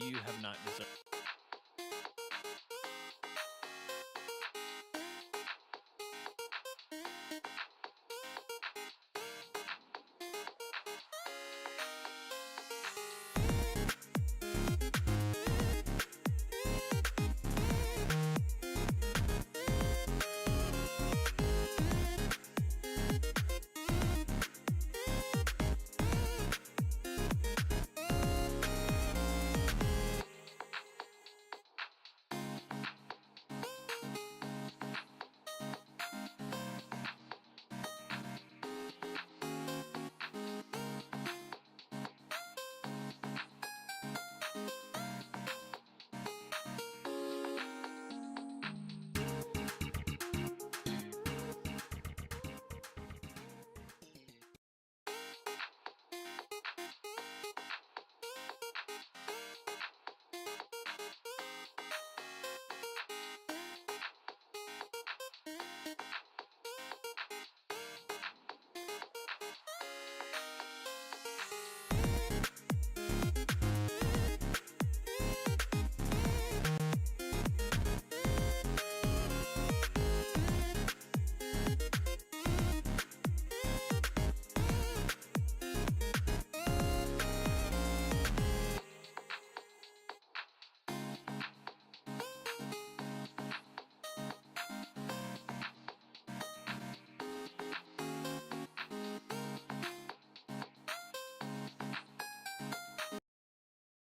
you have not deserved.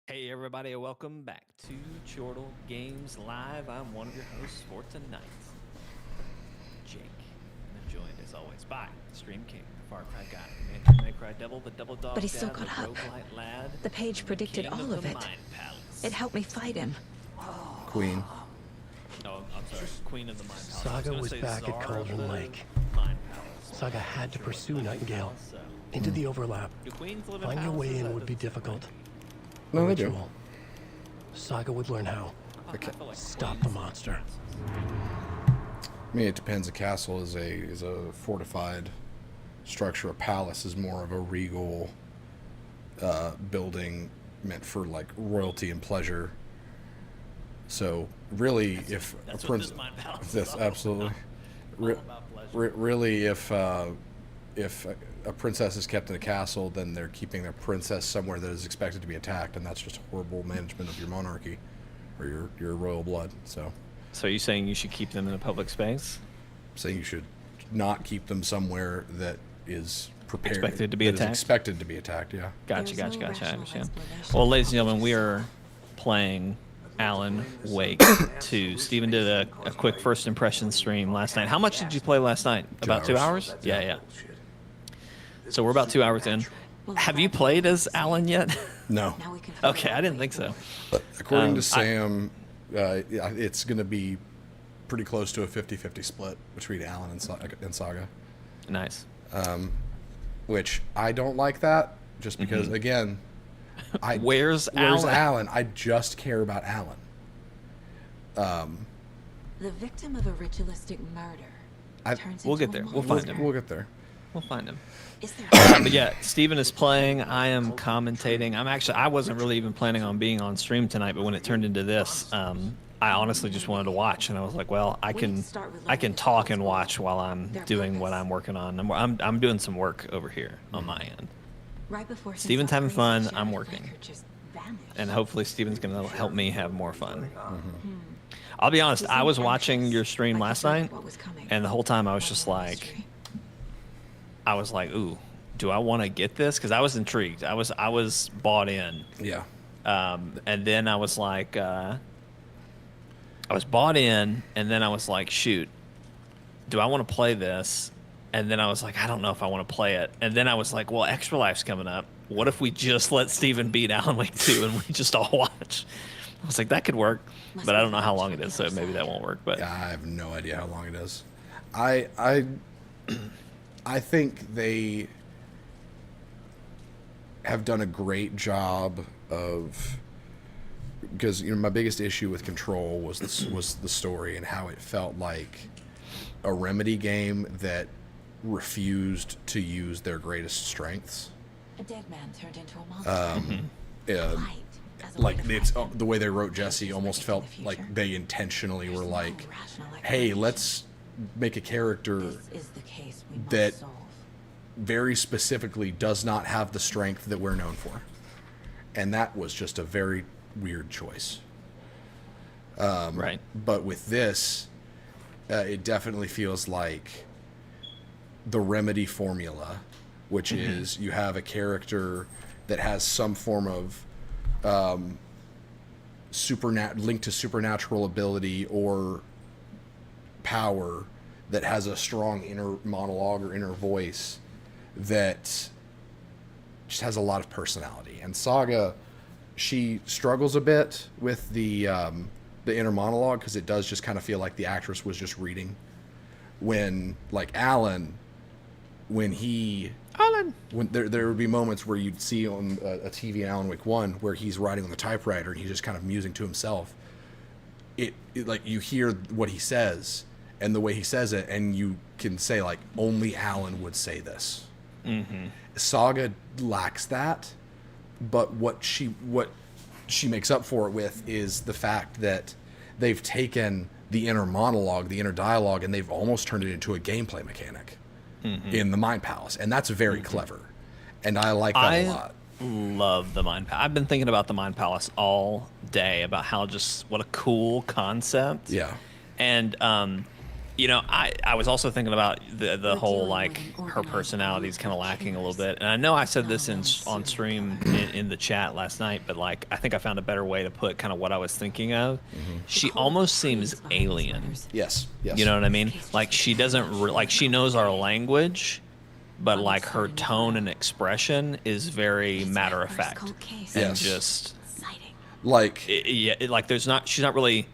Hey everybody, welcome back to Chortle Games Live. I'm one of your hosts for tonight, Jake. And I'm joined as always by Stream King, the Far Cry Guy, Man Cry Devil, the Double Dog But he still Dad, got the up. Roguelite Lad, The page predicted all of it. It helped me fight him. Queen. Oh, I'm sorry, Queen of the Mind Palace. Saga was back at Cauldron Lake. Saga had to pursue Nightingale into the overlap. Finding a way in would be difficult. No, they do. Ritual. Saga would learn how. Okay. Stop the monster. I mean, it depends. A castle is a fortified structure. A palace is more of a regal building meant for like royalty and pleasure. So really, if a prince, this absolutely, really, if a princess is kept in a castle, then they're keeping their princess somewhere that is expected to be attacked, and that's just horrible management of your monarchy or your royal blood. So are you saying you should keep them in a public space? saying you should not keep them somewhere that is prepared, Expected to be attacked? Expected to be attacked. Yeah. Gotcha. There's no I rational understand. explanation. Well, ladies and gentlemen, we are playing Alan Wake 2. Steven did a quick first impression stream last night. How much did you play last night? About 2 hours? Yeah. So we're about 2 hours in. Have you played as Alan yet? No. Now we can Okay, I didn't think so. But according to Sam, it's going to be pretty close to a 50-50 split between Alan and Saga. Nice. Which I don't like that, just because, again, Where's Alan? Alan? I just care about Alan. The victim of a ritualistic murder turns We'll into get there. a We'll find monster. him. We'll get there. We'll find him. Is there But yeah, Steven is playing. I am commentating. I wasn't really even planning on being on stream tonight, but when it turned into this, I honestly just wanted to watch, and I was like, well, I can talk and watch while I'm doing what I'm working on. I'm doing some work over here on my end. right before Steven's having fun, I'm Sheriff working. Blanker just vanished. And hopefully Steven's going to help me have more fun. I'll be honest, I was watching your stream I last could feel night, what was coming. and the whole time I was All just the like, mystery. ooh, do I want to get this? Because I was intrigued. I was bought in. Yeah. And then I was like, I was bought in, and then I was like, shoot, do I want to play this? And then I was like, I don't know if I want to play it. And then I was like, well, Extra Life's coming up. What if we just let Steven beat Alan Wake 2 and we just all watch? I was like, that could work, but I don't know how long it is, so maybe that won't work. But Yeah, I have no idea how long it is. I think they have done a great job of, because my biggest issue with Control was the story and how it felt like a Remedy game that refused to use their greatest strengths. A dead man turned into a monster. Yeah, Light like it's the way they wrote Jesse almost felt like they intentionally were like, hey, let's make a character that very specifically does not have the strength that we're known for. And that was just a very weird choice. Right. But with this, it definitely feels like the Remedy formula, which is you have a character that has some form of linked to supernatural ability or power, that has a strong inner monologue or inner voice that just has a lot of personality. And Saga, she struggles a bit with the inner monologue, because it does just kind of feel like the actress was just reading. When like Alan, when there would be moments where you'd see on a TV in Alan Wake 1 where he's writing on the typewriter and he's just kind of musing to himself. It like you hear what he says and the way he says it, and you can say like only Alan would say this. Saga lacks that, but what she makes up for it with is the fact that they've taken the inner monologue, the inner dialogue, and they've almost turned it into a gameplay mechanic in the Mind Palace, and that's very clever, and I like that a lot. Love the Mind Palace. I've been thinking about the Mind Palace all day, about how just what a cool concept. Yeah. And you know, I was also thinking about the whole, like, her personality is kind of lacking a little bit. And I know I said this on stream in the chat last night, but like I think I found a better way to put kind of what I was thinking of. She almost seems alien. Yes. You know what I mean? Like she doesn't like she knows our language, but like her tone and expression is very matter of fact and just like like she's not really.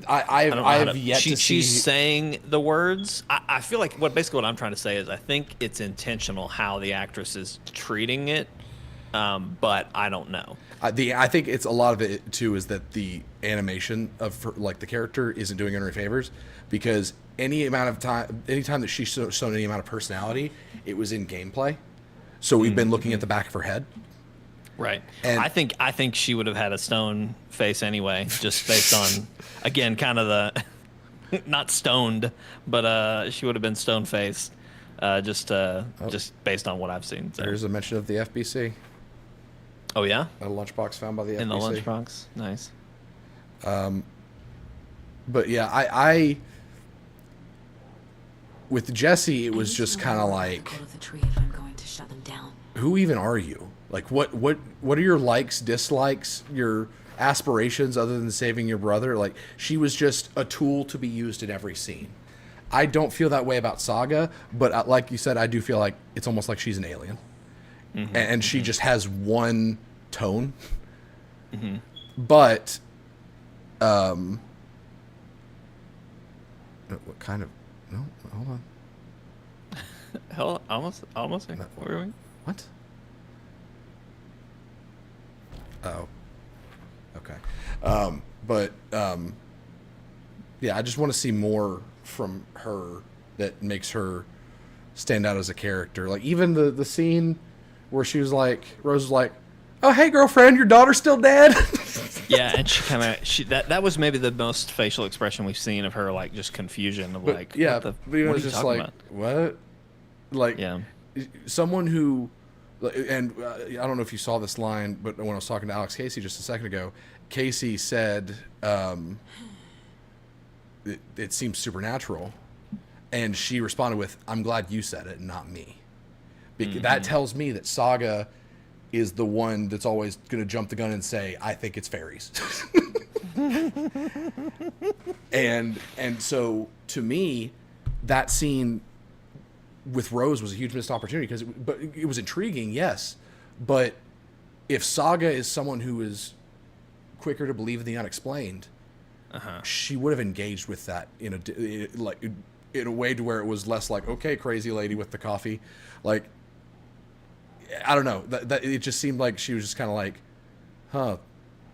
I've yet to see. She's saying the words. I feel like basically what I'm trying to say is I think it's intentional how the actress is treating it, but I don't know. I think it's a lot of it too is that the animation of her, like the character isn't doing her any favors, because anytime that she showed any amount of personality, it was in gameplay. So we've been looking at the back of her head. Right. And I think she would have had a stone face anyway, just based on, again, kind of the, not stoned, but she would have been stone faced, just based on what I've seen. So. There's a mention of the FBC. Oh yeah. A lunchbox found by the FBC. In the lunchbox. Nice. But yeah, I with Jesse, it was just kind of like, who even are you? Like, what are your likes, dislikes, your aspirations other than saving your brother? Like, she was just a tool to be used in every scene. I don't feel that way about Saga, but like you said, I do feel like it's almost like she's an alien. And she just has one tone. But, what kind of, no, hold on. Hell, almost. What were we? What? Oh, okay. Yeah, I just want to see more from her that makes her stand out as a character. Like even the scene where she was like, Rose was like, "Oh, hey, girlfriend, your daughter's still dead." Yeah, and that was maybe the most facial expression we've seen of her, like just confusion of like, yeah, what the, but it what was are you just talking like, about? what? Like, Yeah. Someone who, and I don't know if you saw this line, but when I was talking to Alex Casey just a second ago, Casey said it seems supernatural, and she responded with, "I'm glad you said it, not me." Because that tells me that Saga is the one that's always going to jump the gun and say, "I think it's fairies." and so to me, that scene with Rose was a huge missed opportunity, but it was intriguing, yes. But if Saga is someone who is quicker to believe in the unexplained, she would have engaged with that in a way to where it was less like, okay, crazy lady with the coffee. Like, I don't know. That it just seemed like she was just kind of like, huh,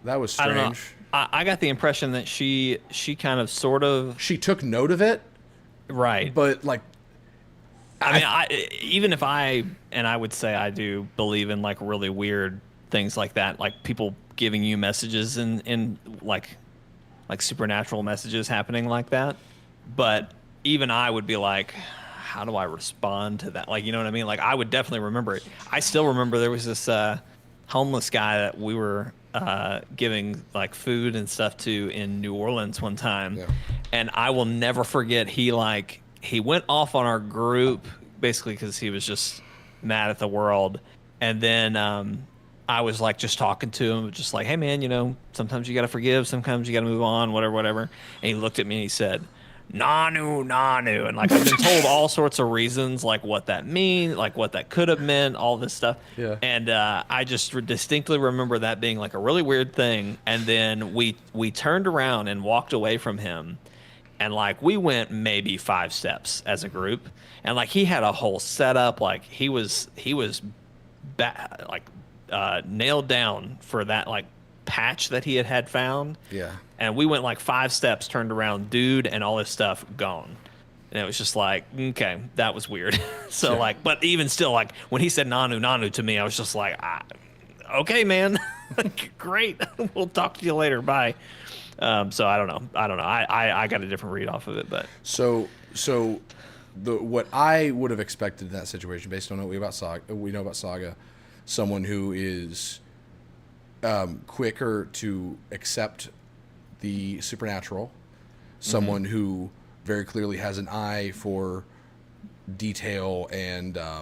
that was strange. I don't know. I got the impression that she kind of sort of she took note of it, right? But like, I mean, even if I would say I do believe in like really weird things like that, like people giving you messages in like supernatural messages happening like that. But even I would be like, how do I respond to that? Like, you know what I mean? Like, I would definitely remember it. I still remember there was this homeless guy that we were giving like food and stuff to in New Orleans one time. Yeah. And I will never forget, he went off on our group basically because he was just mad at the world. And then I was like just talking to him, just like, hey man, you know, sometimes you got to forgive, sometimes you got to move on, whatever. And he looked at me and he said, Nanu, Nanu. And like, I've been told all sorts of reasons, like what that means, like what that could have meant, all this stuff. Yeah. And I just distinctly remember that being like a really weird thing. And then we turned around and walked away from him. And like, we went maybe 5 steps as a group. And like, he had a whole setup. Like he was nailed down for that like patch that he had found. Yeah. And we went like 5 steps, turned around, dude, and all this stuff gone. And it was just like, okay, that was weird. So like, but even still, like when he said Nanu, Nanu to me, I was just like, okay, man, great. We'll talk to you later. Bye. So I don't know. I got a different read off of it, but So what I would have expected in that situation, based on what we know about Saga, someone who is quicker to accept the supernatural, someone who very clearly has an eye for detail and okay,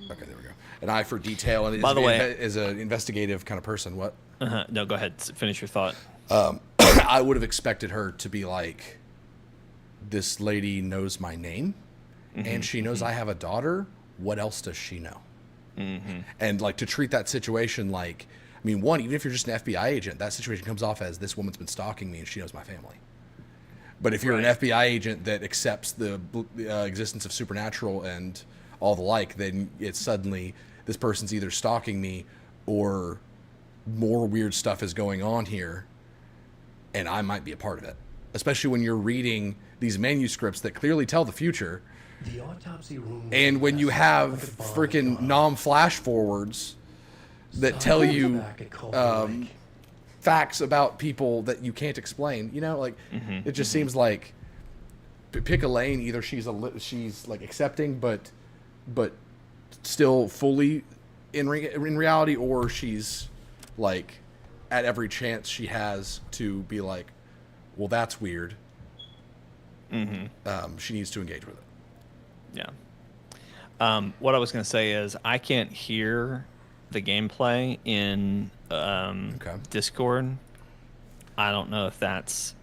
there we go, an eye for detail, and by the way, is an investigative kind of person. What? No, go ahead. Finish your thought. I would have expected her to be like, this lady knows my name, and she knows I have a daughter. What else does she know? And like to treat that situation like, I mean, one, even if you're just an FBI agent, that situation comes off as this woman's been stalking me and she knows my family. But if you're an FBI agent that accepts the existence of supernatural and all the like, then it's suddenly this person's either stalking me or more weird stuff is going on here, and I might be a part of it. Especially when you're reading these manuscripts that clearly tell the future. The autopsy room, and when you have freaking non-flash forwards that tell you facts about people that you can't explain, you know, like it just seems like pick a lane. Either she's like accepting, but still fully in reality, or she's like at every chance she has to be like, well, that's weird. She needs to engage with it. Yeah. What I was going to say is I can't hear the gameplay in Discord. I don't know if that's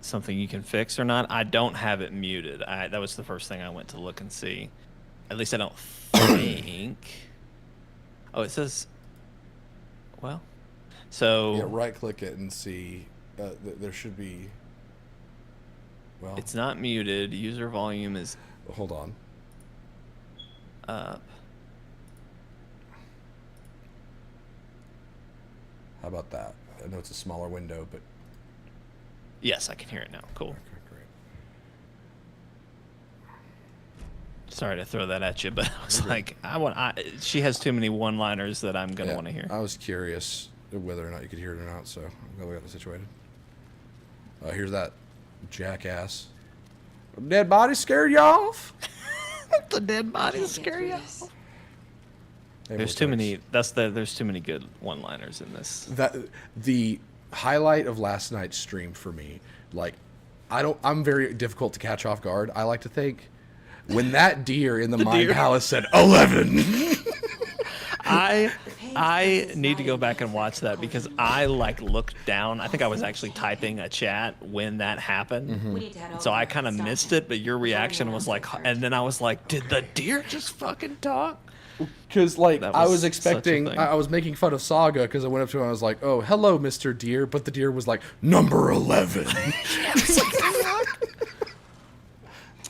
something you can fix or not. I don't have it muted. That was the first thing I went to look and see. At least I don't think. Oh, it says. Well, so yeah, right click it and see. There should be. Well, it's not muted. User volume is hold on. Up. How about that? I know it's a smaller window, but yes, I can hear it now. Cool. okay, great. Sorry to throw that at you, but I was like, she has too many one-liners that I'm gonna want to hear. I was curious whether or not you could hear it or not, so I'm glad we got this situated. Here's that jackass. Dead body scared you off? The dead bodies scare you. There's too many. There's too many good one-liners in this. The highlight of last night's stream for me, like, I'm very difficult to catch off guard. I like to think when that deer in the Mind Palace said 11. I need to go back and watch that because I like looked down. I think I was actually typing a chat when that happened. So I kind of missed it, but your reaction was like, and then I was like, did the deer just fucking talk? Because like I was such a expecting, thing. I was making fun of Saga because I went up to him and I was like, oh, hello, Mr. Deer. But the deer was like, number 11.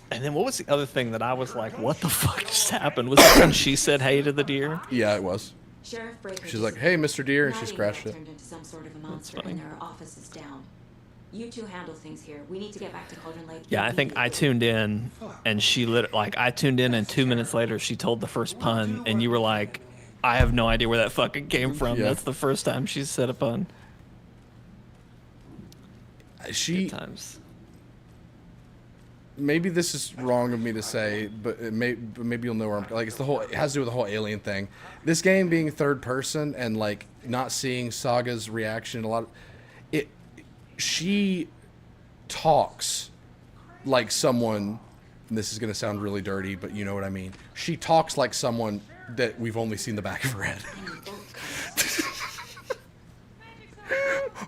And then what was the other thing that I was like, what the fuck just happened? Was it when she said hey to the deer? Yeah, it was. Sheriff Breaker. She's like, hey, Mr. Deer, and she scratched it. Turned into some sort of a monster, funny. and there are offices down. You two handle things here. We need to get back to Cauldron Lake. Yeah, I think I tuned in, and she I tuned in, and 2 minutes later she told the first pun, and you were like, I have no idea where that fucking came from. Yeah. That's the first time she's said a pun. She Good times. maybe this is wrong of me to say, but maybe you'll know where I'm like. It has to do with the whole alien thing. This game being third person and like not seeing Saga's reaction a lot. She talks like someone. And this is gonna sound really dirty, but you know what I mean. She talks like someone that we've only seen the back of her head.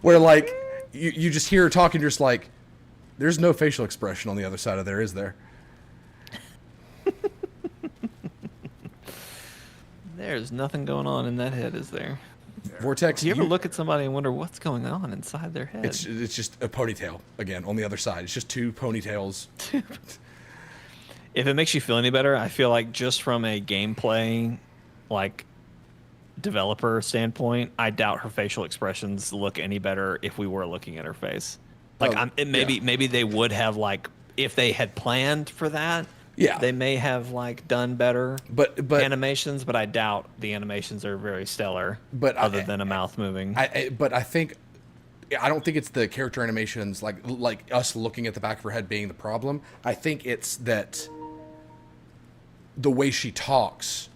Where like you just hear her talking, just like. There's no facial expression on the other side of there, is there? There's nothing going on in that head, is there? Vortex, Do you ever look at somebody and wonder what's going on inside their head? It's just a ponytail again on the other side. It's just two ponytails. If it makes you feel any better, I feel like just from a gameplay, like developer standpoint, I doubt her facial expressions look any better if we were looking at her face. Like maybe they would have, like, if they had planned for that. Yeah. They may have like done better But animations, but I doubt the animations are very stellar. But other than a mouth moving. But I don't think it's the character animations like us looking at the back of her head being the problem. I think it's that the way she talks.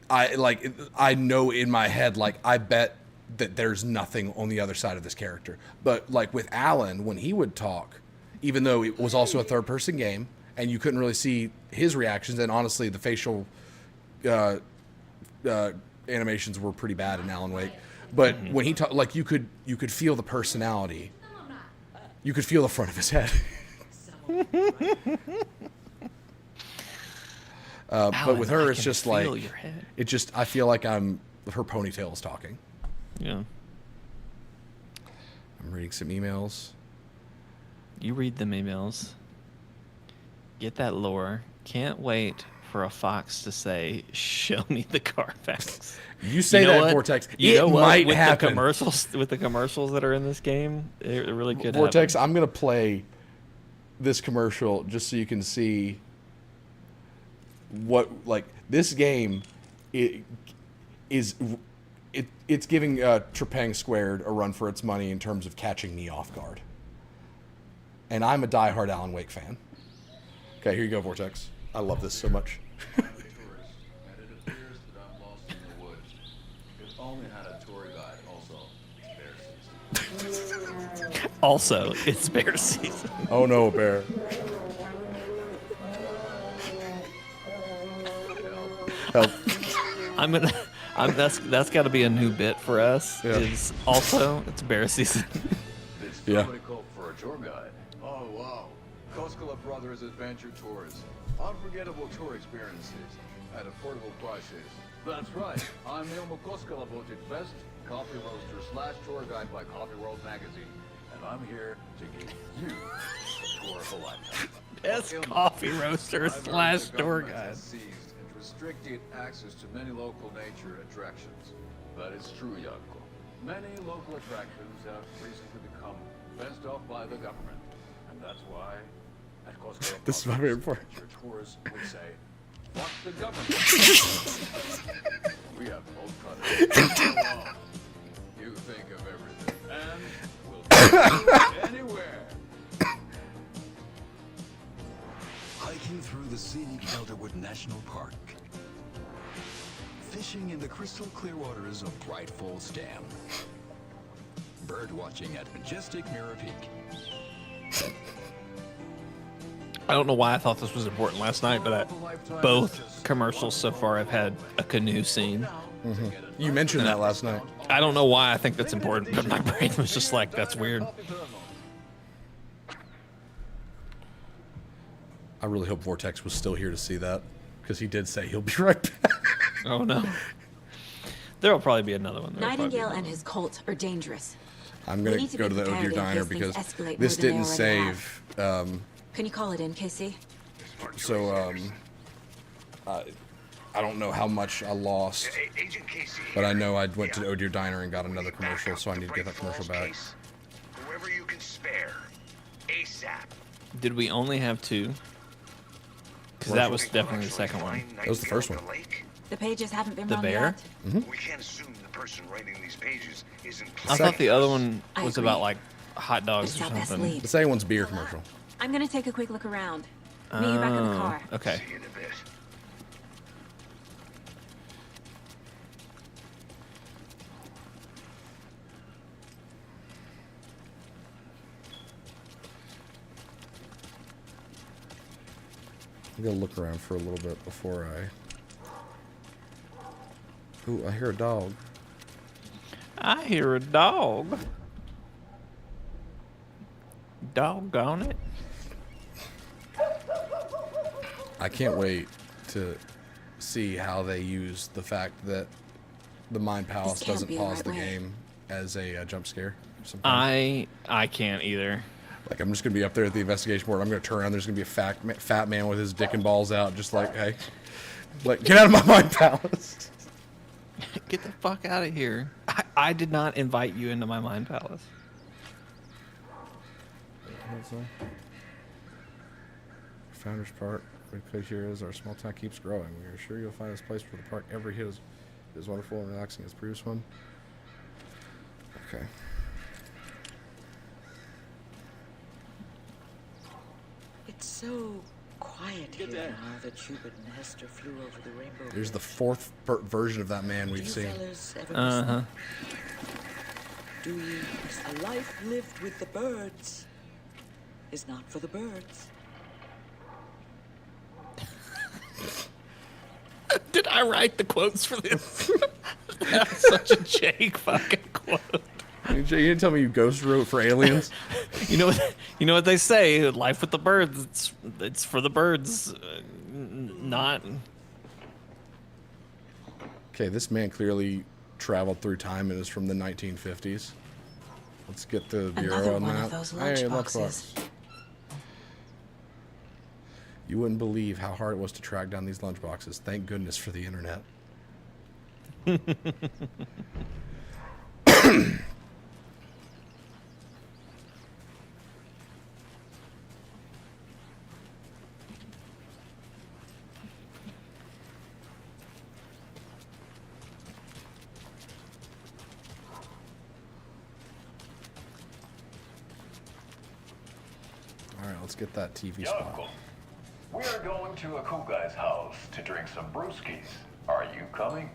I know in my head, like, I bet that there's nothing on the other side of this character. But like with Alan, when he would talk, even though it was also a third person game and you couldn't really see his reactions, and honestly the facial animations were pretty bad in Alan Wake, but when he talked, like, you could feel the personality. You could feel the front of his head. But with her, it's just like, I feel like her ponytail is talking. Yeah. I'm reading some emails. You read them emails. Get that lore. Can't wait for a fox to say, "Show me the Carfax." You say that, Vortex. It might happen. With the commercials that are in this game, it really could Vortex, happen. I'm gonna play this commercial just so you can see what, like, this game. It's giving Trepang Squared a run for its money in terms of catching me off guard. And I'm a diehard Alan Wake fan. Okay, here you go, Vortex. I love this so much. And it appears that I'm lost in the woods. If only had a tour guide. Also, it's bear season. Oh no, bear. Help. That's got to be a new bit for us. Yeah. Is also it's bear season. Yeah. Somebody called for a tour guide. Oh wow. Koskela Brothers Adventure Tours. Unforgettable tour experiences at affordable prices. That's right. I'm Ilmo Koskela, voted best coffee roaster / tour guide by Coffee World magazine, and I'm here to give you a tour of a lifetime. Best Ilmo, coffee roaster I've heard / the tour government guide. has seized and restricted access to many local nature attractions. But it's true, Yanko. Many local attractions have recently become fenced off by the government. And that's why at Koskela This is my favorite part. your tours would say, fuck the government. We have both cut it. You think of everything. And we'll take you anywhere. Hiking through the scenic Elderwood National Park. Fishing in the crystal clear waters of Bright Falls Dam. Bird watching at majestic Mirror Peak. I don't know why I thought this was important last night, but both commercials so far have had a canoe scene. You mentioned that last night. I don't know why I think that's important, but my brain was just like, that's weird. I really hope Vortex was still here to see that, because he did say he'll be right back. Oh no. There'll probably be another one. Nightingale and his cult are dangerous. I'm We going need to to go be to the Oh prepared Dear in Diner case things because escalate this more than didn't they already save. Can you call it in, Casey? I don't know how much I lost, but I know I went to the Oh Dear Diner and got another commercial, so I need to get that commercial back. Whoever you can spare, ASAP. Did we only have two? Because that was definitely the second one. That was the first one. The pages haven't been The run bear? yet. We can't assume the person writing these pages isn't. I thought the other one I was agree. about like hot dogs It's or our best something. lead. The second one's beer commercial. I'm gonna take a quick look around. Meet you back in the car. Okay. See you in a bit. I'm gonna look around for a little bit before I... Ooh, I hear a dog. I hear a dog. Doggone it. I can't wait to see how they use the fact that the Mind Palace This can't doesn't be the pause right the way. game as a jump scare. Sometimes. I can't either. Like, I'm just gonna be up there at the investigation board. I'm gonna turn around. There's gonna be a fat man with his dick and balls out, just like, hey, like, get out of my Mind Palace. Get the fuck out of here. I did not invite you into my mind palace. Founders Park, because here is our small town keeps growing. We are sure you'll find this place where the park every hit is wonderful and relaxing as the previous one. Okay. It's so quiet here now that Hubert and Hester flew over the rainbow. Here's the Bridge. fourth version of that man Do we've you seen. fellas ever Uh-huh. listen? Do you? A life lived with the birds is not for the birds. Did I write the quotes for this? That's such a Jake fucking quote. You didn't tell me you ghost wrote for aliens? You know what they say, life with the birds, it's for the birds, not. Okay, this man clearly traveled through time and is from the 1950s. Let's get the bureau Another on one that. of those Hey, lunchboxes. You wouldn't believe how hard it was to track down these lunchboxes. Thank goodness for the internet. All right, let's get that TV spot. Uncle, we are going to a cool guy's house to drink some brewskis. Are you coming?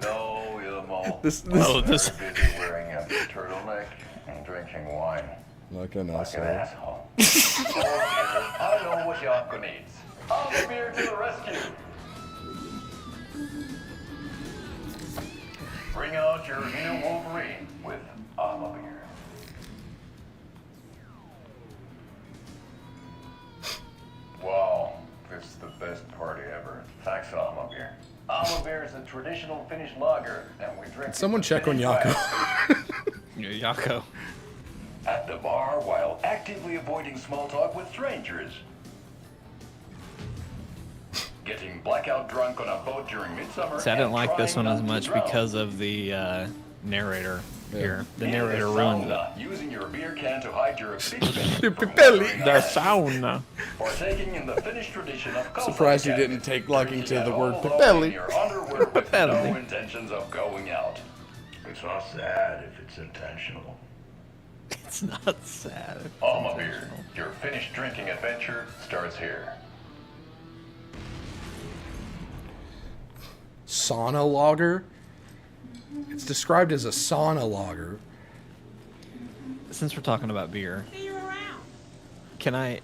No, Ilmo. This Oh, this. Very busy wearing a turtleneck and drinking wine. like an Like an asshole. asshole. Oh, dear, I know what your uncle needs. I'll be here to the rescue. Bring out your inner Wolverine with Alma beer. Wow, this is the best party ever. Thanks, Alma beer. Alma beer is a traditional Finnish lager, and we drink. Did someone it the check on Finnish Yako? way. Yako. At the bar while actively avoiding small talk with strangers. Getting blackout drunk on a boat during midsummer. See, I didn't and like this trying one as not to much drown. because of the narrator here. The In narrator the ruins it. sauna, using your beer can to hide your Your from belly. wandering The eyes. sauna. Partaking in the Finnish tradition of Surprised you Kosake, didn't take liking to drinking the word alone pipelli. in your underwear with Pipelli. no intentions of going out. It's not sad if it's intentional. It's not sad. Alma beer, your Finnish drinking adventure starts here. Sauna lager? It's described as a sauna lager. Since we're talking about beer, can I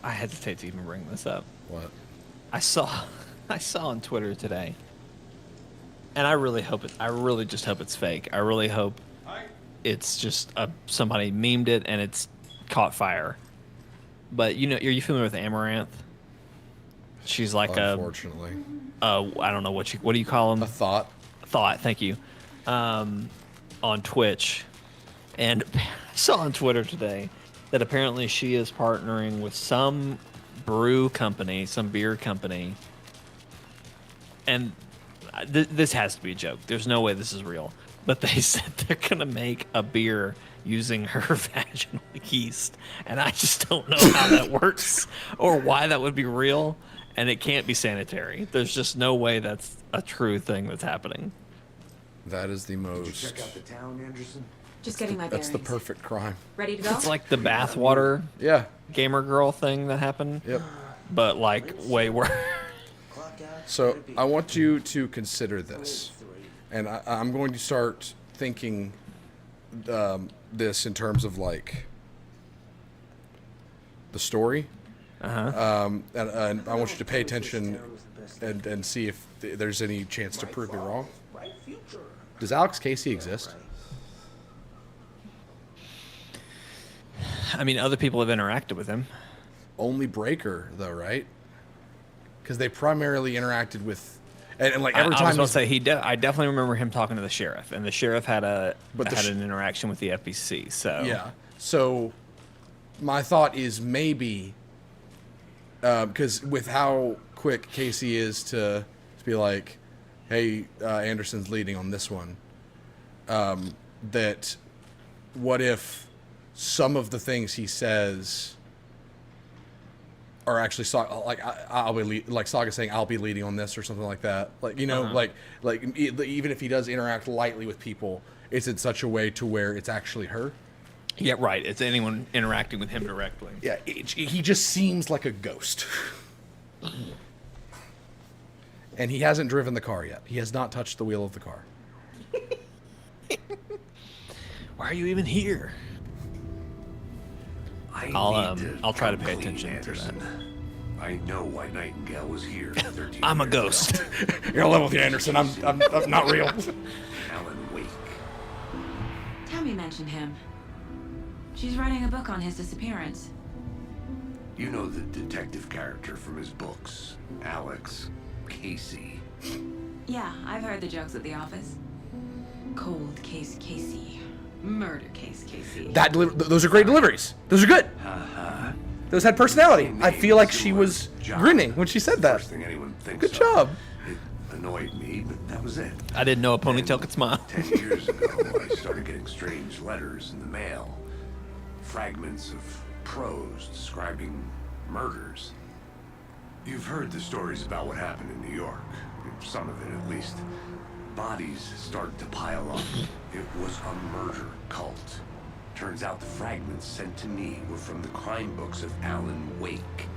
hesitate to even bring this up. What? I saw on Twitter today, and I really just hope it's fake. I really hope it's just somebody memed it and it's caught fire. But are you familiar with Amaranth? She's like Unfortunately. I don't know what do you call them? A thought. Thought, thank you. On Twitch, and I saw on Twitter today that apparently she is partnering with some brew company, some beer company, and this has to be a joke. There's no way this is real. But they said they're gonna make a beer using her vaginal yeast, and I just don't know how that works or why that would be real. and it can't be sanitary. There's just no way that's a true thing that's happening. That is the most. Check out the town, Anderson. Just getting my bearings. That's the perfect crime. Ready to go? It's like the bathwater Yeah. gamer girl thing that happened, Yep. but like way worse. So I want you to consider this, and I'm going to start thinking this in terms of like the story. And I want you to pay attention and see if there's any chance to prove me wrong. Does Alex Casey exist? I mean, other people have interacted with him. Only Breaker, though, right? Because they primarily interacted with, and like every I time. was going to say I definitely remember him talking to the sheriff, and the sheriff had an interaction with the FBC. So yeah. So my thought is maybe because with how quick Casey is to be like, "Hey, Anderson's leading on this one," that what if some of the things he says are actually like I'll be like Saga saying I'll be leading on this or something like that. Like like even if he does interact lightly with people, it's in such a way to where it's actually her. Yeah, right. It's anyone interacting with him directly. Yeah, he just seems like a ghost. And he hasn't driven the car yet. He has not touched the wheel of the car. Why are you even here? I'll try to pay attention to that. I know why Nightingale was here 13 I'm a years ghost. ago. You're a level with you, Anderson. I'm not real. Alan Wake. Tammy mentioned him. She's writing a book on his disappearance. You know the detective character from his books, Alex Casey. Yeah, I've heard the jokes at the office. Cold case Casey. Murder case Casey. Those are great deliveries. Those are good. Those had personality. I feel like she was grinning when she said that. First thing anyone thinks Good of. job. It annoyed me, but that was it. I didn't know a ponytail could smile. 10 years ago, I started getting strange letters in the mail. Fragments of prose describing murders. You've heard the stories about what happened in New York. Some of it, at least. Bodies started to pile up. It was a murder cult. Turns out the fragments sent to me were from the crime books of Alan Wake.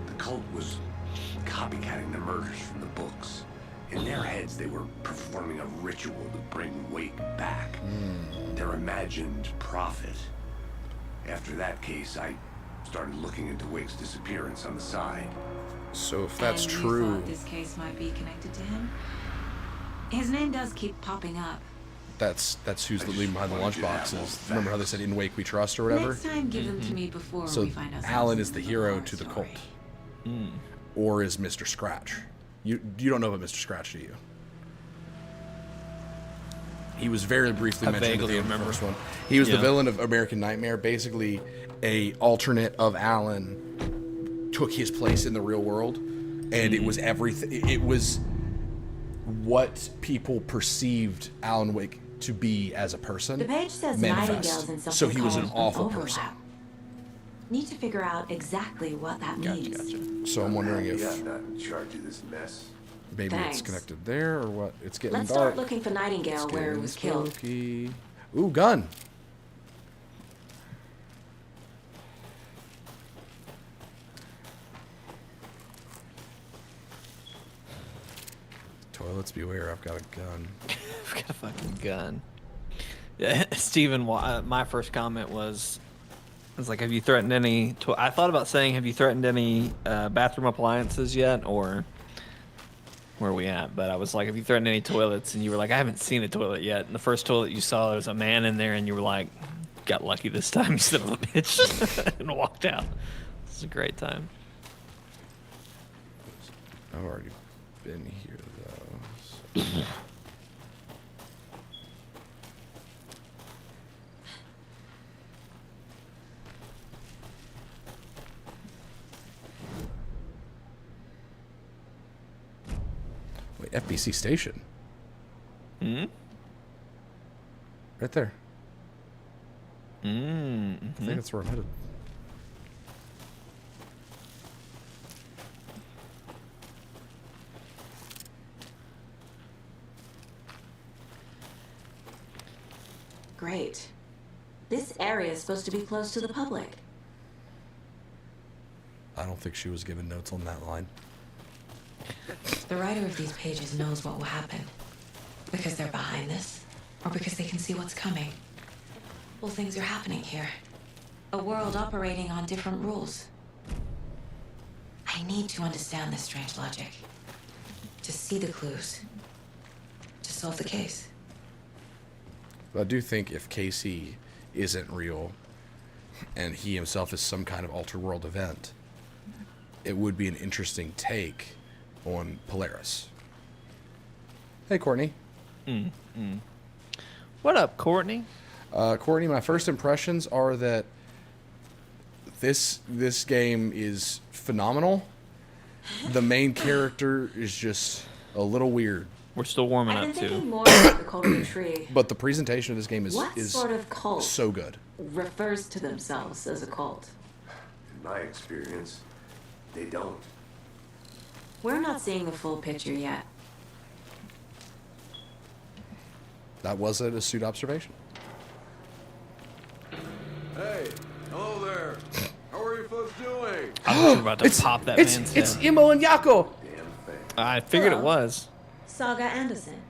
The cult was copycatting the murders from the books. In their heads, they were performing a ritual to bring Wake back. Their imagined prophet. After that case, I started looking into Wake's disappearance on the side. So if that's And you true, thought this case might be connected to him? His name does keep popping up. that's who's leaving behind the wanted you to have all lunchboxes. the Remember how they facts. said "In Wake We Trust" or whatever? Next time, give them to me before So we find ourselves Alan in is the middle hero of to the horror cult, story. or is Mr. Scratch? You don't know about Mr. Scratch, do you? He was very briefly I mentioned at vaguely the end of the remember. first one. He was the Yeah. villain of American Nightmare, basically a alternate of Alan. Took his place in the real world, and it was everything. It was what people perceived Alan Wake to be as a person. The page says manifest. Nightingale's in something So he was an called awful overlap. person. Need to figure out exactly what that means. So I'm wondering if I'm not in charge of this mess. maybe Thanks. it's connected there or what. It's getting Let's dark. start looking for Nightingale It's where it getting was killed. spooky. Ooh, gun. Toilets beware, I've got a gun. I've got a fucking gun. Yeah, Steven, my first comment was like, have you threatened any... I thought about saying, have you threatened any bathroom appliances yet, or where are we at? But I was like, have you threatened any toilets? And you were like, I haven't seen a toilet yet. And the first toilet you saw, there was a man in there, and you were like, got lucky this time, you son of a bitch, and walked out. It was a great time. I've already been here, though. So. Wait, FBC station. Hmm? Right there. Mm-hmm. I think that's where I'm headed. great. This area is supposed to be closed to the public. I don't think she was given notes on that line. The writer of these pages knows what will happen. Because they're behind this, or because they can see what's coming. Well, things are happening here. A world operating on different rules. I need to understand this strange logic. To see the clues. To solve the case. I do think if Casey isn't real, and he himself is some kind of alter-world event, it would be an interesting take on Polaris. Hey, Courtney. What up, Courtney? Courtney, my first impressions are that this game is phenomenal. The main character is just a little weird. We're still warming I've up been thinking too. more about the cult of the tree. But the presentation of this game is What sort of cult so good. refers to themselves as a cult? In my experience, they don't. We're not seeing the full picture yet. That was an astute observation. Hey, hello there. How are you folks doing? I was about to pop that man's head. Imo and Yako. Damn thing. I figured Hello. it was. Saga Anderson.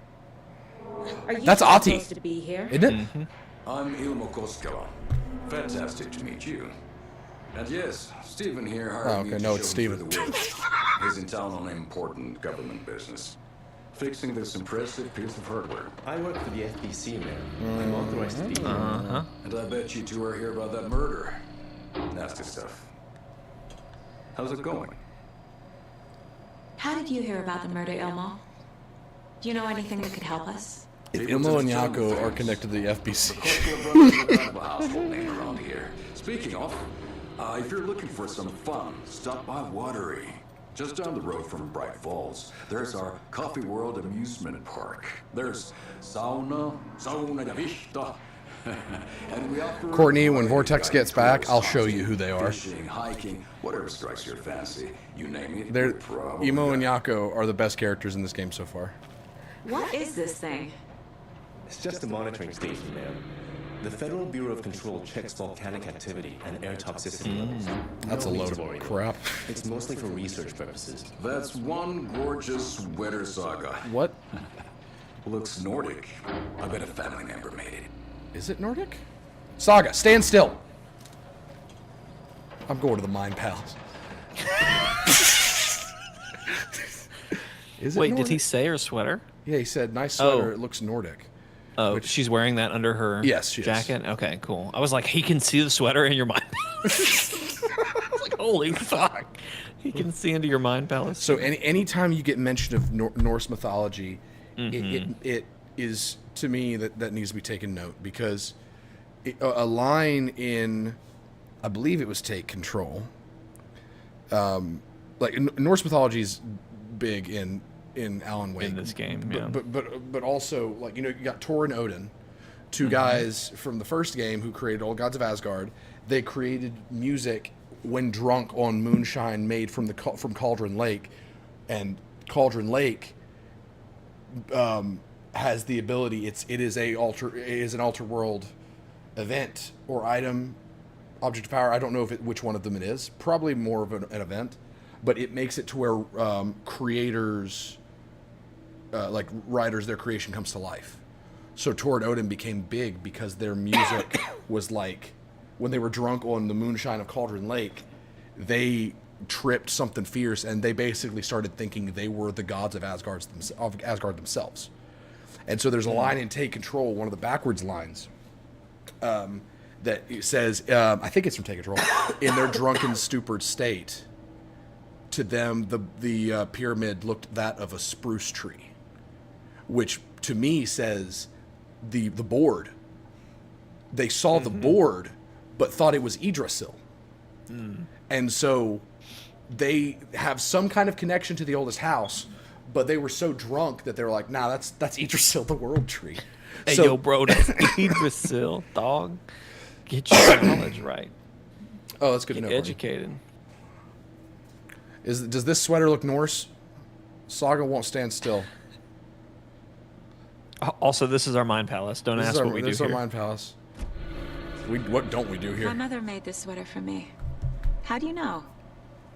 Are you That's Ati. supposed to be here? Isn't it? I'm Ilmo Koskela. Fantastic to meet you. And yes, Stephen here hired Oh, me okay, to no, show it's him through Stephen. the woods. He's in town on important government business. Fixing this impressive piece of hardware. I work for the FBC, man. I'm authorized to be here. And I bet you two are here about that murder. Nasty stuff. How's it going? How did you hear about the murder, Ilmo? Do you know anything that could help us? If Imo and Yako are connected to the FBC. Koskela brothers are kind of a household name around here. Speaking of, if you're looking for some fun, stop by Watery. Just down the road from Bright Falls, there's our Coffee World amusement park. There's sauna de vista. And we offer Courtney, when variety Vortex of gets back, tours, I'll show you hunting, who they are. Fishing, hiking, whatever strikes your fancy. You name it. They're, we probably Imo and got it. Yako are the best characters in this game so far. What is this thing? It's just a monitoring station, man. The Federal Bureau of Control checks volcanic activity and air toxicity levels. That's a No need load to worry, of though. crap. It's mostly for research purposes. That's one gorgeous sweater saga. What? Looks Nordic. I bet a family member made it. Is it Nordic? Saga, stand still. I'm going to the Mind Palace. Is it Wait, Nordic? did he say her sweater? Yeah, he said, nice sweater, Oh. it looks Nordic. Oh, she's wearing that under her Yes, she is. jacket? Okay, cool. I was like, he can see the sweater in your mind palace. I was like, holy fuck. He can see into your mind palace. So anytime you get mention of Norse mythology, it is, to me, that needs to be taken note. Because a line in, I believe it was Take Control, like Norse mythology is big in Alan Wake. In this game, yeah. But also, like, you got Thor and Odin, two guys from the first game who created Old Gods of Asgard. They created music when drunk on moonshine made from Cauldron Lake, and Cauldron Lake has the ability. It is an alter world event or item, object of power. I don't know which one of them it is. Probably more of an event, but it makes it to where creators, like writers, their creation comes to life. So Thor and Odin became big because their music was like, when they were drunk on the moonshine of Cauldron Lake, they tripped something fierce, and they basically started thinking they were the gods of Asgard themselves. And so there's a line in Take Control, one of the backwards lines, that it says, I think it's from Take Control, in their drunken, stupid state, to them, the pyramid looked that of a spruce tree, which to me says the board. They saw the board, but thought it was Yggdrasil. And so they have some kind of connection to the oldest house, but they were so drunk that they were like, nah, that's Yggdrasil, the world tree. Hey, So- yo, bro, that's Yggdrasil, dog. Get your knowledge right. Oh, that's good to Get know. Courtney. educated. Does this sweater look Norse? Saga won't stand still. Also, this is our mind palace. Don't ask what we do This is our here. mind palace. What don't we do My here? mother made this sweater for me. How do you know?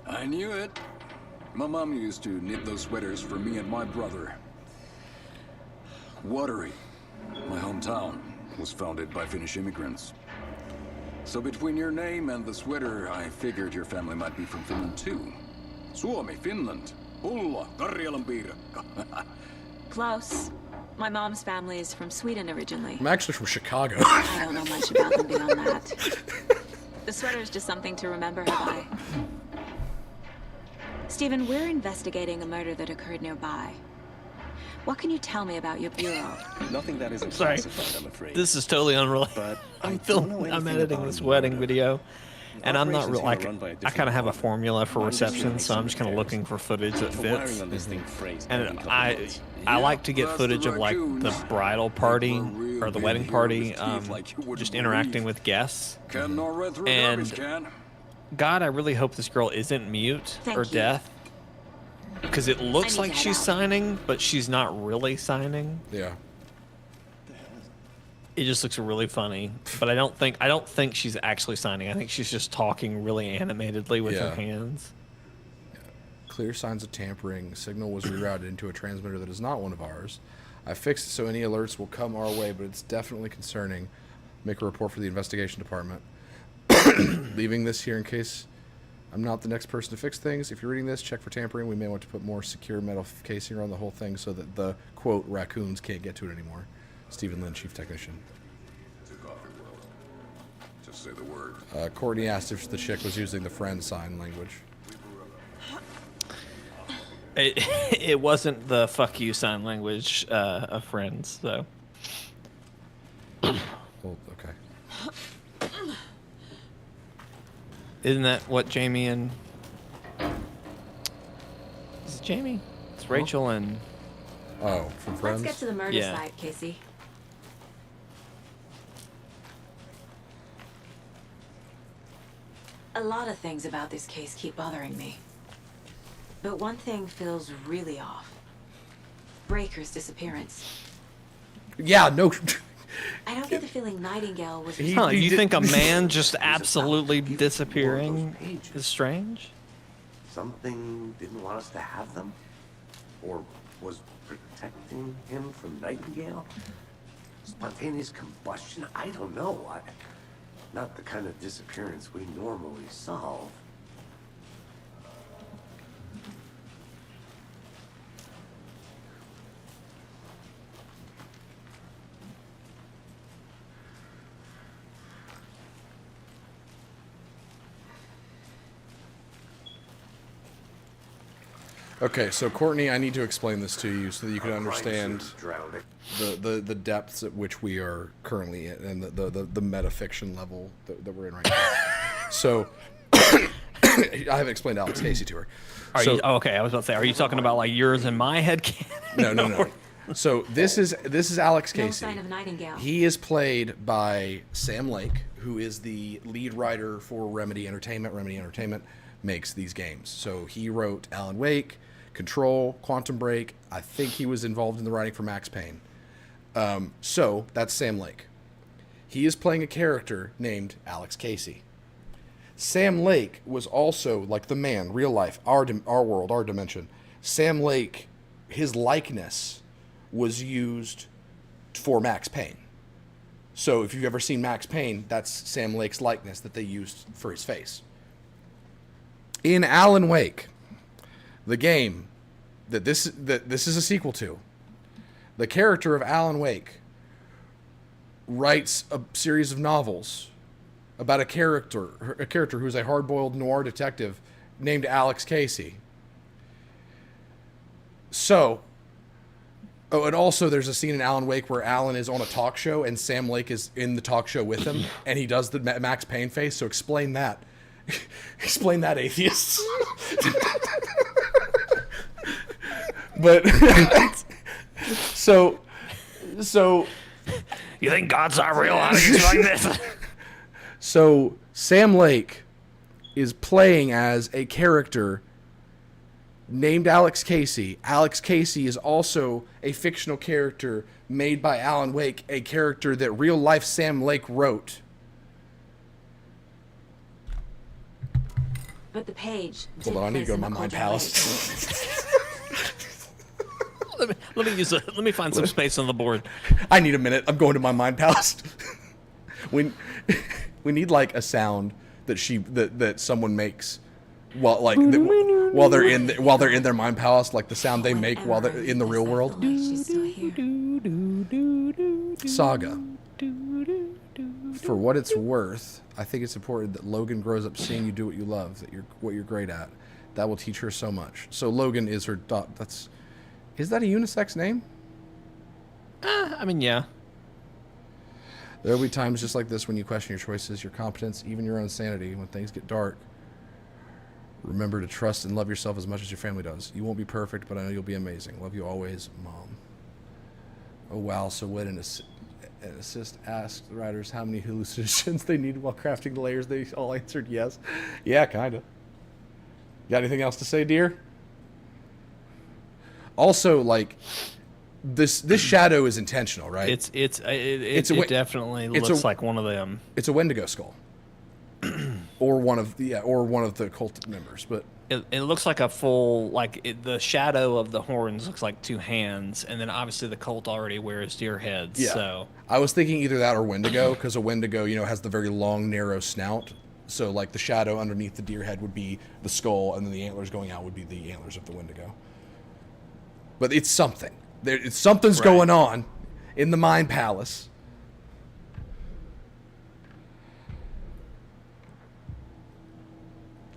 I knew it. My mom used to knit those sweaters for me and my brother. Watery, my hometown, was founded by Finnish immigrants. So between your name and the sweater, I figured your family might be from Finland too. Suomi, Finland. Pulla, Karjalan piirakka. Close. My mom's family is from Sweden originally. I'm actually from Chicago. I don't know much about them beyond that. The sweater is just something to remember her by. Stephen, we're investigating a murder that occurred nearby. What can you tell me about your bureau? Nothing that isn't Sorry. classified, I'm afraid. This is totally unrelated. But I'm editing this wedding video, and I'm not real. Like, I kind of have a formula for reception, so I'm just kind of looking for footage that The fits. wiring on this thing frays And every couple I months. like to get footage of like the bridal party or the wedding party, just interacting with guests. Can nor read through And- garbage can. God, I really hope this girl isn't mute Thank or you. deaf, because it looks need like to head she's out. signing, but she's not really signing. Yeah. It just looks really funny, but I don't think she's actually signing. I think she's just talking really animatedly with her Yeah. hands. Clear signs of tampering. Signal was rerouted into a transmitter that is not one of ours. I fixed it so any alerts will come our way, but it's definitely concerning. Make a report for the investigation department. Leaving this here in case I'm not the next person to fix things. If you're reading this, check for tampering. We may want to put more secure metal casing around the whole thing so that the, quote, raccoons can't get to it anymore. Stephen Lynn, Chief Technician. Just say the word. Courtney asked if the chick was using the friend sign language. It wasn't the fuck you sign language of Friends, so. Well, okay. Isn't that what Jamie and... Is it Jamie? It's Rachel and... Oh, from Friends? Let's get to the murder Yeah. site, Casey. A lot of things about this case keep bothering me. But one thing feels really off. Breaker's disappearance. Yeah, no. I don't get the feeling Nightingale was... Huh, he you did- think a man just about absolutely giving more of disappearing those pages. is strange? Something didn't want us to have them? Or was protecting him from Nightingale? Spontaneous combustion? I don't know. Not the kind of disappearance we normally solve. Okay, so Courtney, I need to explain this to you so that you can understand Drowning. the depths at which we are currently in and the metafiction level that we're in right now. So, I haven't explained Alex Casey to her. Are So- you... Oh, okay, I was about to say, are you talking about like yours and my head canon? No. So this is Alex No Casey. sign of Nightingale. He is played by Sam Lake, who is the lead writer for Remedy Entertainment. Remedy Entertainment makes these games. So he wrote Alan Wake, Control, Quantum Break. I think he was involved in the writing for Max Payne. So that's Sam Lake. He is playing a character named Alex Casey. Sam Lake was also, like the man, real life, our world, our dimension. Sam Lake, his likeness was used for Max Payne. So if you've ever seen Max Payne, that's Sam Lake's likeness that they used for his face. In Alan Wake, the game that this is a sequel to, the character of Alan Wake writes a series of novels about a character who's a hard-boiled noir detective named Alex Casey. So, oh, and also there's a scene in Alan Wake where Alan is on a talk show and Sam Lake is in the talk show with him, and he does the Max Payne face. So explain that. Explain that, atheists. But so You think God's not real? How do you like this? So Sam Lake is playing as a character named Alex Casey. Alex Casey is also a fictional character made by Alan Wake, a character that real-life Sam Lake wrote. But the page. Hold on, I need to go to my mind palace. Let me find some space on the board. I need a minute. I'm going to my mind palace. we need like a sound that someone makes while they're in their mind palace, like the sound they make while they're in the real world. Saga. For what it's worth, I think it's important that Logan grows up seeing you do what you love, what you're great at. That will teach her so much. So Logan is her is that a unisex name? I mean, yeah. There will be times just like this when you question your choices, your competence, even your own sanity. When things get dark, remember to trust and love yourself as much as your family does. You won't be perfect, but I know you'll be amazing. Love you always, Mom. Oh, wow. So when an assist asked the writers how many hallucinations they needed while crafting the layers, they all answered yes. Yeah, kind of. Got anything else to say, dear? Also, like, this shadow is intentional, right? It definitely looks like one of them. It's a Wendigo skull, or one of the cult members. But it looks like a full the shadow of the horns looks like two hands, and then obviously the cult already wears deer heads. Yeah. So I was thinking either that or Wendigo, because a Wendigo, has the very long, narrow snout. So like the shadow underneath the deer head would be the skull, and then the antlers going out would be the antlers of the Wendigo. But it's something. Something's going on in the Mind Palace.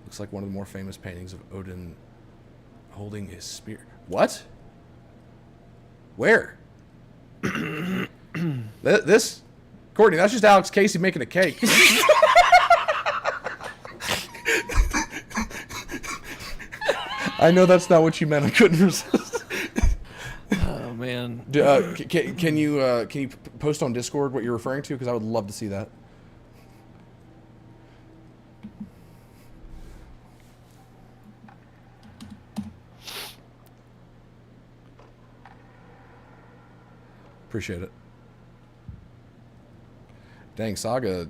Looks like one of the more famous paintings of Odin holding his spear. What? Where? This? Courtney, that's just Alex Casey making a cake. I know that's not what you meant. I couldn't resist. Oh man. Can you post on Discord what you're referring to? Because I would love to see that. Appreciate it. Dang, Saga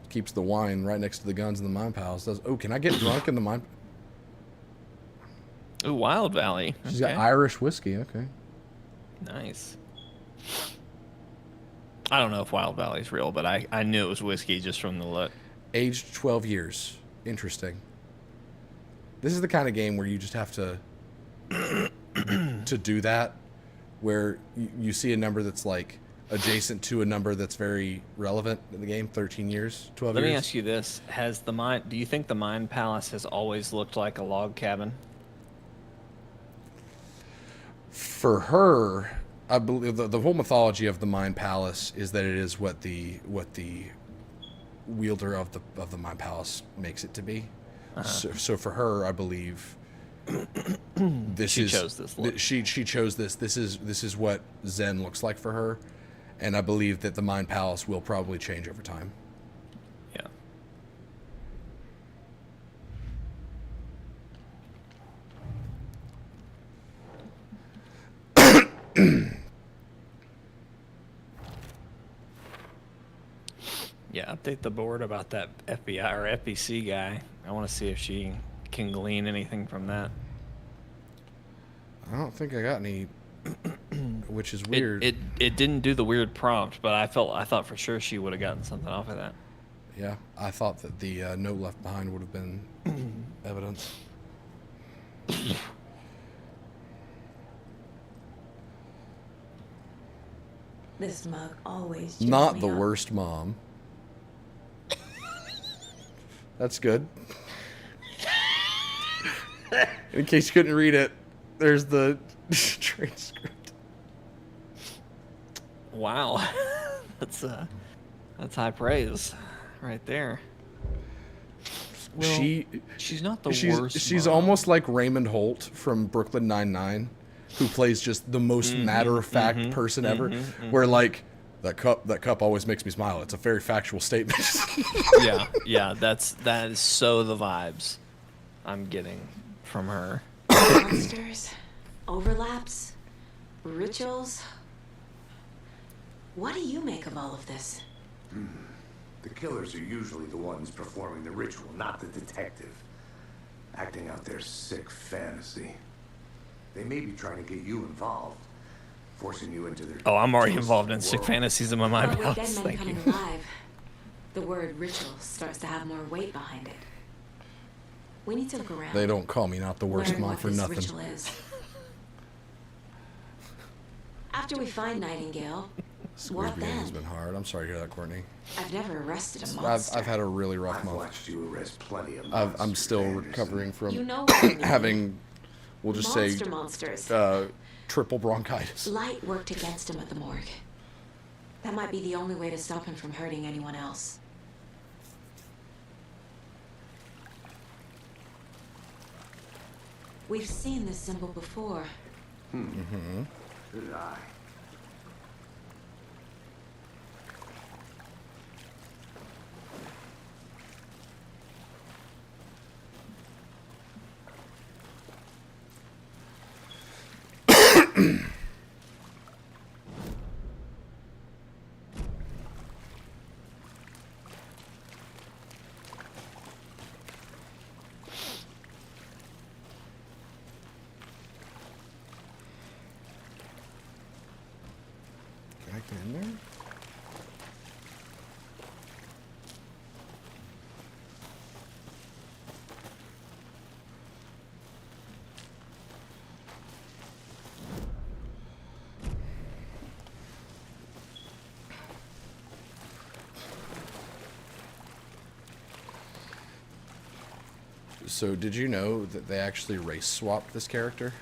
keeps the wine right next to the guns in the Mind Palace. Oh, can I get drunk in the Mind? Ooh, Wild Valley. She's got Irish whiskey. Okay. Nice. I don't know if Wild Valley's real, but I knew it was whiskey just from the look. Aged 12 years. Interesting. This is the kind of game where you just have to do that, where you see a number that's like adjacent to a number that's very relevant in the game. 13 years, 12 years. Let me ask you this: do you think the Mind Palace has always looked like a log cabin? For her, I believe the whole mythology of the Mind Palace is that it is what the wielder of the Mind Palace makes it to be. So for her, I believe she chose this. She chose this. This is what Zen looks like for her, and I believe that the Mind Palace will probably change over time. Yeah, update the board about that FBI or FBC guy. I want to see if she can glean anything from that. I don't think I got any, which is weird. It didn't do the weird prompt, but I thought for sure she would have gotten something off of that. Yeah, I thought that the note left behind would have been evidence. This mug always not the worst mom. That's good. In case you couldn't read it, there's the transcript. Wow, that's high praise, right there. Well, she's not the worst. She's mom. almost like Raymond Holt from Brooklyn Nine-Nine, who plays just the most matter-of-fact person ever. Where like that cup always makes me smile. It's a very factual statement. yeah, that is so the vibes I'm getting from her. Monsters, overlaps, rituals. What do you make of all of this? The killers are usually the ones performing the ritual, not the detective. Acting out their sick fantasy. They may be trying to get you involved, forcing you into their... Oh, I'm already twisted involved in sick world. fantasies in my mind. But with dead men Thank coming you. alive, the word ritual starts to have more weight behind it. We need to look around. They don't call me not the worst learn mom what for this nothing. ritual is. After we find Nightingale, what Squeeze has then? been hard. I'm sorry to hear that, Courtney. I've never arrested a monster. I've had a really rough I've month. watched you arrest plenty of I'm monsters, still Anderson. recovering from You know what I mean. having, we'll just say, Monsters. triple bronchitis. Light worked against him at the morgue. That might be the only way to stop him from hurting anyone else. We've seen this symbol before. Good eye. Can I get in there? So, did you know that they actually race swapped this character?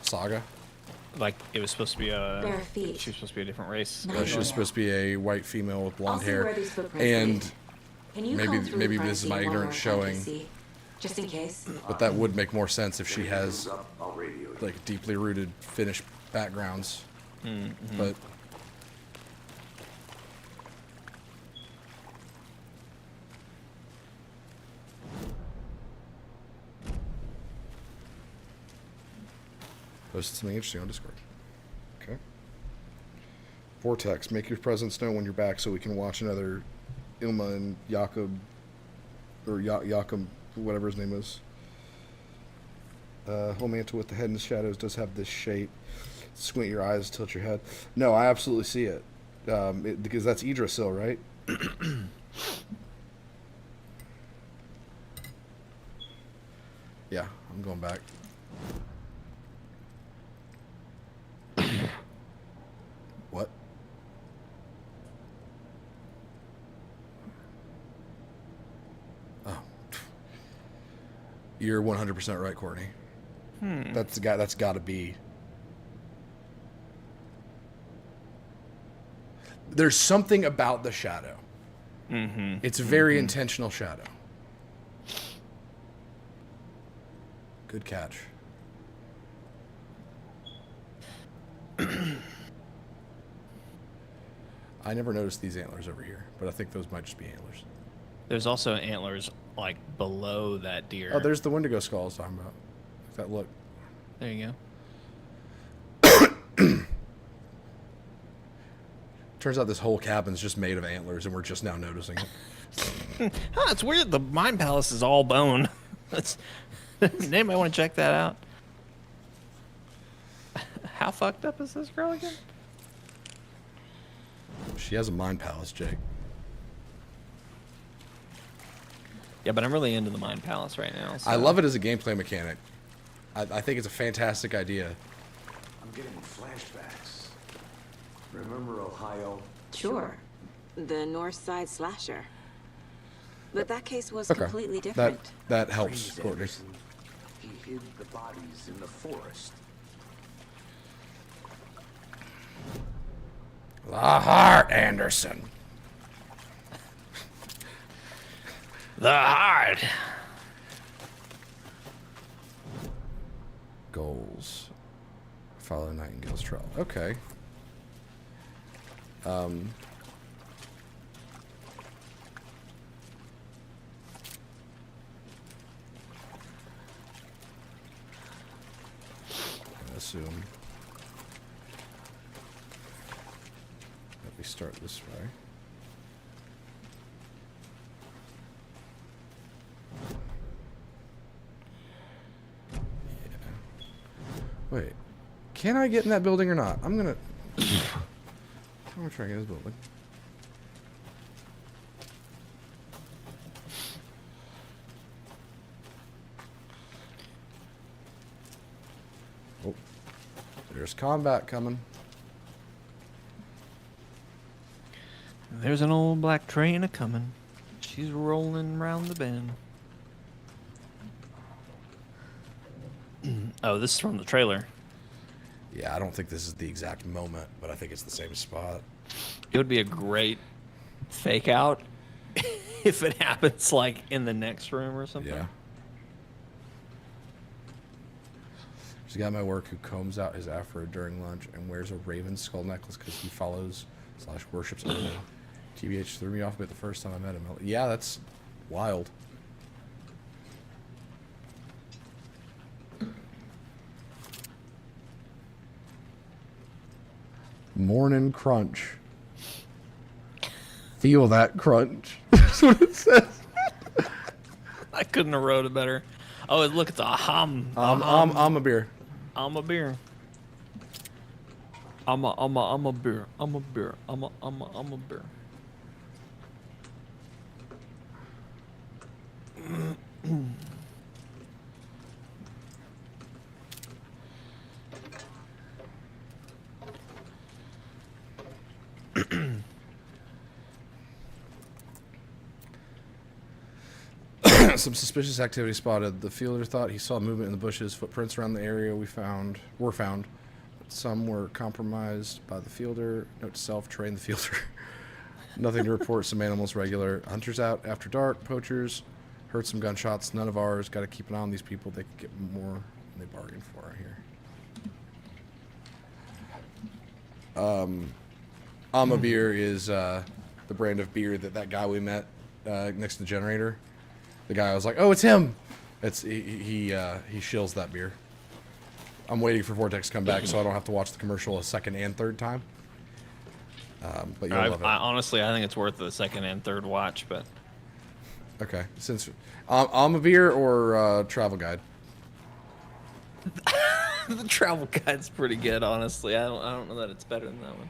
Saga? Like it was supposed to be a. Bare feet. She was supposed to be a different race. Nice. She was supposed to be a white female with blonde I'll see hair. where these footprints And lead. Can you maybe- comb through maybe the crime this is scene my one more ignorance time to showing. see? Just in case. but that would make more sense if she has I'll radio you. like deeply rooted Finnish backgrounds. Mm-hmm. But posted something interesting on Discord. Okay. Vortex, make your presence known when you're back so we can watch another Ilma and Jakob, or Jakob, whatever his name is. Whole mantle with the head in the shadows does have this shape. Squint your eyes, tilt your head. No, I absolutely see it. Because that's Yggdrasil, right? Yeah, I'm going back. What? Oh. You're 100% right, Courtney. That's the guy. That's got to be. There's something about the shadow. Mm-hmm. It's a very intentional shadow. Good catch. I never noticed these antlers over here, but I think those might just be antlers. There's also antlers like below that deer. Oh, there's the Wendigo skull I was talking about. That look. There you go. Turns out this whole cabin's just made of antlers, and we're just now noticing it. Huh, it's weird. The Mind Palace is all bone. That's. Anybody want to check that out? How fucked up is this girl again? She has a mind palace, Jake. Yeah, but I'm really into the Mind Palace right now. So. I love it as a gameplay mechanic. I think it's a fantastic idea. I'm getting flashbacks. Remember Ohio? Sure. The North Side slasher. But that case was Okay. completely different. That helps, Freeze, Courtney. Anderson. He hid the bodies in the forest. The heart, Anderson. The heart. Goals. Follow Nightingale's trail. Okay. assume that we start this way. Wait, can I get in that building or not? I'm gonna try and get in this building. Oh, there's combat coming. There's an old black train a coming. She's rolling round the bend. Oh, this is from the trailer. Yeah, I don't think this is the exact moment, but I think it's the same spot. It would be a great fake out if it happens like in the next room or something. Yeah. There's a guy at my work who combs out his afro during lunch and wears a raven skull necklace because he follows / worships Odin. TBH threw me off a bit the first time I met him. Yeah, that's wild. Morning crunch. Feel that crunch. That's what it says. I couldn't have wrote it better. Oh, look, it's a hum. I'm a beer. I'm a beer. I'm a beer. I'm a beer. I'm a beer. Some suspicious activity spotted. The fielder thought he saw movement in the bushes. Footprints around the area were found. Some were compromised by the fielder. Note to self: train the fielder. Nothing to report. Some animals regular. Hunters out after dark. Poachers. Heard some gunshots. None of ours. Got to keep an eye on these people. They could get more than they bargained for here. Alma beer is the brand of beer that guy we met next to the generator. The guy was like, "Oh, it's him." He shills that beer. I'm waiting for Vortex to come back so I don't have to watch the commercial a second and third time. But you'll love it. Honestly, I think it's worth the second and third watch. But okay, since Alma beer or travel guide. the travel guide's pretty good, honestly. I don't know that it's better than that one.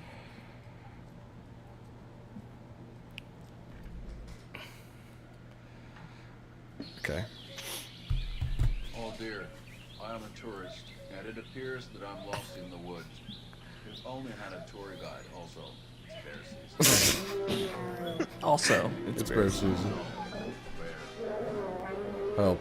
Okay. Oh dear, I am a tourist, and it appears that I'm lost in the woods. We've only had a tour guide, also. It's bear season. Also, it's bear season. Help.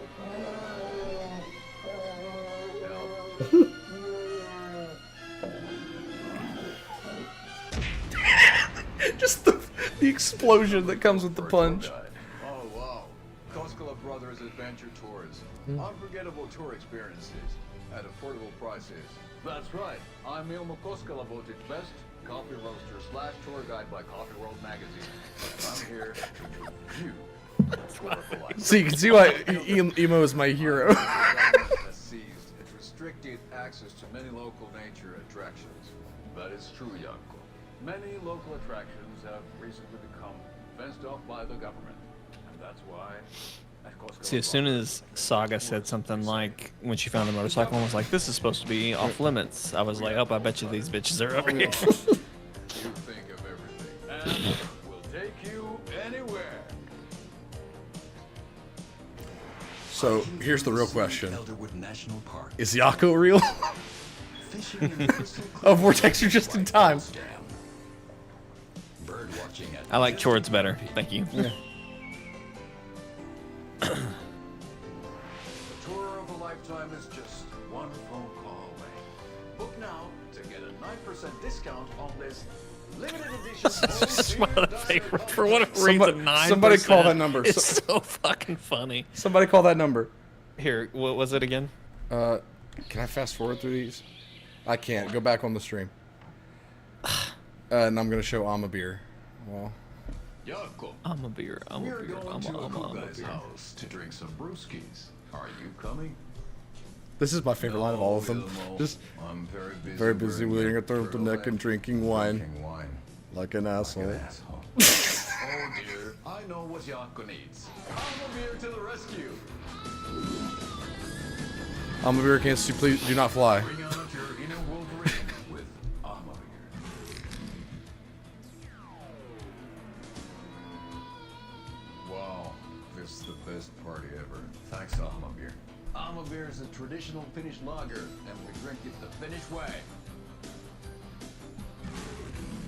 Just the explosion that comes with the punch. Koskela Brothers Adventure Tours. Unforgettable tour experiences at affordable prices. That's right. I'm Ilmo Koskela, voted best coffee roaster / tour guide by Coffee World magazine. I'm here to give you a tour of the life. So you can see why Emo is my hero. Has seized its restricted access to many local nature attractions. That is true, Yanko. Many local attractions have recently become fenced off by the government. That's why. See, as soon as Saga said something like, when she found the motorcycle and was like, "This is supposed to be off limits," I was like, "Oh, I bet you these bitches are over here." You think of everything, and we'll take you anywhere. So here's the real question: is Yako real? Oh, Vortex, you're just in time. I like Chords better. Thank you. Yeah. The tour of a lifetime is just one phone call away. Book now to get a 9% discount on this limited edition. For whatever reason, 9%. Somebody call that number. It's so fucking funny. Somebody call that number. Here, what was it again? Can I fast forward through these? I can't. Go back on the stream. And I'm gonna show Alma beer. Well. I'm a beer. I'm a beer. I'm a beer. House to drink some brewskis. Are you coming? This is my favorite line of all of them. Ilmo, Just I'm very busy wearing a turtleneck and drinking wine Drinking wine. like an asshole. Asshole. Oh dear, I know what Yako needs. I'm a beer to the rescue. I'm a beer against you. Please do not fly. Bring out your inner Wolverine with Armageddon. Wow, this is the best party ever. Thanks, Armageddon. Armageddon is a traditional Finnish lager, and we drink it the Finnish way.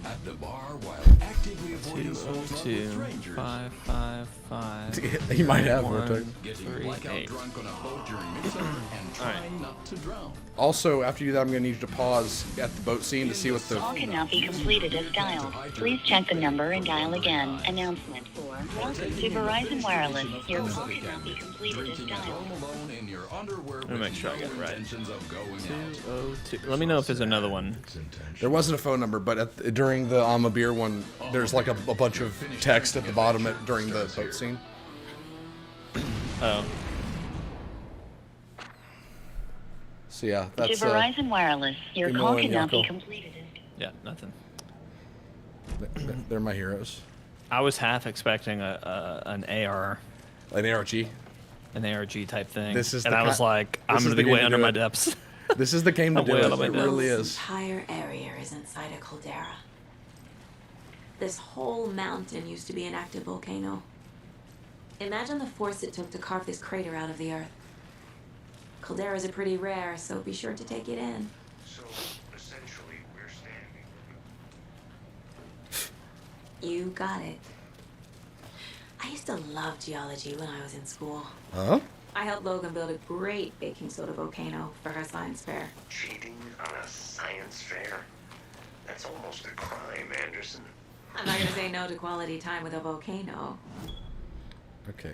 At the bar while actively avoiding small talk with 202 strangers. 555. He might have Vortex. Getting blackout drunk on a boat during midsummer and trying not to drown. Also, after you do that, I'm going to need you to pause at the boat scene to see what the... Call cannot be completed as dialed. Please check the number and dial again. Announcement for welcome to Verizon Wireless. Your call cannot be completed as Drinking at dialed. home alone in your underwear Let me make sure I get it right. intentions of going out. 202. Let me know if there's another one. There wasn't a phone number, but during the I'm a beer one, there's like a bunch of text at the bottom during the boat scene. Oh. So yeah, To that's Verizon Wireless. Your Emo call and cannot be Yako. completed as Yeah, nothing. they're my heroes. I was half expecting an AR, An ARG. an ARG type thing. This is and the I was ki- like, I'm this is gonna the be game way to under do my it. depths. This is the game to I'm do way it. out of my It depth. really This is. entire area is inside a caldera. This whole mountain used to be an active volcano. Imagine the force it took to carve this crater out of the earth. Calderas are pretty rare, so be sure to take it in. So, essentially, we're standing. You got it. I used to love geology when I was in school. Huh? I helped Logan build a great baking soda volcano for her science fair. Cheating on a science fair? That's almost a crime, Anderson. I'm not gonna say no to quality time with a volcano. Okay.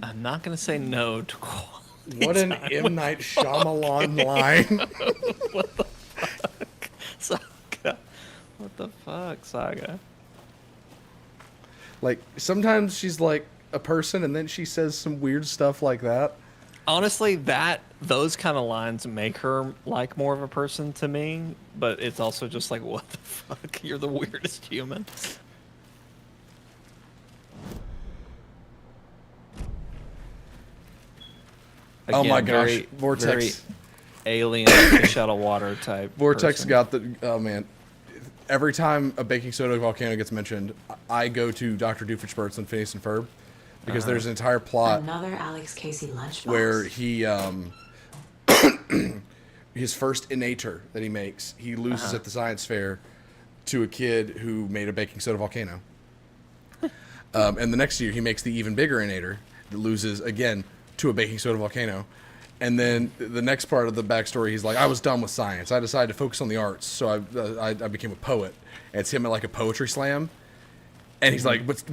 I'm not gonna say no to quality. What an time M. with Night Shyamalan line. What the fuck, Saga? What the fuck, Saga? Like, sometimes she's like a person and then she says some weird stuff like that. Honestly, those kind of lines make her like more of a person to me, but it's also just like, what the fuck? You're the weirdest human. Oh my gosh, very, Vortex. very alien fish out of water type. Vortex person. got the... Oh, man. Every time a baking soda volcano gets mentioned, I go to Dr. Doofenshmirtz and Phineas and Ferb because there's an entire plot Another Alex Casey lunchbox. where he his first innator that he makes, he loses at the science fair to a kid who made a baking soda volcano. And the next year he makes the even bigger innator that loses again to a baking soda volcano. And then the next part of the backstory, he's like, I was done with science. I decided to focus on the arts, so I became a poet. And it's him at like a poetry slam. And he's like, but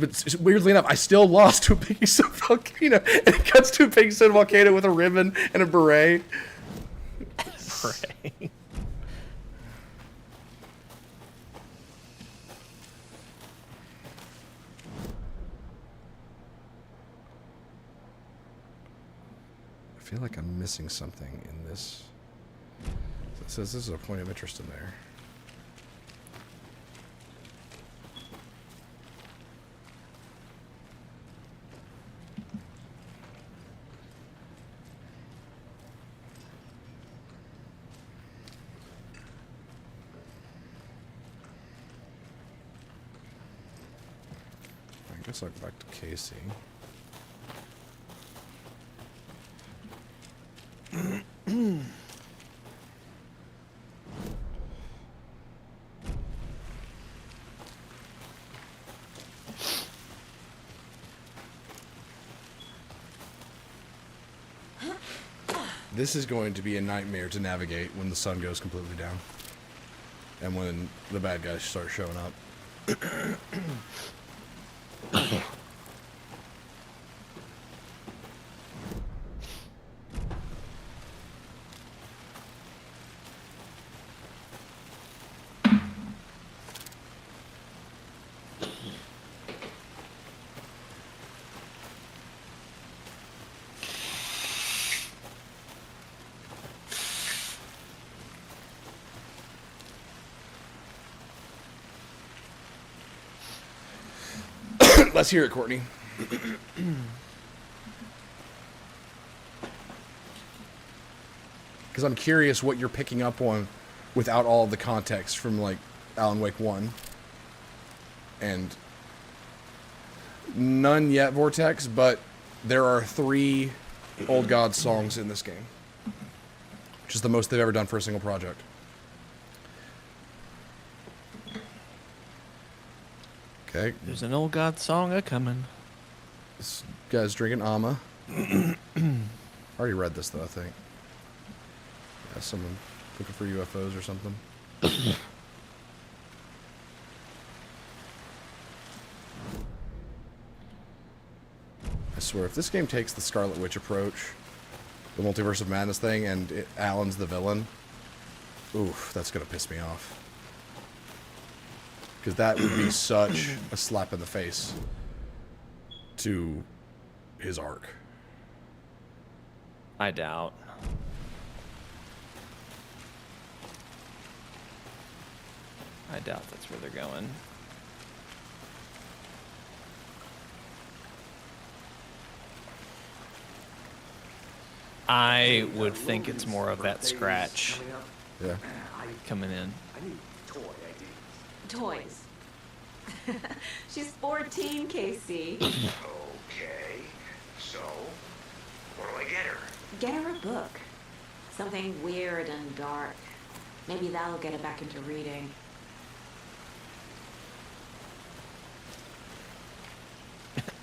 weirdly enough, I still lost to a baking soda volcano. And he cuts to a baking soda volcano with a ribbon and a beret. Right. I feel like I'm missing something in this. It says this is a point of interest in there. I guess I'll go back to Casey. This is going to be a nightmare to navigate when the sun goes completely down. And when the bad guys start showing up. Let's hear it, Courtney. Because I'm curious what you're picking up on without all of the context from, like, Alan Wake 1. And none yet, Vortex, but there are 3 Old God songs in this game. Which is the most they've ever done for a single project. Okay. There's an Old God song a-coming. This guy's drinking Ama. I already read this, though, I think. Yeah, someone looking for UFOs or something. I swear, if this game takes the Scarlet Witch approach, the Multiverse of Madness thing, and Alan's the villain, oof, that's going to piss me off. Because that would be such a slap in the face to his arc. I doubt. I doubt that's where they're going. I would think it's more of that scratch. Yeah. Coming in. Toys. She's 14, Casey. Okay. So, what do I get her? Get her a book. Something weird and dark. Maybe that'll get her back into reading.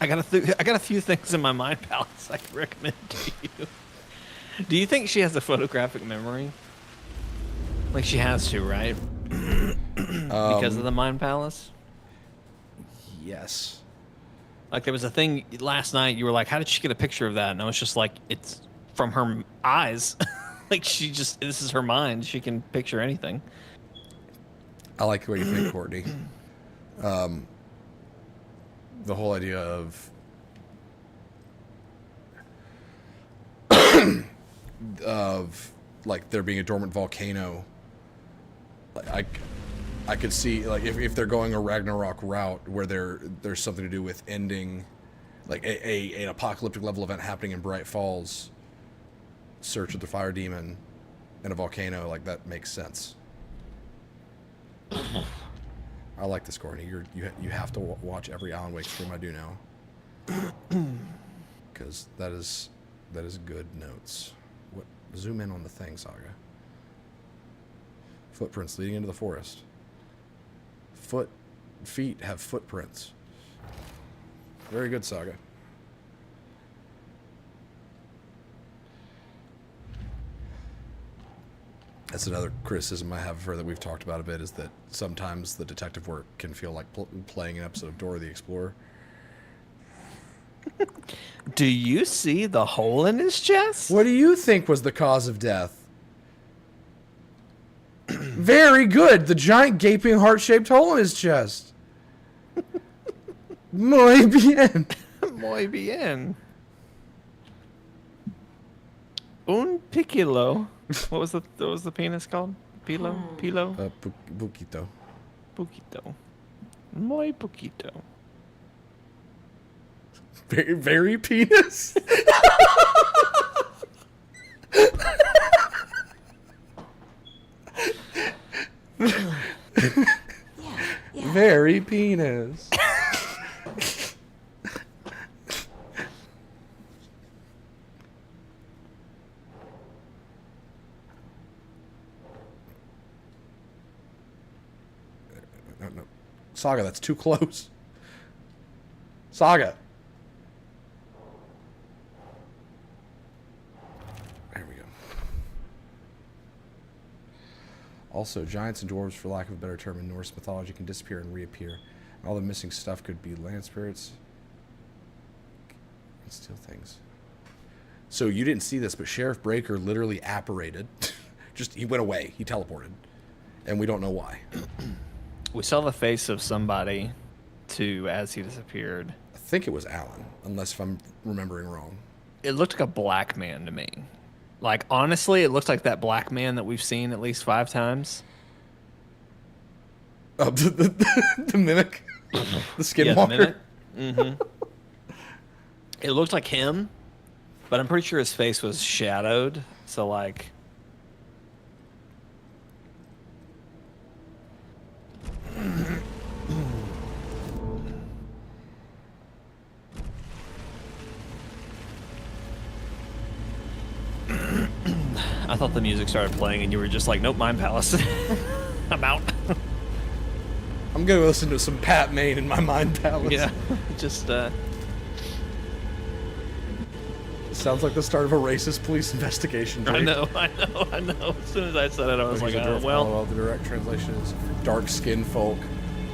I got a few things in my mind palace I could recommend to you. Do you think she has a photographic memory? Like she has to, right? Because of the Mind Palace? Yes. Like there was a thing last night, you were like, how did she get a picture of that? And I was just like, it's from her eyes. Like she just, this is her mind. She can picture anything. I like the way you think, Courtney. The whole idea of like there being a dormant volcano. Like I could see like if they're going a Ragnarok route where there's something to do with ending like an apocalyptic level event happening in Bright Falls, Search of the Fire Demon, and a volcano, like that makes sense. I like this, Courtney. You have to watch every Alan Wake stream I do now, because that is good notes. What? Zoom in on the thing, Saga. Footprints leading into the forest. Feet have footprints. Very good, Saga. That's another criticism I have of her that we've talked about a bit, is that sometimes the detective work can feel like playing an episode of Dora the Explorer. Do you see the hole in his chest? What do you think was the cause of death? Very good. The giant gaping heart-shaped hole in his chest. Muy bien. Muy bien. Un piccolo. What was the penis called? Pilo? Pilo? Poquito. Poquito. Muy poquito. Very, very penis. Yeah. Very penis. No. Saga, that's too close. Saga. There we go. Also, giants and dwarves, for lack of a better term, in Norse mythology can disappear and reappear. All the missing stuff could be land spirits. And steal things. So you didn't see this, but Sheriff Breaker literally apparated. He went away. He teleported. And we don't know why. We saw the face of somebody, too, as he disappeared. I think it was Alan, unless if I'm remembering wrong. It looked like a black man to me. Like, honestly, it looked like that black man that we've seen at least 5 times. Oh, the mimic? The skinwalker? Yeah, the mimic. Mm-hmm. It looked like him, but I'm pretty sure his face was shadowed. So like, I thought the music started playing and you were just like, nope, Mind Palace. I'm out. I'm gonna listen to some Pat Maine in my Mind Palace. Yeah, just sounds like the start of a racist police investigation. Drake. I know. As soon as I said it, I was like, oh, well. The direct translation is dark-skinned folk,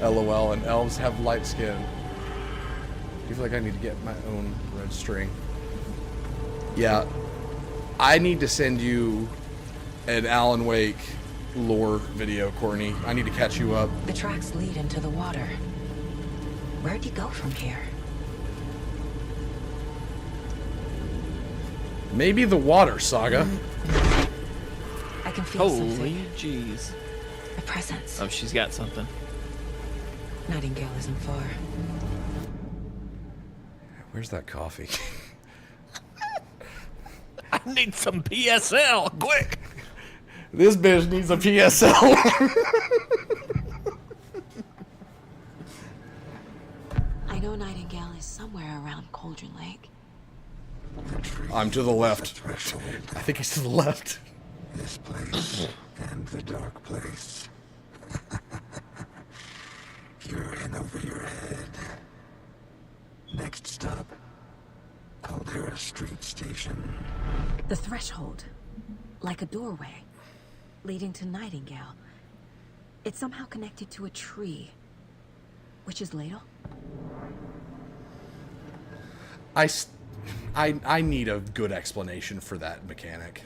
LOL, and elves have light skin. I feel like I need to get my own red string. Yeah, I need to send you an Alan Wake lore video, Courtney. I need to catch you up. The tracks lead into the water. Where'd you go from here? Maybe the water saga. I can feel something. Holy jeez. A presence. Oh, she's got something. Nightingale isn't far. Where's that coffee? I need some PSL, quick. This bitch needs a PSL. I know Nightingale is somewhere around Cauldron Lake. I'm to the left. I think he's to the left. This place and the dark place. You're in over your head. Next stop, Caldera Street Station. The threshold. Like a doorway. Leading to Nightingale. It's somehow connected to a tree. Witch's Ladle? I need a good explanation for that mechanic.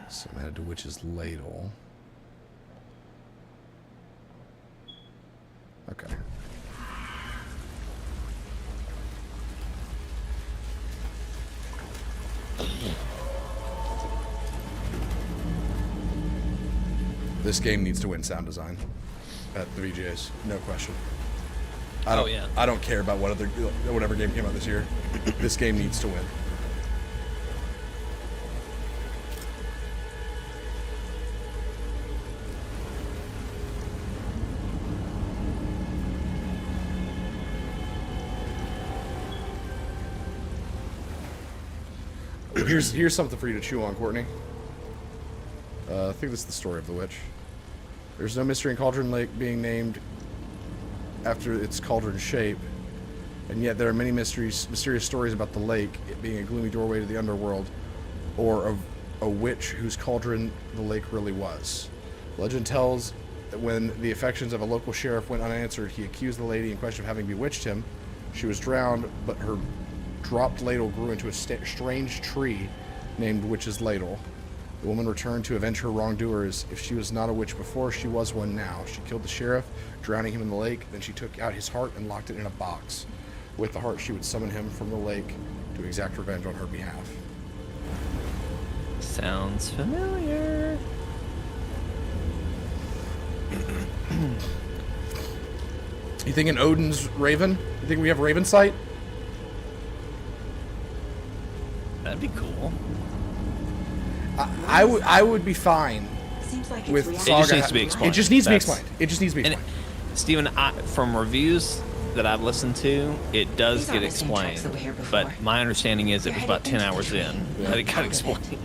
So I'm headed to Witch's Ladle. Okay. This game needs to win sound design at the VGAs, no question. I don't care about whatever game came out this year. This game needs to win. Here's something for you to chew on, Courtney. I think this is the story of the witch. There's no mystery in Cauldron Lake being named after its cauldron shape, and yet there are many mysterious stories about the lake, it being a gloomy doorway to the underworld, or of a witch whose cauldron the lake really was. Legend tells that when the affections of a local sheriff went unanswered, he accused the lady in question of having bewitched him. She was drowned, but her dropped ladle grew into a strange tree named Witch's Ladle. The woman returned to avenge her wrongdoers. If she was not a witch before, she was one now. She killed the sheriff, drowning him in the lake. Then she took out his heart and locked it in a box. With the heart, she would summon him from the lake to exact revenge on her behalf. Sounds familiar. You thinking Odin's Raven? You think we have Raven sight? That'd be cool. I would be fine Seems like with it's Saga. It just needs to be explained. It just needs to be explained. It just needs to be And explained. Steven, from reviews that I've listened to, it does These get aren't the same tracks explained. that were here before. But my understanding is it was about 10 hours in that it got explained.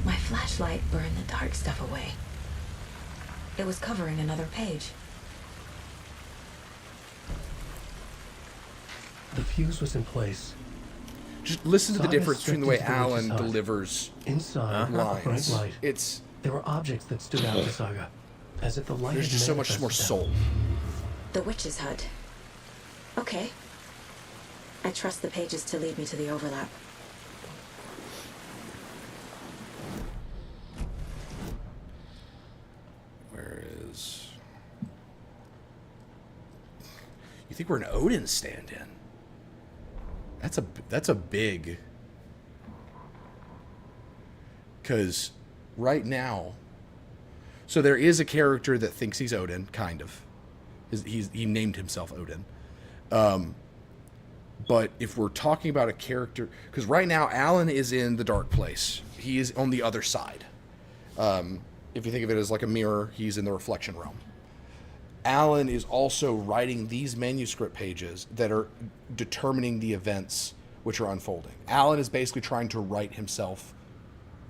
My flashlight burned the dark stuff away. It was covering another page. The fuse was in place. Just listen to the Saga difference between the way stepped into the Alan witch's hut. delivers Inside, a bright lines. light. It's There were objects that stood out to Saga, as if the light there's had just so much more manifested soul. them. The witch's hut. Okay. I trust the pages to lead me to the overlap. Where is? You think we're an Odin stand-in? That's a big Because right now, so there is a character that thinks he's Odin, kind of. He named himself Odin. But if we're talking about a character, because right now Alan is in the dark place. He is on the other side. If you think of it as like a mirror, he's in the reflection realm. Alan is also writing these manuscript pages that are determining the events which are unfolding. Alan is basically trying to write himself,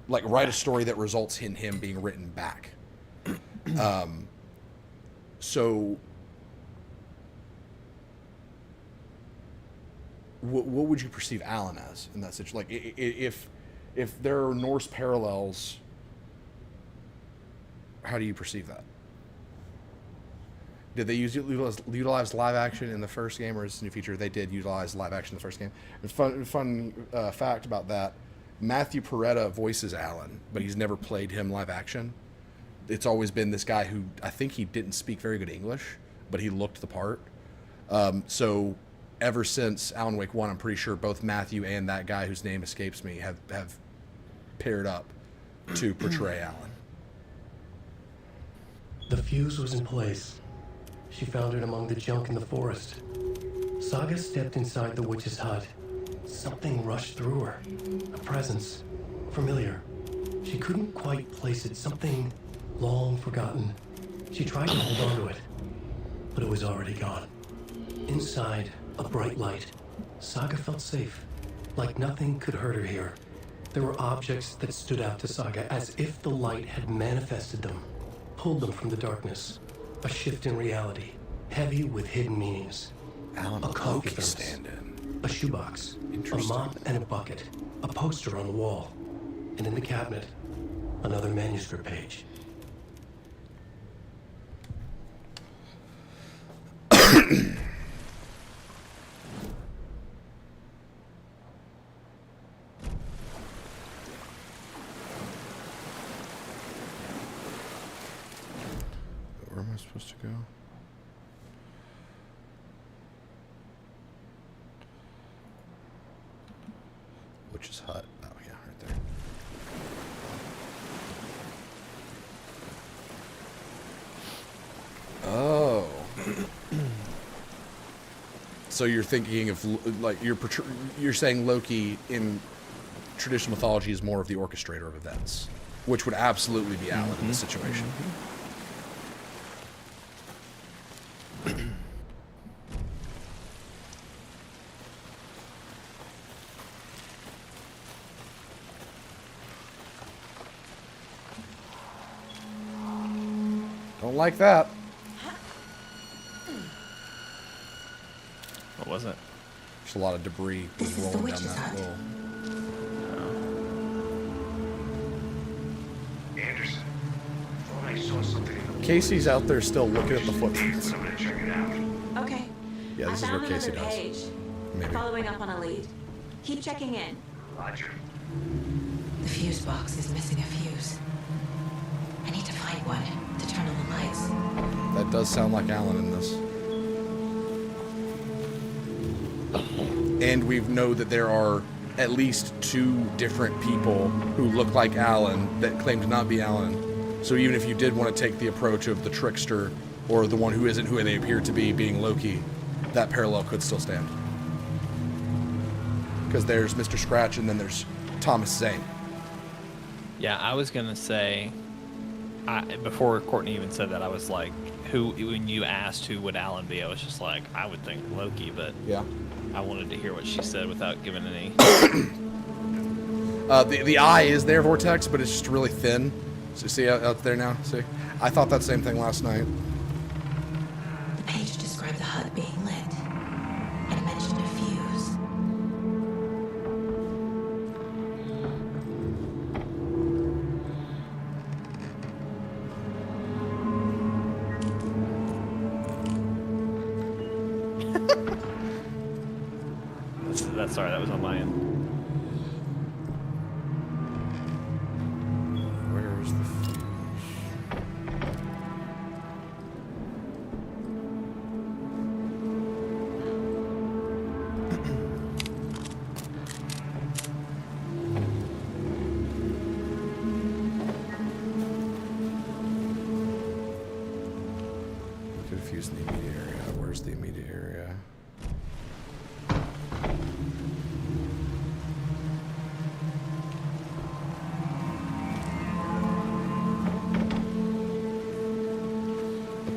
like write a story that results in him being written back. So what would you perceive Alan as in that situation? Like if there are Norse parallels, how do you perceive that? Did they utilize live action in the first game, or is this a new feature? They did utilize live action in the first game. And fun fact about that, Matthew Peretta voices Alan, but he's never played him live action. It's always been this guy who, I think he didn't speak very good English, but he looked the part. So ever since Alan Wake 1, I'm pretty sure both Matthew and that guy whose name escapes me have paired up to portray Alan. The fuse was in place. She found it among the junk in the forest. Saga stepped inside the witch's hut. Something rushed through her. A presence. Familiar. She couldn't quite place it. Something long forgotten. She tried to hold on to it, but it was already gone. Inside, a bright light. Saga felt safe, like nothing could hurt her here. There were objects that stood out to Saga as if the light had manifested them, pulled them from the darkness. A shift in reality, heavy with hidden meanings. Alan A coffee thermos, stand-in. a shoebox, a mop and a bucket, a poster on the wall, and in the cabinet, another manuscript page. Where am I supposed to go? Witch's hut. Oh yeah, right there. Oh. So you're thinking of like you're saying Loki in traditional mythology is more of the orchestrator of events, which would absolutely be Alan in this situation. Don't like that. What was it? There's a lot of debris This is the rolling down witch's that hut. hole. Anderson, thought I saw something in the Casey's out there still looking at the footprints. I'm gonna check it out. Okay. Yeah, this is I what found Casey another does. page. Maybe. Following up on a lead. Keep checking in. Roger. The fuse box is missing a fuse. I need to find one to turn on the lights. That does sound like Alan in this. And we know that there are at least 2 different people who look like Alan that claim to not be Alan. So even if you did want to take the approach of the trickster or the one who isn't who they appear to be being Loki, that parallel could still stand. Because there's Mr. Scratch and then there's Thomas Zane. Yeah, I was gonna say, before Courtney even said that, I was like, when you asked who would Alan be, I was just like, I would think Loki, but yeah, I wanted to hear what she said without giving any. The eye is there, Vortex, but it's just really thin. So see out there now? See? I thought that same thing last night. The page described the hut being lit, and it mentioned a fuse. That's sorry, that was on my end. Where's the fuse?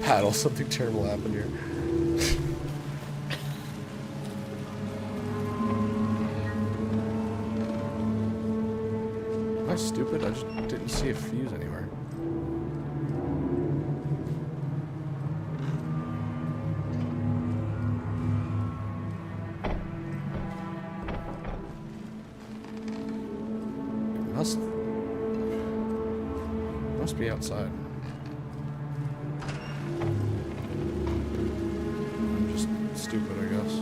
paddle. Something terrible happened here. Am I stupid? I just didn't see a fuse anywhere. Must be outside. I'm just stupid, I guess.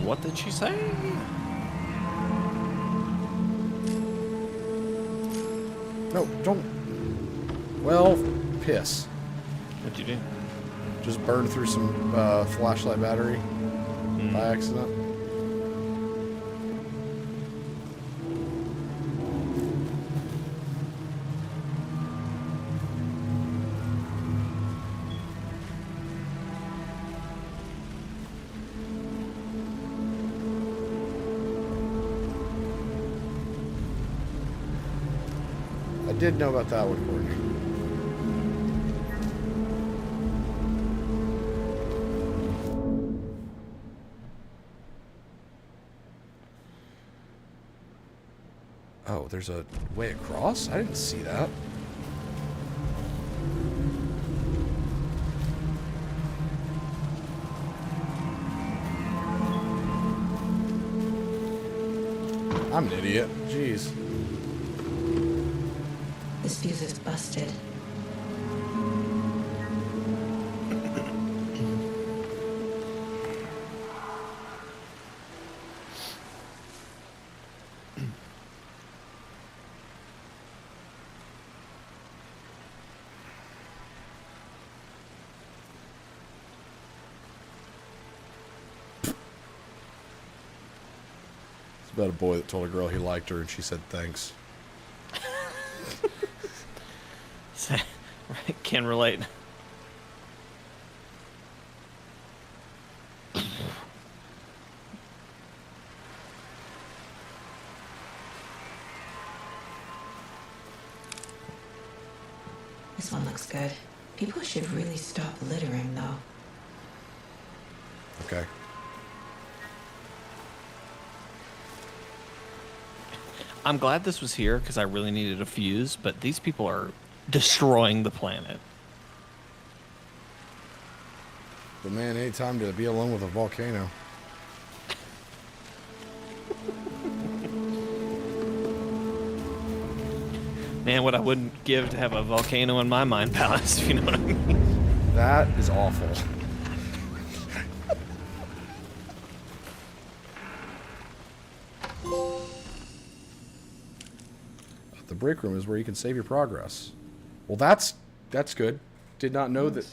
What did she say? No, don't. Well, piss. What'd you do? Just burned through some flashlight battery by accident. I did know about that one, Courtney. Oh, there's a way across? I didn't see that. I'm an idiot. Jeez. This fuse is busted. It's about a boy that told a girl he liked her and she said thanks. Can relate. This one looks good. People should really stop littering, though. Okay. I'm glad this was here because I really needed a fuse, but these people are destroying the planet. But man, any time to be alone with a volcano. Man, what I wouldn't give to have a volcano in my mind palace, if you know what I mean. That is awful. The break room is where you can save your progress. Well, that's good. Did not know that.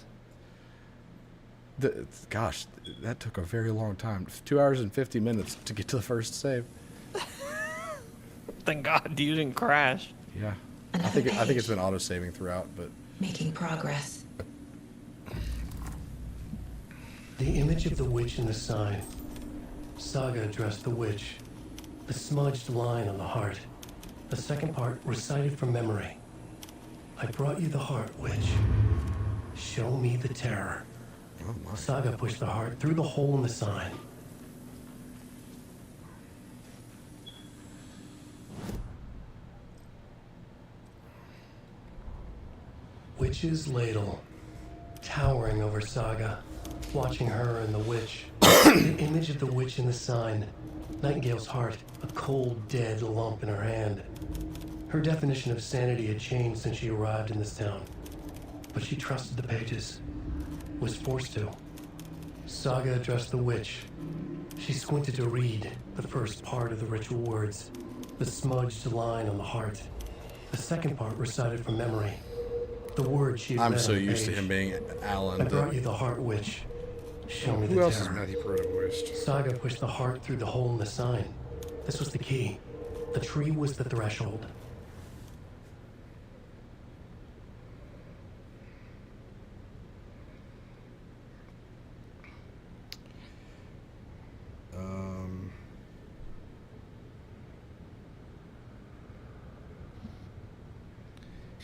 Gosh, that took a very long time. 2 hours and 50 minutes to get to the first save. Thank God you didn't crash. Yeah. I think it's been auto saving throughout, but Making progress. The image of the witch in the sign. Saga addressed the witch. The smudged line on the heart. The second part recited from memory. I brought you the heart, witch. Show me the terror. oh my. Saga pushed the heart through the hole in the sign. Witch's ladle, towering over Saga, watching her and the witch. The image of the witch in the sign. Nightingale's heart, a cold, dead lump in her hand. Her definition of sanity had changed since she arrived in this town. But she trusted the pages. Was forced to. Saga addressed the witch. She squinted to read the first part of the ritual words. The smudged line on the heart. The second part recited from memory. The word she had I'm read so on the used to page. him being Alan. I brought you the heart, witch. Show me Who the else terror. is Matthew Perota voiced? Saga pushed the heart through the hole in the sign. This was the key. The tree was the threshold.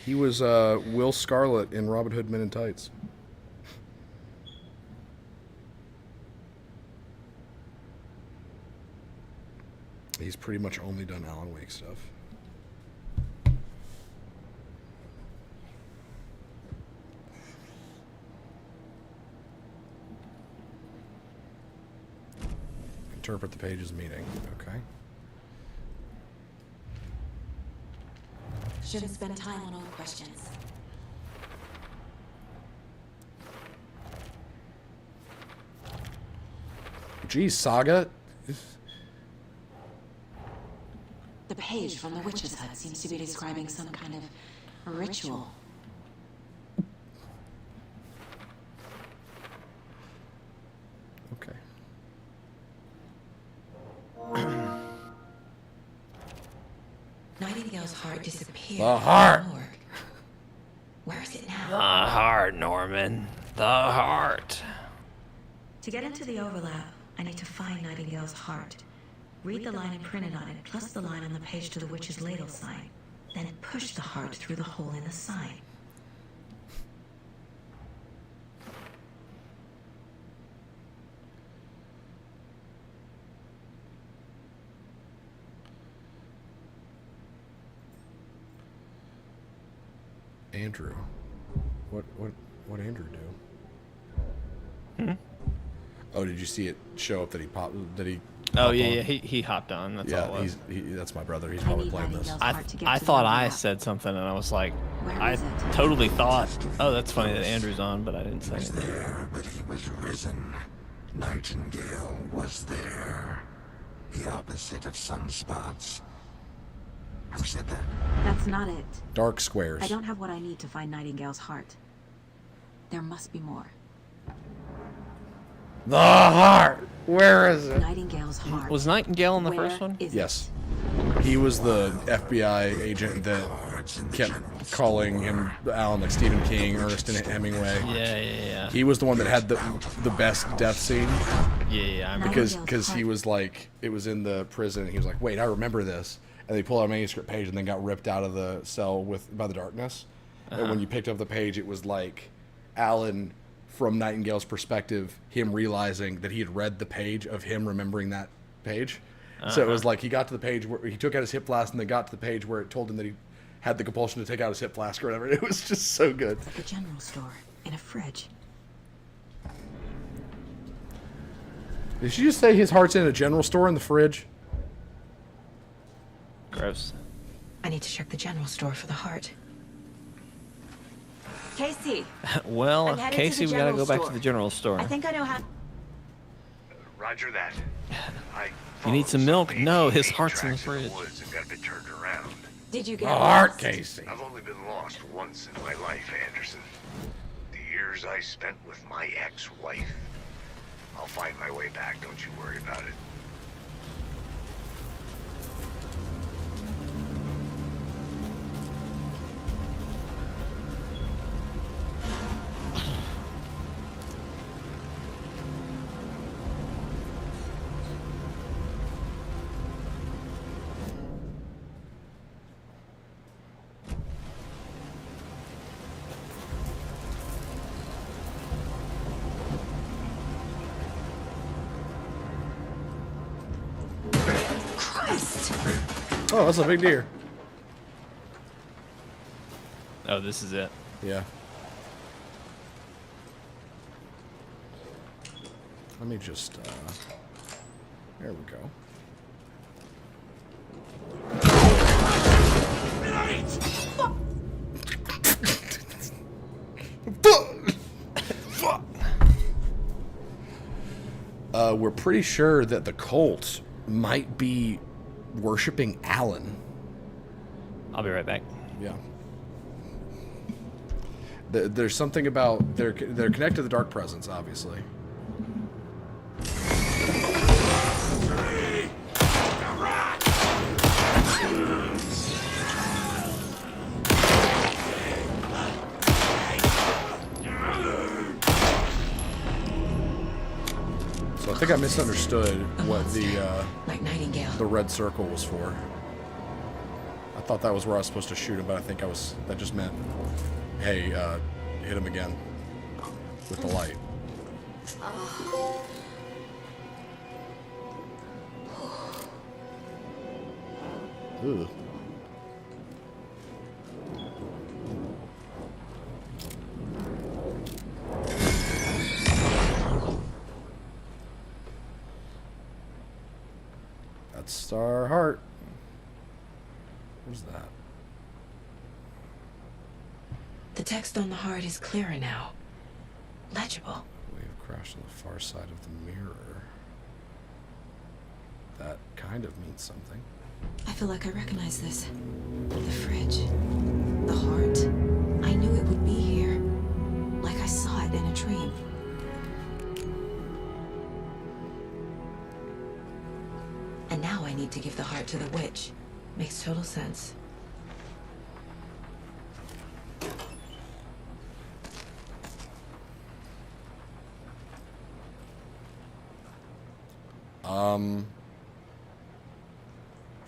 He was Will Scarlet in Robin Hood Men in Tights. He's pretty much only done Alan Wake stuff. Interpret the page's meaning. Okay. Shouldn't spend time on old questions. Geez, Saga. The page from the witch's hut seems to be describing some kind of ritual. Okay. Nightingale's heart disappeared. The heart. Where is it now? The heart, Norman. The heart. To get into the overlap, I need to find Nightingale's heart. Read the line imprinted on it, plus the line on the page to the witch's ladle sign. Then push the heart through the hole in the sign. Andrew. What Andrew do? Oh, did you see it show up that he popped? Did he? Oh yeah, he hopped on. That's all it was. That's my brother. He's probably playing this. I thought I said something, and I was like, I totally thought, oh, that's funny that Andrew's on, but I didn't say it. There, but he was risen. Nightingale was there. The opposite of sunspots. Who said that? That's not it. Dark squares. I don't have what I need to find Nightingale's heart. There must be more. The heart. Where is it? Nightingale's heart. Was Nightingale in the first one? Yes. He was the FBI agent that kept calling him Alan, like Stephen King, Ernest Hemingway. Yeah. He was the one that had the best death scene. Yeah. I Because he was like, it was in the prison. And he was like, wait, I remember this. And they pulled out a manuscript page and then got ripped out of the cell by the darkness. And when you picked up the page, it was like Alan, from Nightingale's perspective, him realizing that he had read the page of him remembering that page. So it was like he got to the page where he took out his hip flask and then got to the page where it told him that he had the compulsion to take out his hip flask or whatever. It was just so good. It's like a general store in a fridge. Did she just say his heart's in a general store in the fridge? Gross. I need to check the general store for the heart. Casey. Well, I'm headed Casey, to the we gotta general go back store. to the general store. I think I know how. Roger that. You need some milk? No, his heart's in the fridge. Woods and got a bit turned around. Did you get heart, Casey? I've only been lost once in my life, Anderson. The years I spent with my ex-wife. I'll find my way back, don't you worry about it. Oh, that's a big deer. Oh, this is it. Yeah. Let me just, there we go. We're pretty sure that the cult might be worshiping Alan. I'll be right back. Yeah. There's something about they're connected to the dark presence, obviously. So I think I misunderstood what like Nightingale. the red circle was for. thought that was where I was supposed to shoot him, but I think that just meant, hey, hit him again with the light. Ugh. That's our heart. What's that? The text on the heart is clearer now. Legible. Wave crashed on the far side of the mirror. That kind of means something. I feel like I recognize this. The fridge. The heart. I knew it would be here. Like I saw it in a dream. And now I need to give the heart to the witch. Makes total sense.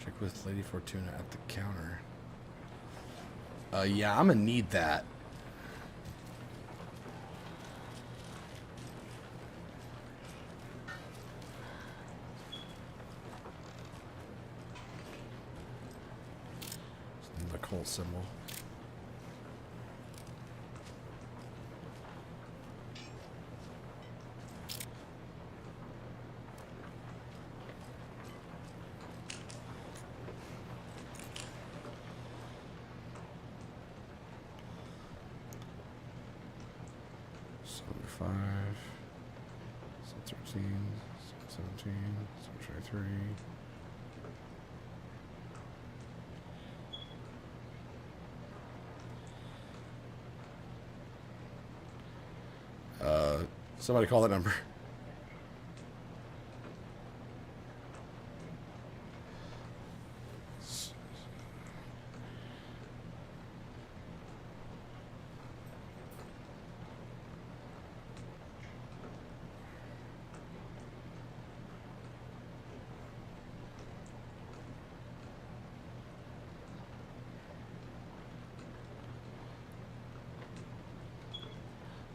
Check with Lady Fortuna at the counter. Yeah, I'm gonna need that. The Colt symbol. Five, 13, 17, 23. Somebody call that number.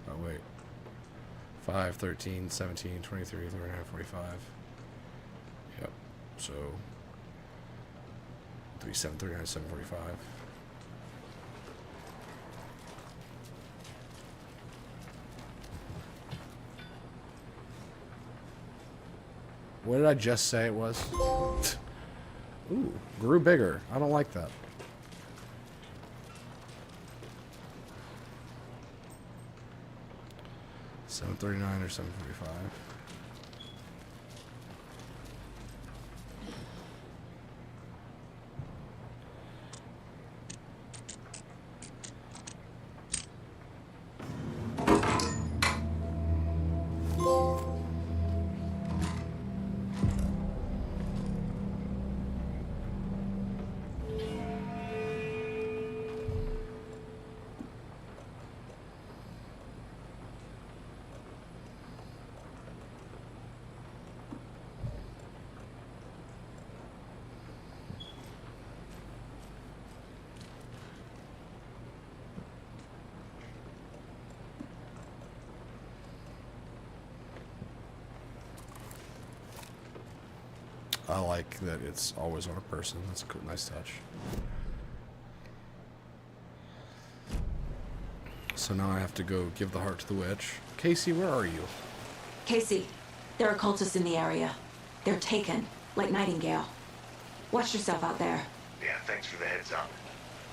Oh, wait. 5, 13, 17, 23, 39, 45. Yep. So 37, 39, 745. What did I just say it was? Ooh, grew bigger. I don't like that. $739 or $745. I like that it's always on a person. That's a cool, nice touch. So now I have to go give the heart to the witch. Casey, where are you? Casey, there are cultists in the area. They're taken, like Nightingale. Watch yourself out there. Yeah, thanks for the heads up.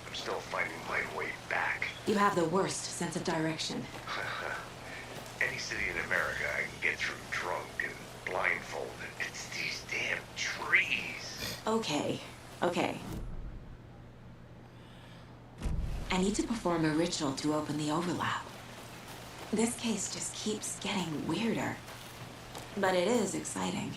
I'm still finding my way back. You have the worst sense of direction. Any city in America I can get through drunk and blindfolded. It's these damn trees. Okay, okay. I need to perform a ritual to open the overlap. This case just keeps getting weirder. But it is exciting.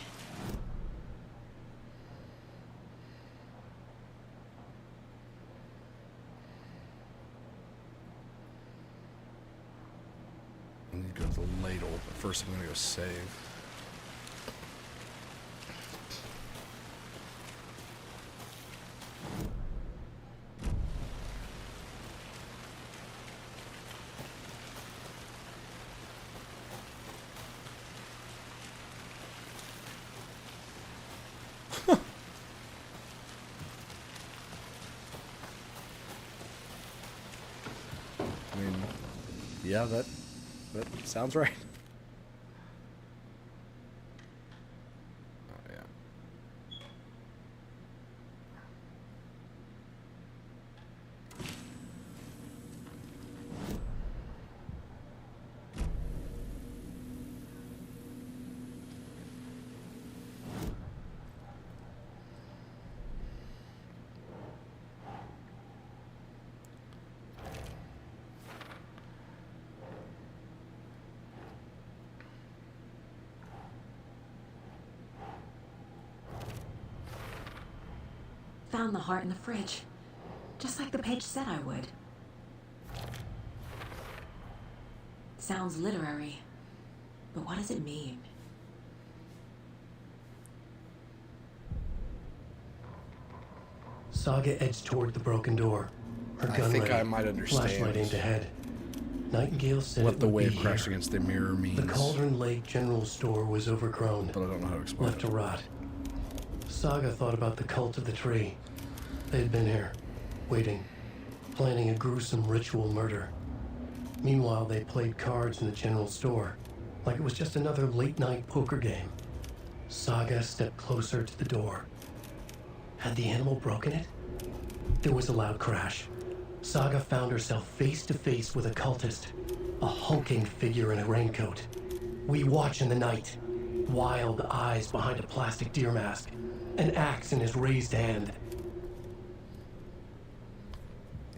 I need to go to the ladle, but first I'm gonna go save. I mean, yeah, that sounds right. Oh, yeah. Found the heart in the fridge. Just like the page said I would. Sounds literary. But what does it mean? Saga edged toward the broken door. Her gun I think ready, I might understand flashlight aimed ahead. Nightingale said what it the would be wave crashed here. against the mirror means. The Cauldron Lake General Store was overgrown, but I don't know how to explain left to rot. Saga thought about the cult of the tree. They had been here, waiting, planning a gruesome ritual murder. Meanwhile, they played cards in the general store, like it was just another late-night poker game. Saga stepped closer to the door. Had the animal broken it? There was a loud crash. Saga found herself face to face with a cultist, a hulking figure in a raincoat. We watch in the night, wild eyes behind a plastic deer mask, an axe in his raised hand.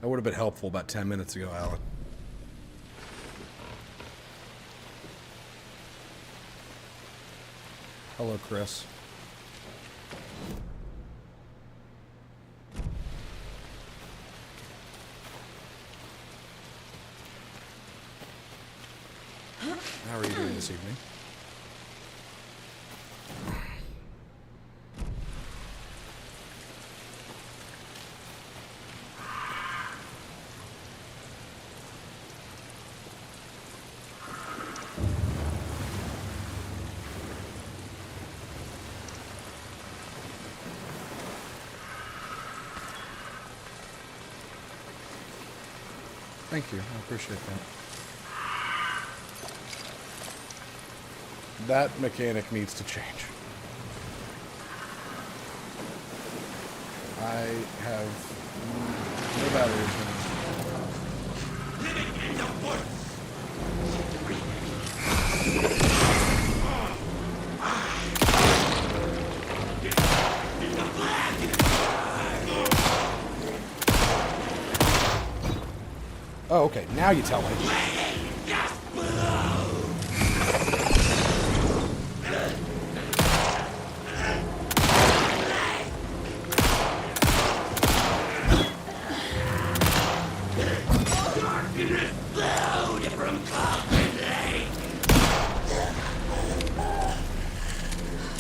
That would have been helpful about 10 minutes ago, Alan. Hello, Chris. How are you doing this evening? Thank you. I appreciate that. That mechanic needs to change. I have no batteries now. Oh, okay. Now you tell me.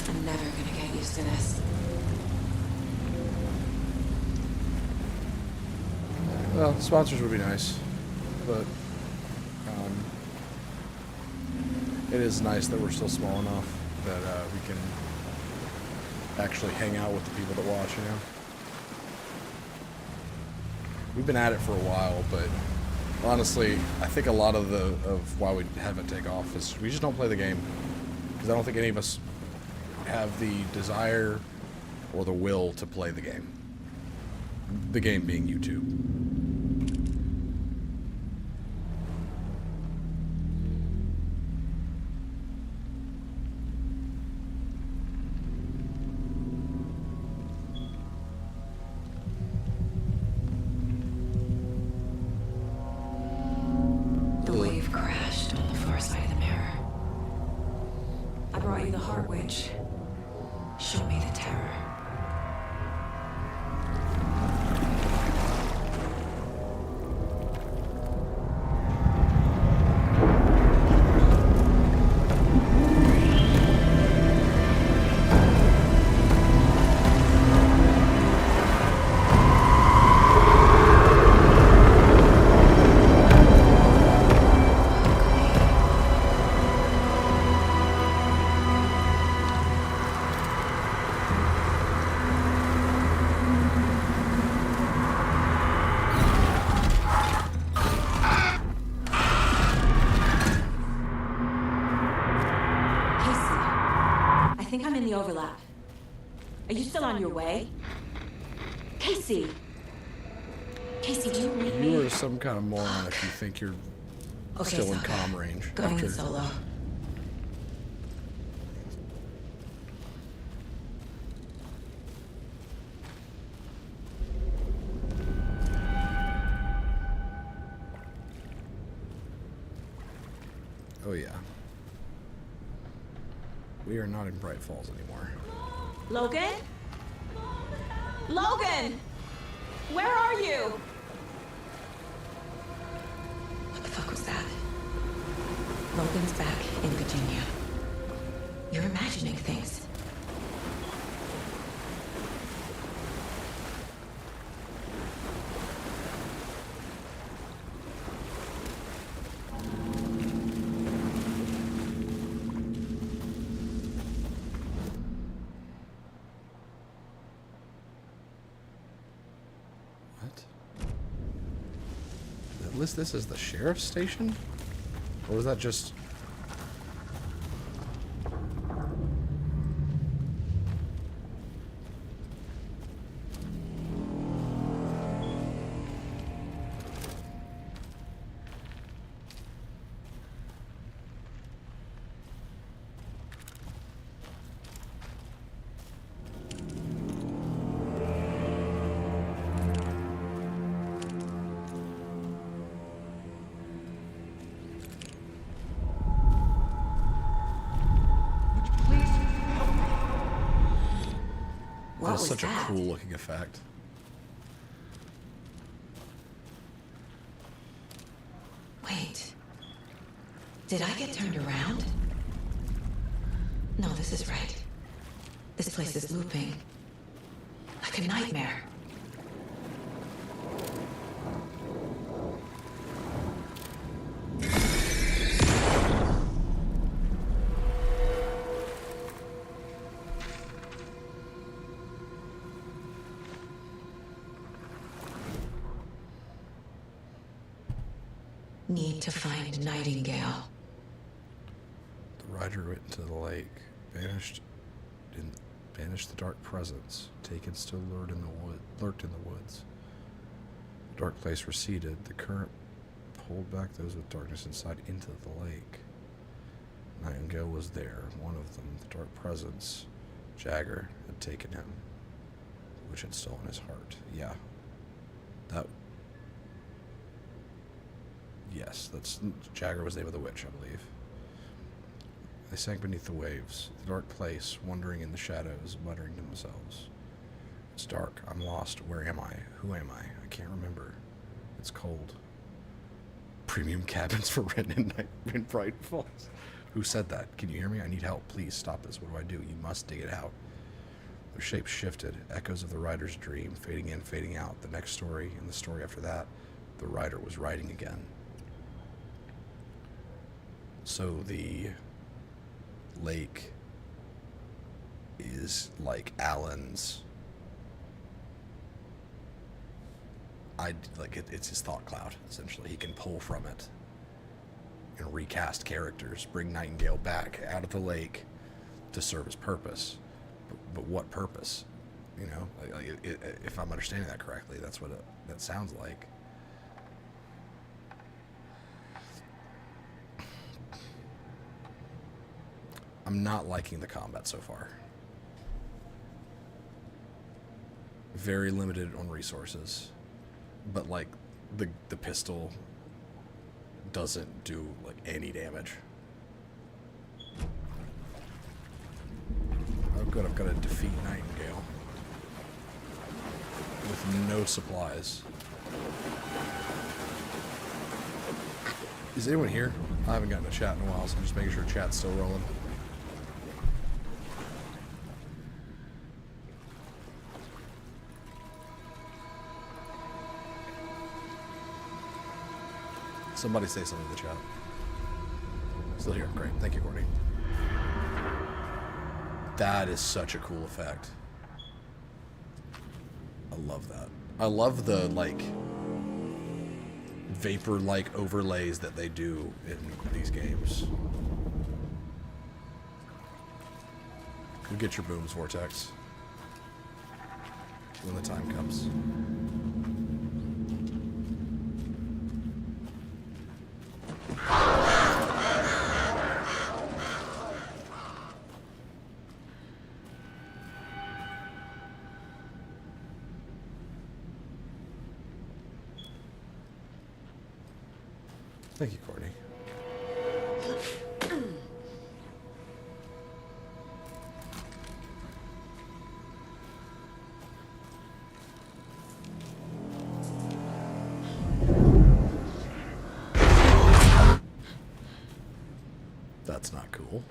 I'm never gonna get used to this. Well, sponsors would be nice, but it is nice that we're still small enough that we can actually hang out with the people that watch, you know? We've been at it for a while, but honestly, I think a lot of why we haven't taken off is we just don't play the game. Because I don't think any of us have the desire or the will to play the game. The game being YouTube. The wave crashed on the far side of the mirror. I brought you the Heart Witch. Show me the terror. overlap. Are you still on your way? Casey! Casey, do you read me? You are some kind of moron if you think you're still in comm range. Going in solo. Oh yeah. We are not in Bright Falls anymore. Logan? Logan! Where are you? What the fuck was that? Logan's back in Virginia. You're imagining things. List this as the sheriff's station? Or was that just... That's such a cool looking effect. Wait. Did I get turned around? No, this is right. This place is looping. Like a nightmare. Need to find Nightingale. The rider went into the lake, banished the dark presence, taken still lurked in the woods. The dark place receded, the current pulled back those with darkness inside into the lake. Nightingale was there, one of them, the dark presence. Jagger had taken him, which had stolen his heart. Yeah. Yes, that's Jagger was the name of the witch, I believe. They sank beneath the waves, the dark place, wandering in the shadows, muttering to themselves. It's dark. I'm lost. Where am I? Who am I? I can't remember. It's cold. Premium cabins for rent in Bright Falls. Who said that? Can you hear me? I need help. Please stop this. What do? You must dig it out. Their shapes shifted, echoes of the rider's dream, fading in, fading out. The next story, and the story after that, the rider was riding again. So the lake is like Alan's... it's his thought cloud, essentially. He can pull from it and recast characters, bring Nightingale back out of the lake to serve his purpose. But what purpose? You know, if I'm understanding that correctly, that's what that sounds like. I'm not liking the combat so far. Very limited on resources. But like the pistol doesn't do like any damage. Oh good, I've got to defeat Nightingale with no supplies. Is anyone here? I haven't gotten a chat in a while, so I'm just making sure chat's still rolling. Somebody say something in the chat. Still here. Great. Thank you, Courtney. That is such a cool effect. I love that. I love the, like, vapor-like overlays that they do in these games. You'll get your booms, Vortex. When the time comes. Thank you, Courtney. That's not cool.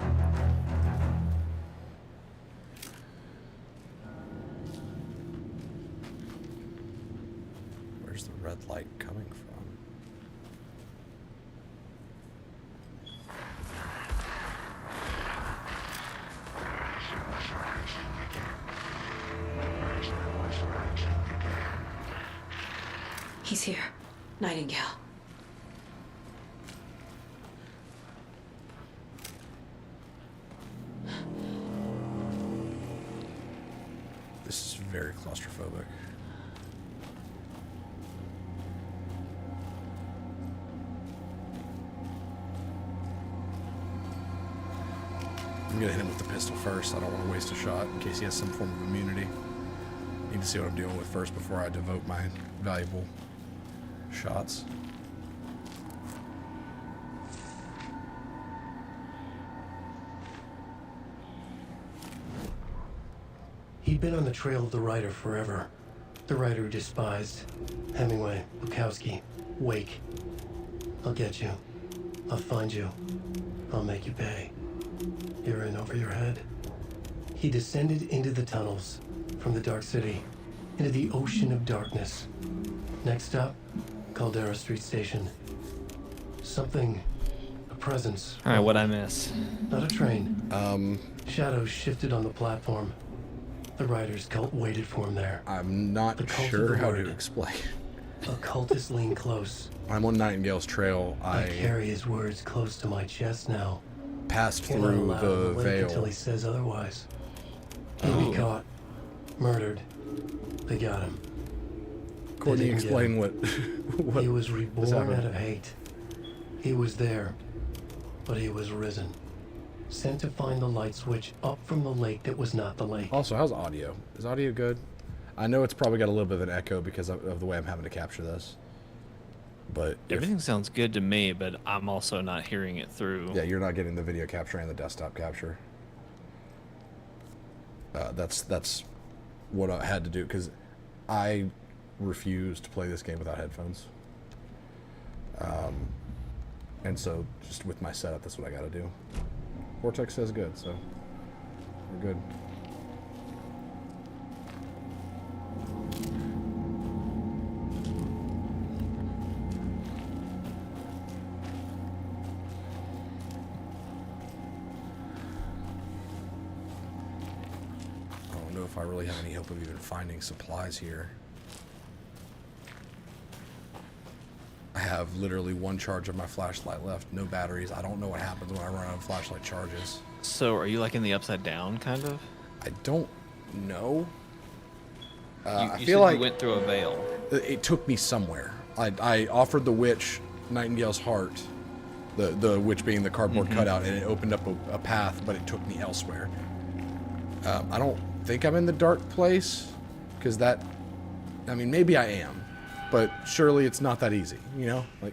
Where's the red light coming from? He's here. Nightingale. This is very claustrophobic. I'm gonna hit him with the pistol first. I don't want to waste a shot in case he has some form of immunity. Need to see what I'm dealing with first before I devote my valuable shots. He'd been on the trail of the writer forever. The writer who despised Hemingway, Bukowski, Wake. I'll get you. I'll find you. I'll make you pay. You're in over your head. He descended into the tunnels from the Dark City into the ocean of darkness. Next stop, Caldera Street Station. Something, a presence. All right, what'd I miss? Not a train. Shadows shifted on the platform. The writer's cult waited for him there. I'm not sure how to explain. Occultists lean close. I'm on Nightingale's trail. I carry his words close to my chest now. Passed Can't let him through out the of lake veil. until he says otherwise. He'll be caught, murdered. They got him. Courtney, didn't get explain him. what He was reborn happened. out of hate. He was there, but he was risen. Sent to find the light switch up from the lake that was not the lake. Also, how's audio? Is audio good? I know it's probably got a little bit of an echo because of the way I'm having to capture this. But Everything sounds good to me, but I'm also not hearing it through. Yeah, you're not getting the video capture and the desktop capture. That's what I had to do because I refuse to play this game without headphones. And so just with my setup, that's what I got to do. Vortex says good, so we're good. I don't know if I really have any hope of even finding supplies here. I have literally one charge of my flashlight left, no batteries. I don't know what happens when I run out of flashlight charges. So are you like in the upside down kind of? I don't know. I You feel said like you went through a veil. it took me somewhere. I offered the witch Nightingale's heart, the witch being the cardboard cutout, and it opened up a path, but it took me elsewhere. I don't think I'm in the dark place, because that, I mean, maybe I am, but surely it's not that easy, you know? Like,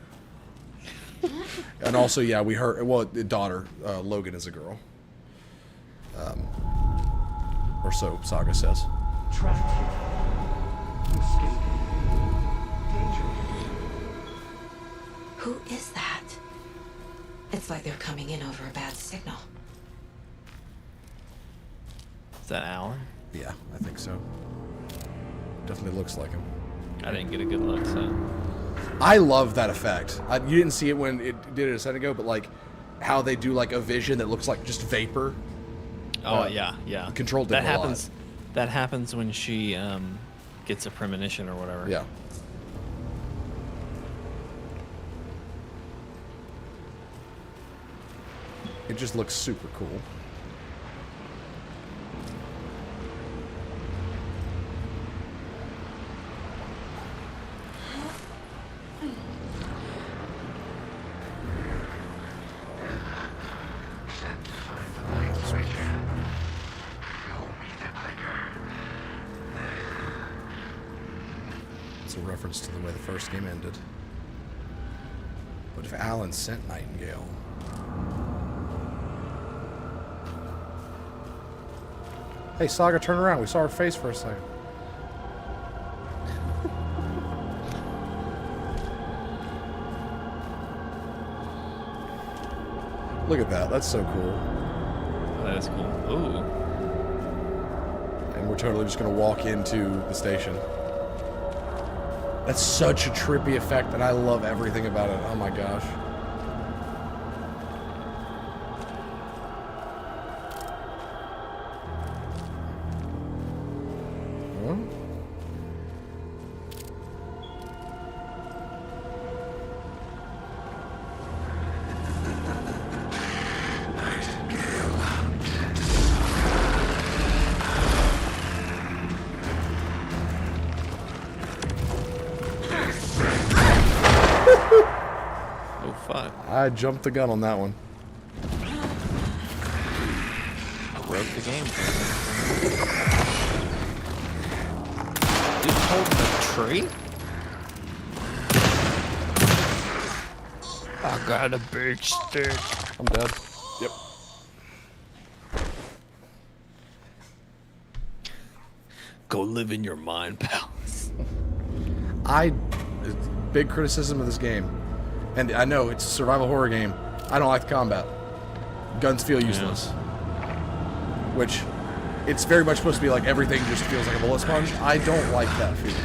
and also, yeah, we heard, well, the daughter, Logan is a girl. Or so Saga says. Trapped here. To escape. Danger. Who is that? It's like they're coming in over a bad signal. Is that Alan? Yeah, I think so. Definitely looks like him. I didn't get a good look, so. I love that effect. You didn't see it when it did it a second ago, but like how they do like a vision that looks like just vapor. Oh yeah, yeah. Control did that a happens. lot. That happens when she gets a premonition or whatever. Yeah. It just looks super cool. It's a reference to the way the first game ended. But if Alan sent Nightingale... Hey, Saga, turn around. We saw her face for a second. Look at that. That's so cool. That is cool. Ooh. And we're totally just going to walk into the station. That's such a trippy effect, and I love everything about it. Oh my gosh. Huh? Oh fuck. I jumped the gun on that one. Broke the game. Dude holding a tree? I got a big stick. I'm dead. Yep. Go live in your mind palace. Big criticism of this game, and I know it's a survival horror game. I don't like the combat. Guns feel useless. Which, it's very much supposed to be like everything just feels like a bullet sponge. I don't like that feeling.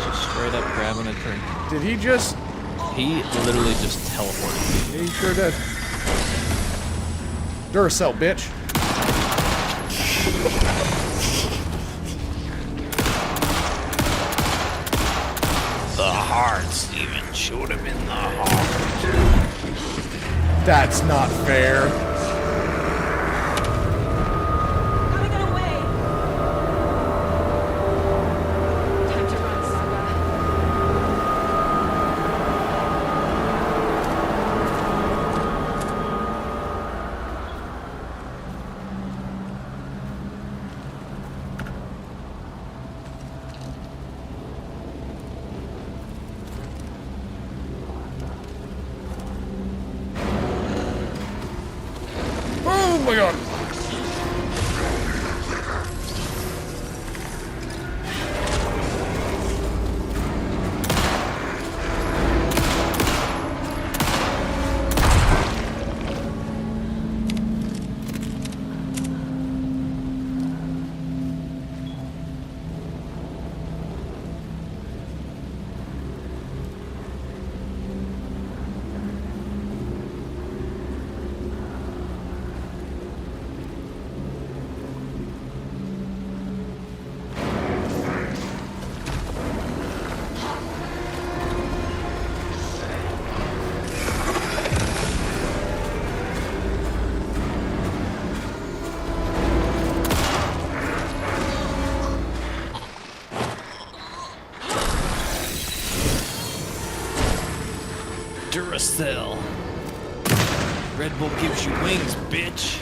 Just straight up grabbing a tree. Did he just... He literally just teleported. He sure did. Duracell, bitch. The heart, Steven. Shoot him in the heart. That's not fair. Gotta get away! Time to run, Saga. Oh my god. Duracell. Red Bull gives you wings, bitch.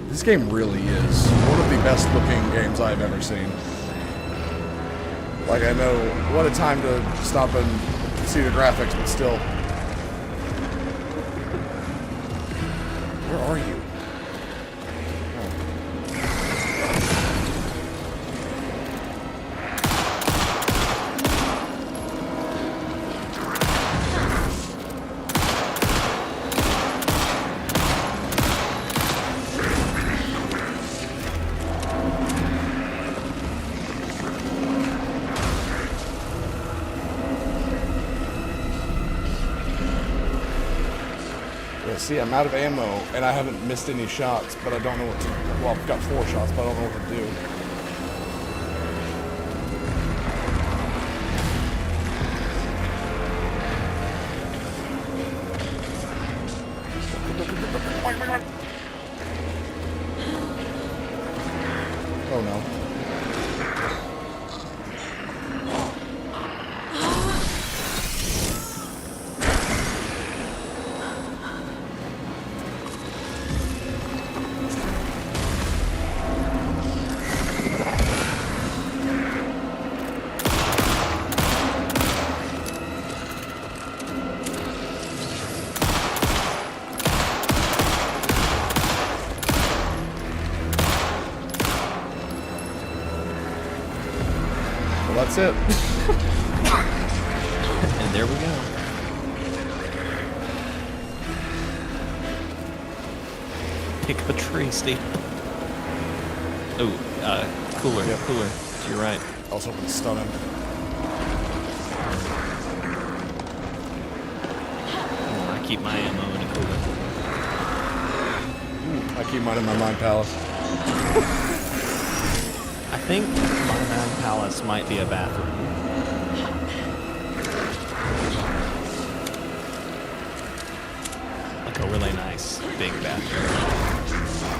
This game really is one of the best looking games I've ever seen. Like, I know, what a time to stop and see the graphics, but still. Where are you? This See, I'm out of ammo, and I haven't missed any shots, but I don't know what to... Well, I've got 4 shots, but I don't know what to do. Oh, no. That's it. And there we go. Pick a tree, Steve. Oh, cooler, Yep. cooler. To your right. I was hoping to stun him. I keep my ammo in a cooler. I keep mine in my mind palace. I think my man palace might be a bathroom. Like a really nice big bathroom.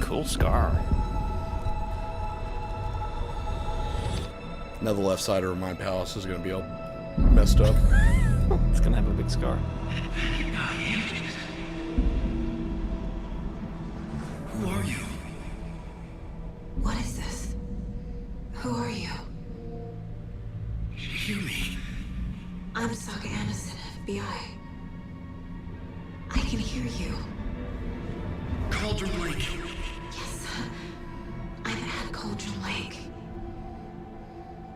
Cool scar. Now the left side of my palace is going to be all messed up. It's going to have a big scar. Who are you? What is this? Who are you? Hear me. I'm Saga Anderson, FBI. I can hear you. Cauldron Lake. Yes, I'm at Cauldron Lake.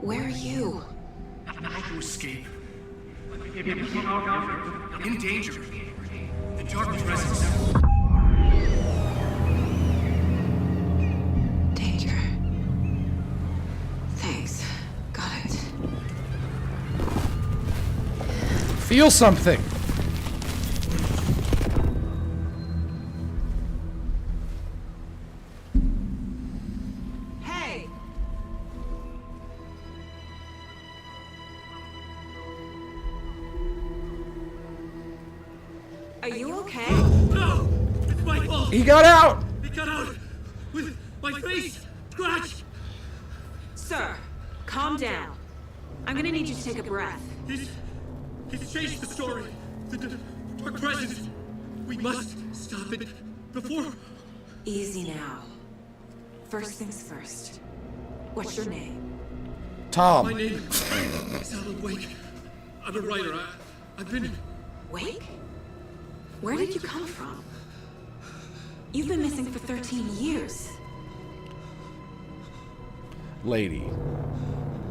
Where are you? I had to escape. In danger. The dark presence. Danger. Thanks. Got it. Feel something! Hey! Are you okay? No! It's my fault! He got out! He got out! With my face scratched! Sir, calm down. I'm gonna need you to take a breath. He's changed the story. The dark presence. We must stop it before... Easy now. First things first. What's your name? Tom. My name is Alan Wake. I'm a writer. I've been... Wake? Where did you come from? You've been missing for 13 years. Lady.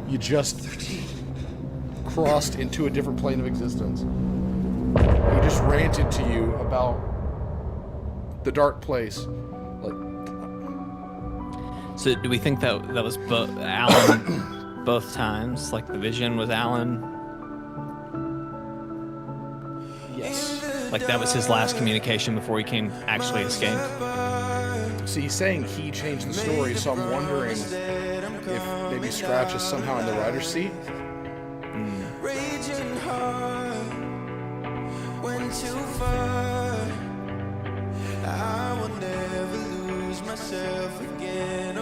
You just crossed into a different plane of existence. He just ranted to you about the dark place. Like, So do we think that was Alan both times? Like the vision was Alan? yes. Like that was his last communication before he actually escaped? See, he's saying he changed the story, so I'm wondering if maybe Scratch is somehow in the writer's seat. Raging heart went too far. I will never lose myself again.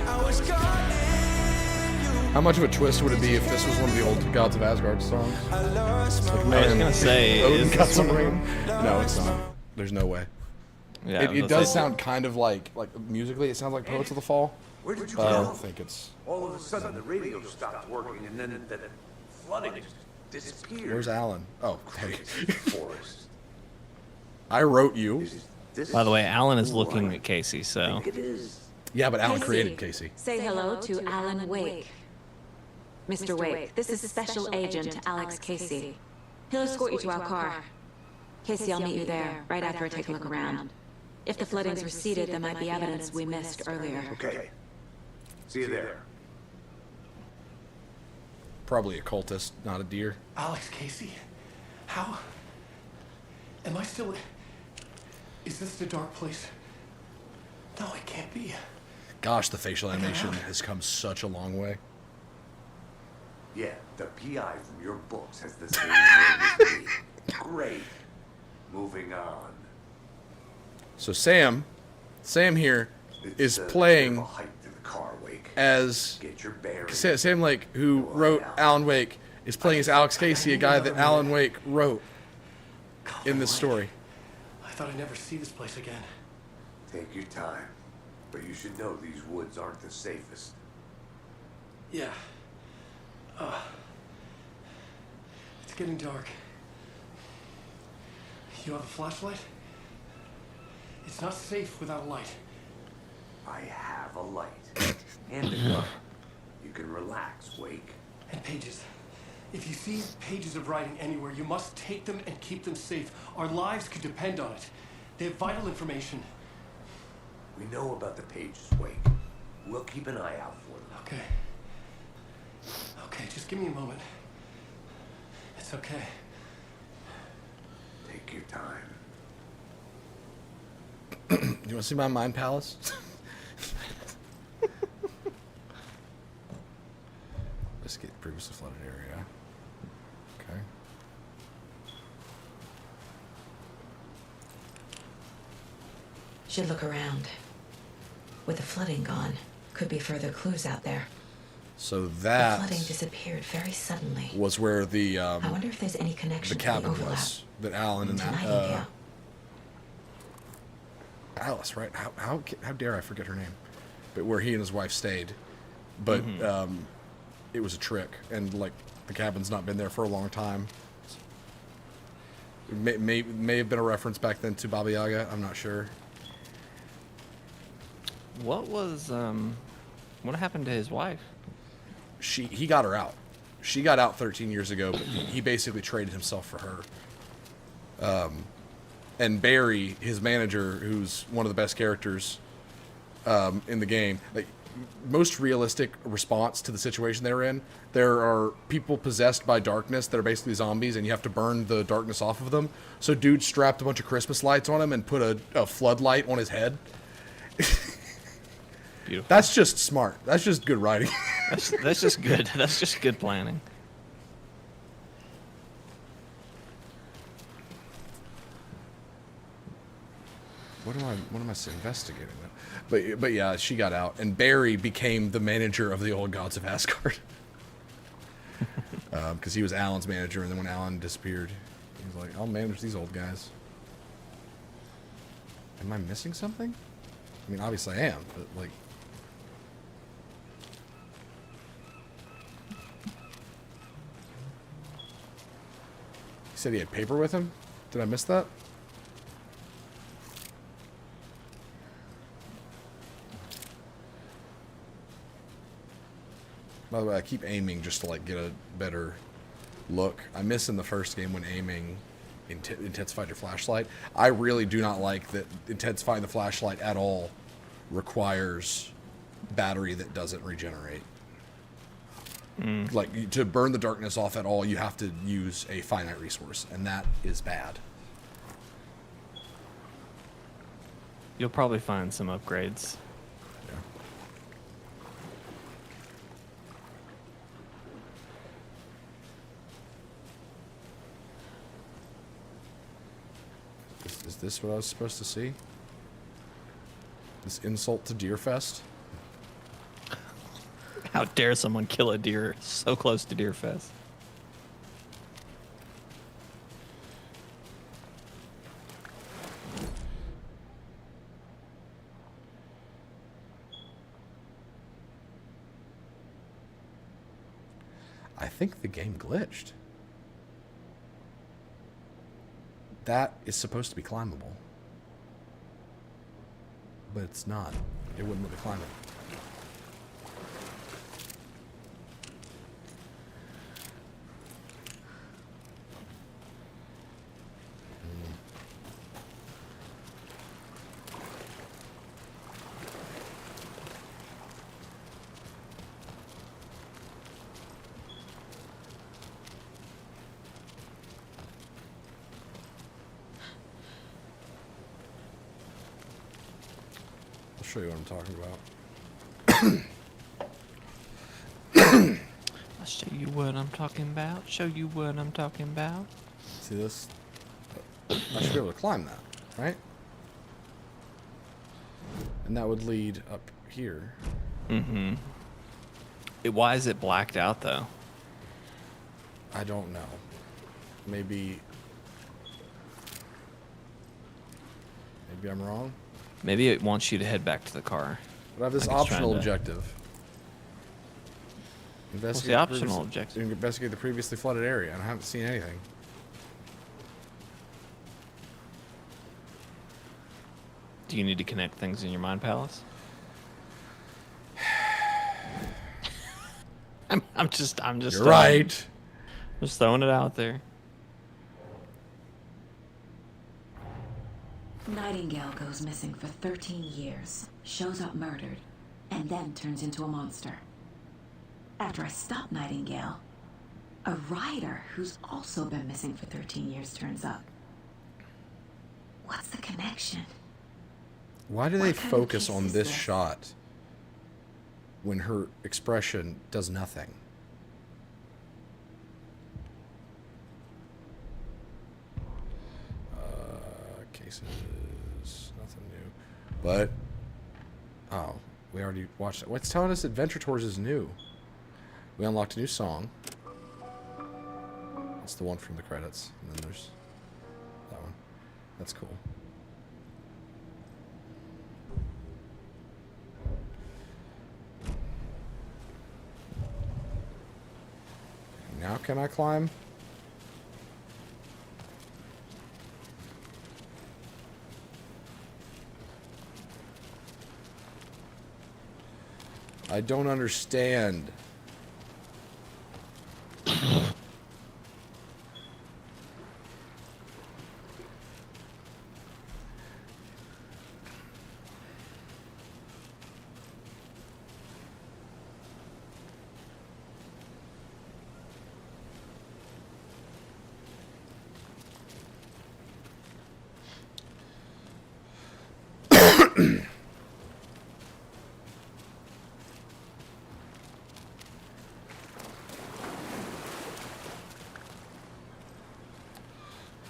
I was caught in you. How much of a twist would it be if this was one of the old Gods of Asgard songs? Like, man, I was gonna say, Odin is got this some one of ring. No, it's not. There's no way. Yeah, It does sound kind of like musically, it sounds like Poets of the Fall. Where did you I go? don't think it's. All of a sudden, the radio stopped working, and then the flooding just disappeared. Where's Alan? Oh, hey. Forest. I wrote you. By the way, Alan is looking at Casey, so. It is. Yeah, but Alan Casey. created Casey. Say hello to Alan Wake. Mr. Wake, this is Special Agent Alex Casey. He'll escort you to our car. Casey, I'll meet you there, right after I take a look around. If the flooding's receded, there might be evidence we missed earlier. Okay. See you there. Probably a cultist, not a deer. Alex, Casey? How? Am I still... Is this the dark place? No, it can't be. Gosh, the facial animation has come such a long way. Yeah, the PI from your books has the same name as me. Great. Moving on. So Sam here is playing as Sam Lake, who wrote Alan Wake, is playing as Alex Casey, a guy that Alan Wake wrote in this story. I thought I'd never see this place again. Take your time, but you should know these woods aren't the safest. Yeah. It's getting dark. You have a flashlight? It's not safe without a light. I have a light. And a gun. You can relax, Wake. And pages. If you see pages of writing anywhere, you must take them and keep them safe. Our lives could depend on it. They have vital information. We know about the pages, Wake. We'll keep an eye out for them. Okay. Okay, just give me a moment. It's okay. Take your time. You want to see my mind palace? Let's get previously flooded area. Okay. Should look around. With the flooding gone, could be further clues out there. So The that flooding disappeared very suddenly. was where the I wonder if there's any connection the to the cabin overlap. was that Alan and to Nightingale. Alice, right? How dare I forget her name? But where he and his wife stayed, but it was a trick, and like the cabin's not been there for a long time. It may have been a reference back then to Baba Yaga. I'm not sure. What was what happened to his wife? He got her out. She got out 13 years ago, but he basically traded himself for her. And Barry, his manager, who's one of the best characters in the game, like most realistic response to the situation they're in, there are people possessed by darkness that are basically zombies, and you have to burn the darkness off of them. So dude strapped a bunch of Christmas lights on him and put a floodlight on his head. Beautiful. That's just smart. That's just good writing. That's just good. That's just good planning. What am I investigating? But yeah, she got out, and Barry became the manager of the old gods of Asgard. Because he was Alan's manager, and then when Alan disappeared, he was like, "I'll manage these old guys." Am I missing something? I mean, obviously I am, but like. He said he had paper with him? Did I miss that? By the way, I keep aiming just to like get a better look. I miss in the first game when aiming intensified your flashlight. I really do not like that intensifying the flashlight at all requires battery that doesn't regenerate. Like, to burn the darkness off at all, you have to use a finite resource, and that is bad. You'll probably find some upgrades. Yeah. Is this what I was supposed to see? This insult to Deerfest? How dare someone kill a deer so close to Deerfest? I think the game glitched. That is supposed to be climbable. But it's not. It wouldn't let me climb it. show you what I'm talking about. I'll show you what I'm talking about. Show you what I'm talking about. See this? I should be able to climb that, right? And that would lead up here. Mm-hmm. Why is it blacked out, though? I don't know. Maybe I'm wrong. Maybe it wants you to head back to the car. But I have this Like it's optional trying to- objective. What's the optional objective? Investigate the previously flooded area, and I haven't seen anything. Do you need to connect things in your mind palace? I'm just. You're right. Just throwing it out there. Nightingale goes missing for 13 years, shows up murdered, and then turns into a monster. After I stop Nightingale, a rider who's also been missing for 13 years turns up. What's the connection? Why do they What kind of focus case on is this this? shot when her expression does nothing? Cases, nothing new. But, oh, we already watched it. What's telling us Adventure Tours is new? We unlocked a new song. That's the one from the credits. And then there's that one. That's cool. Now can I climb? I don't understand.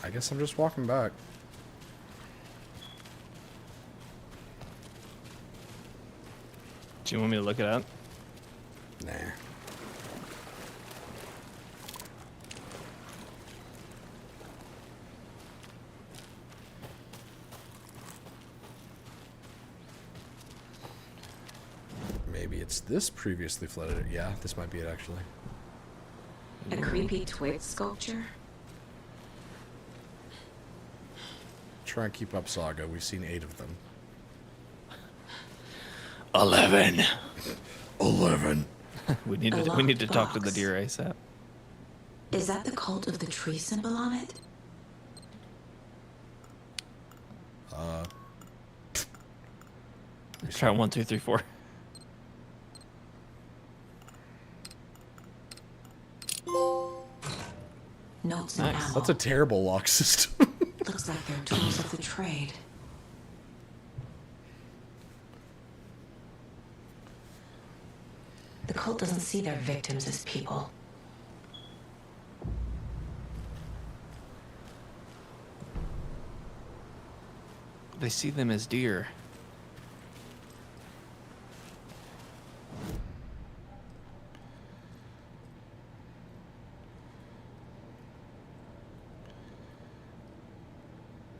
I guess I'm just walking back. Do you want me to look it up? Nah. Maybe it's this previously flooded. Yeah, this might be it actually. A creepy twig sculpture? Try and keep up, Saga. We've seen 8 of them. 11. 11. we need A to locked talk to the box. deer ASAP. Is that the cult of the tree symbol on it? Let's try 1, 2, 3, 4. Notes Nice. and ammo. That's a terrible lock system. Looks like they're tools of the trade. The cult doesn't see their victims as people. They see them as deer.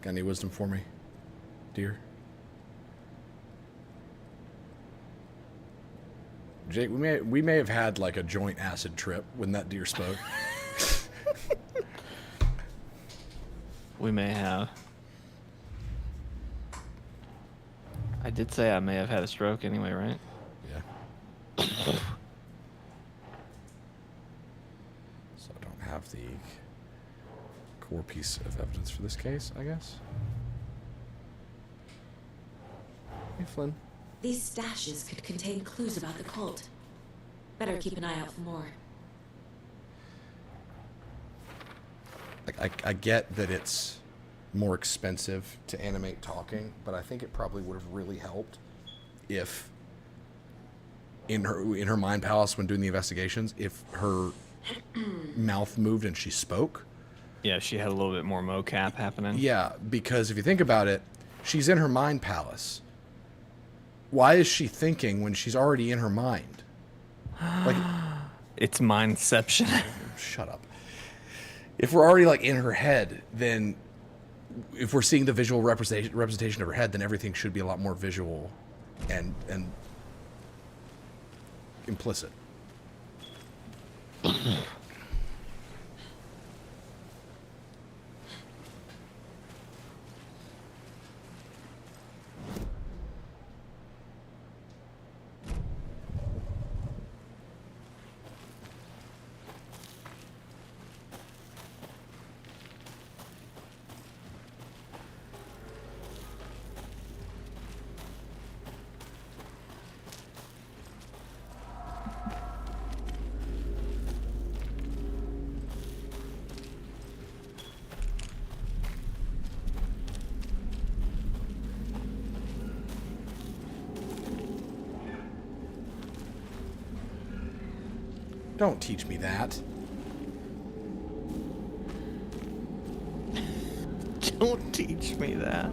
Got any wisdom for me, dear? Jake, we may have had like a joint acid trip when that deer spoke. We may have. I did say I may have had a stroke anyway, right? Yeah. So I don't have the core piece of evidence for this case, I guess. Hey, Flynn. These stashes could contain clues about the cult. Better keep an eye out for more. Like, I get that it's more expensive to animate talking, but I think it probably would have really helped if in her mind palace when doing the investigations, if her mouth moved and she spoke. Yeah, she had a little bit more mocap happening. Yeah, because if you think about it, she's in her mind palace. Why is she thinking when she's already in her mind? Like, it's mindception. Shut up. If we're already like in her head, then if we're seeing the visual representation of her head, then everything should be a lot more visual and implicit. Don't teach me that. Don't teach me that.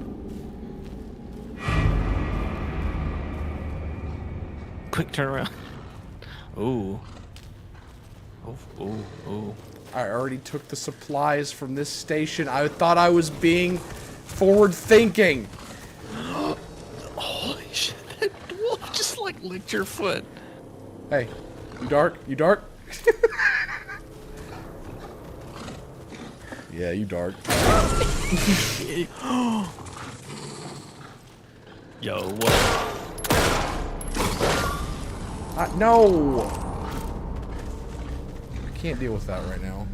Quick, turn around. Ooh. Ooh. I already took the supplies from this station. I thought I was being forward-thinking. Holy shit, that wolf just like licked your foot. Hey, you dark? You dark? Yeah, you dark. Yo, what? No! I can't deal with that right now.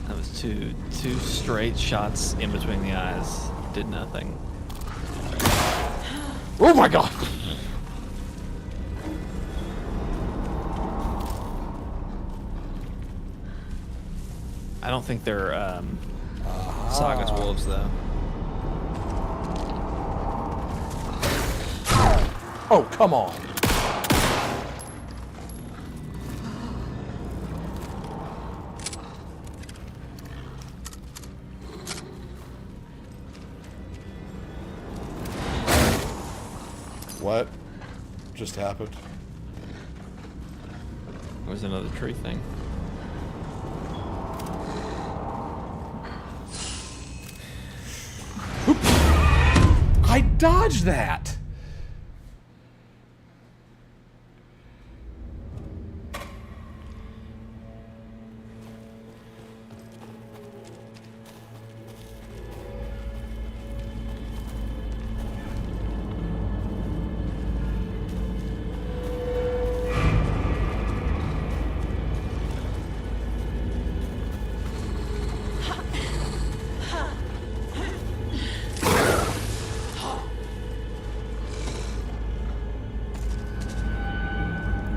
That was two straight shots in between the eyes. Did nothing. Oh my god! I don't think they're Saga's wolves though. Oh, come on. What just happened? There's another tree thing. I dodged that!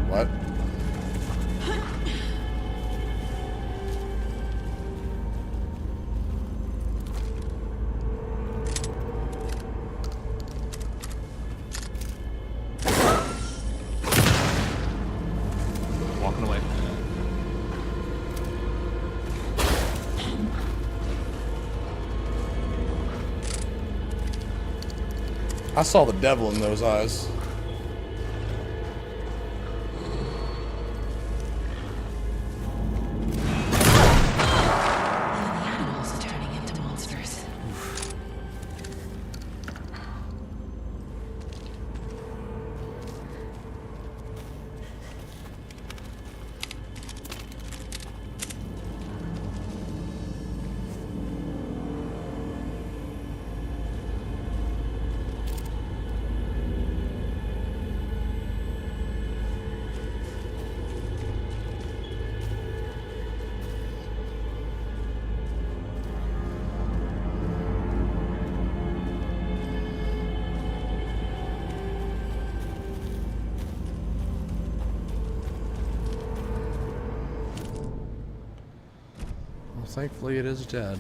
What? Walking away. I saw the devil in those eyes. Thankfully, it is dead.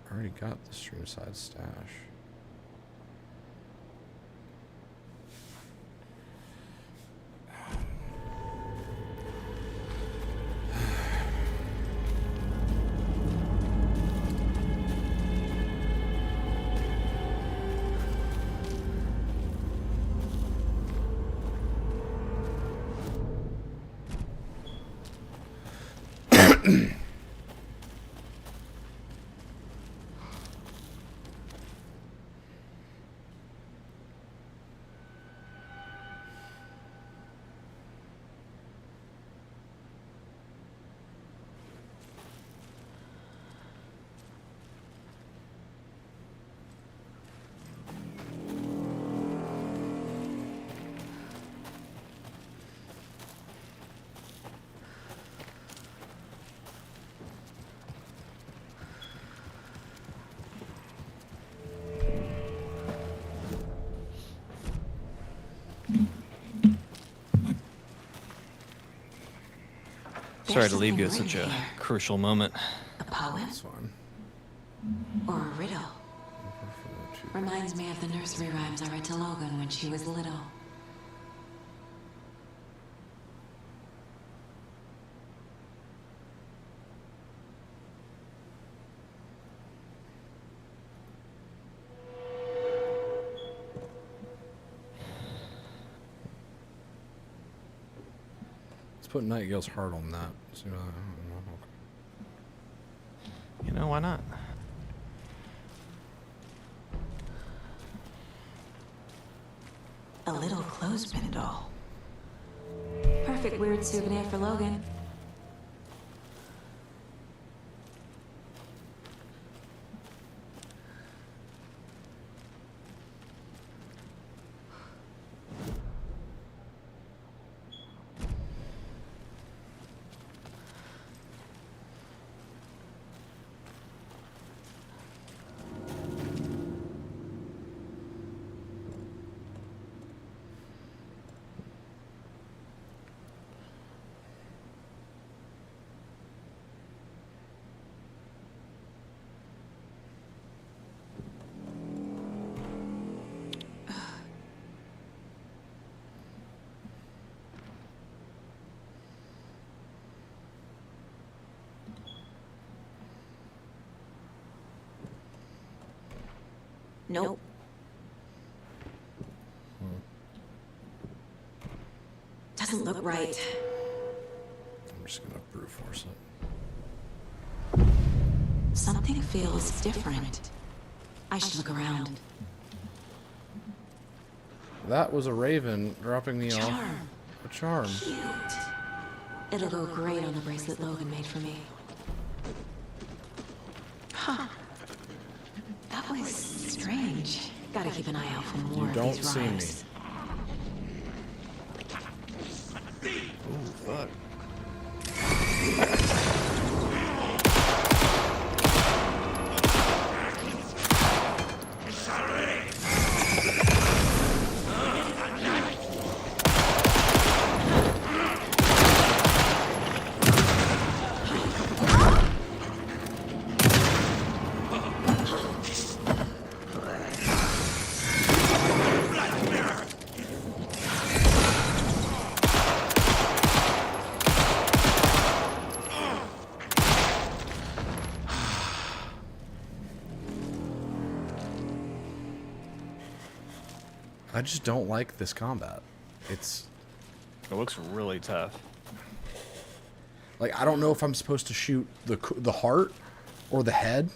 I already got the stream side stash. Sorry to leave you at such a crucial moment. A poem? That's fine. Or a riddle? Reminds me of the nursery rhymes I read to Logan when she was little. Put Nightingale's heart on that. You know, why not? A little clothespin doll. Perfect weird souvenir for Logan. Nope. Doesn't look right. I'm just gonna brute force it. Something feels different. I should look around. That was a raven dropping me off. A charm. Cute. It'll go great on the bracelet Logan made for me. Huh. That was strange. Gotta keep an eye out for more of these rhymes. Ooh, fuck. I just don't like this combat. It looks really tough. Like, I don't know if I'm supposed to shoot the heart or the head,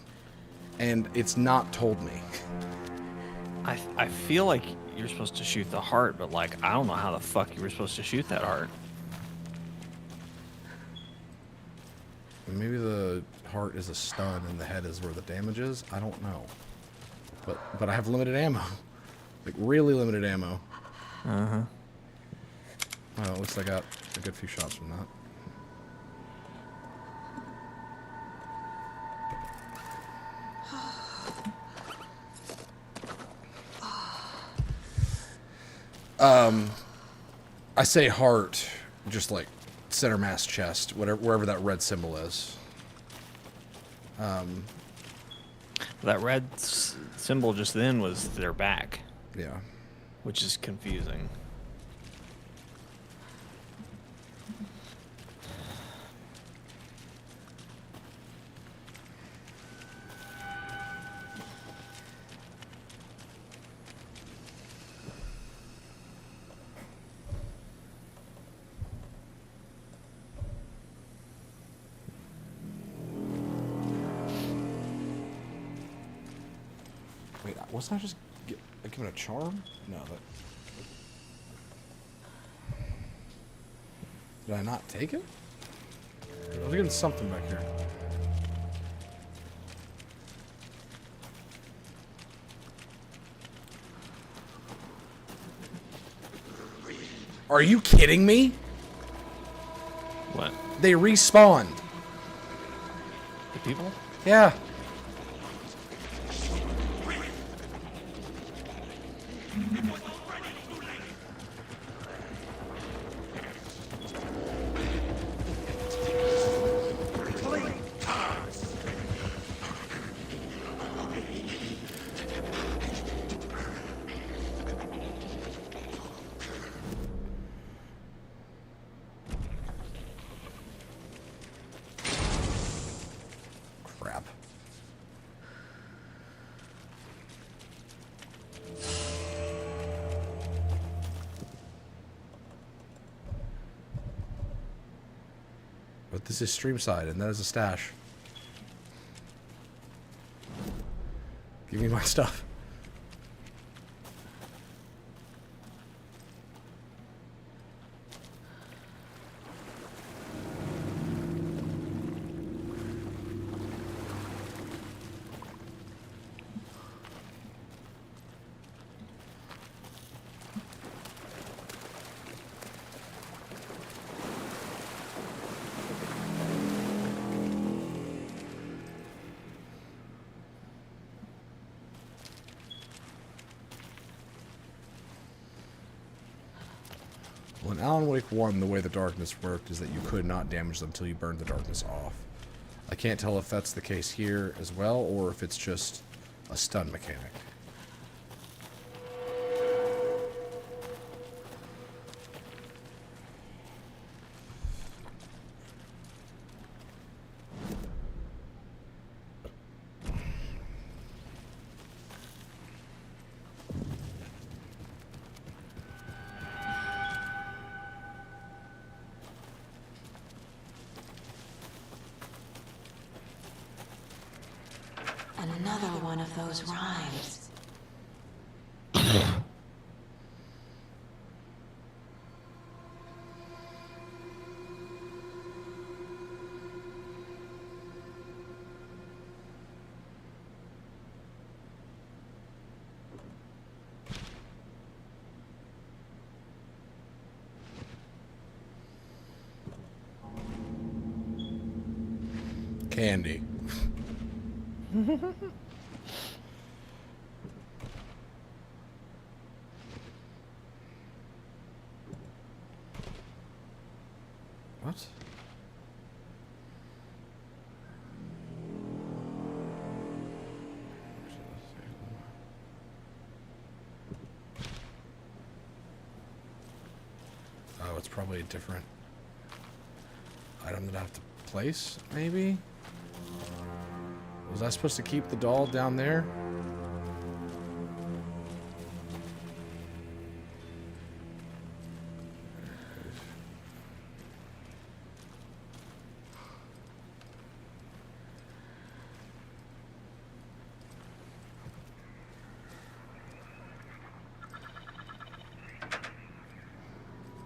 and it's not told me. I feel like you're supposed to shoot the heart, but like I don't know how the fuck you were supposed to shoot that heart. Maybe the heart is a stun and the head is where the damage is. I don't know. But I have limited ammo. Like, really limited ammo. Uh-huh. Oh, at least I got a good few shots from that. I say heart, just like center mass chest, wherever that red symbol is. That red symbol just then was their back. Yeah. Which is confusing. Wait, wasn't I just given a charm? No, that... Did I not take it? I was getting something back here. Are you kidding me? What? They respawned. The people? Yeah. Crap. But this is stream side, and that is a stash. Give me my stuff. Well, in Alan Wake 1, the way the darkness worked is that you could not damage them until you burned the darkness off. I can't tell if that's the case here as well, or if it's just a stun mechanic. Another one of those rhymes. Candy. What? Oh, it's probably a different item that I have to place, maybe? Was I supposed to keep the doll down there?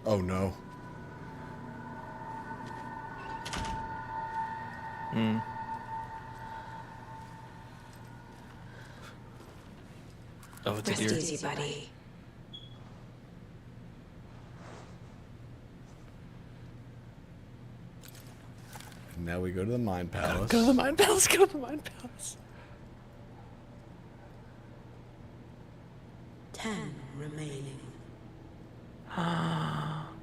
Oh no. Hmm. Oh, it's Rest a deer. easy, buddy. And now we go to the Mind Palace. Go to the Mind Palace. Go to the Mind Palace. 10 remaining.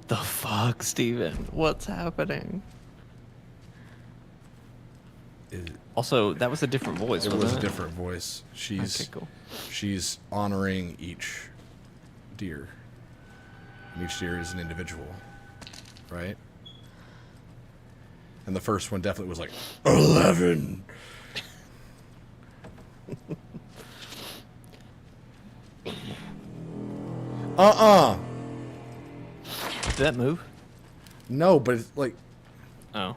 The fuck, Steven? What's happening? Also, that was a different voice. It was wasn't a different voice. Okay, cool. She's honoring each deer. And each deer is an individual, right? And the first one definitely was like 11. Did that move? No, but it's like Oh.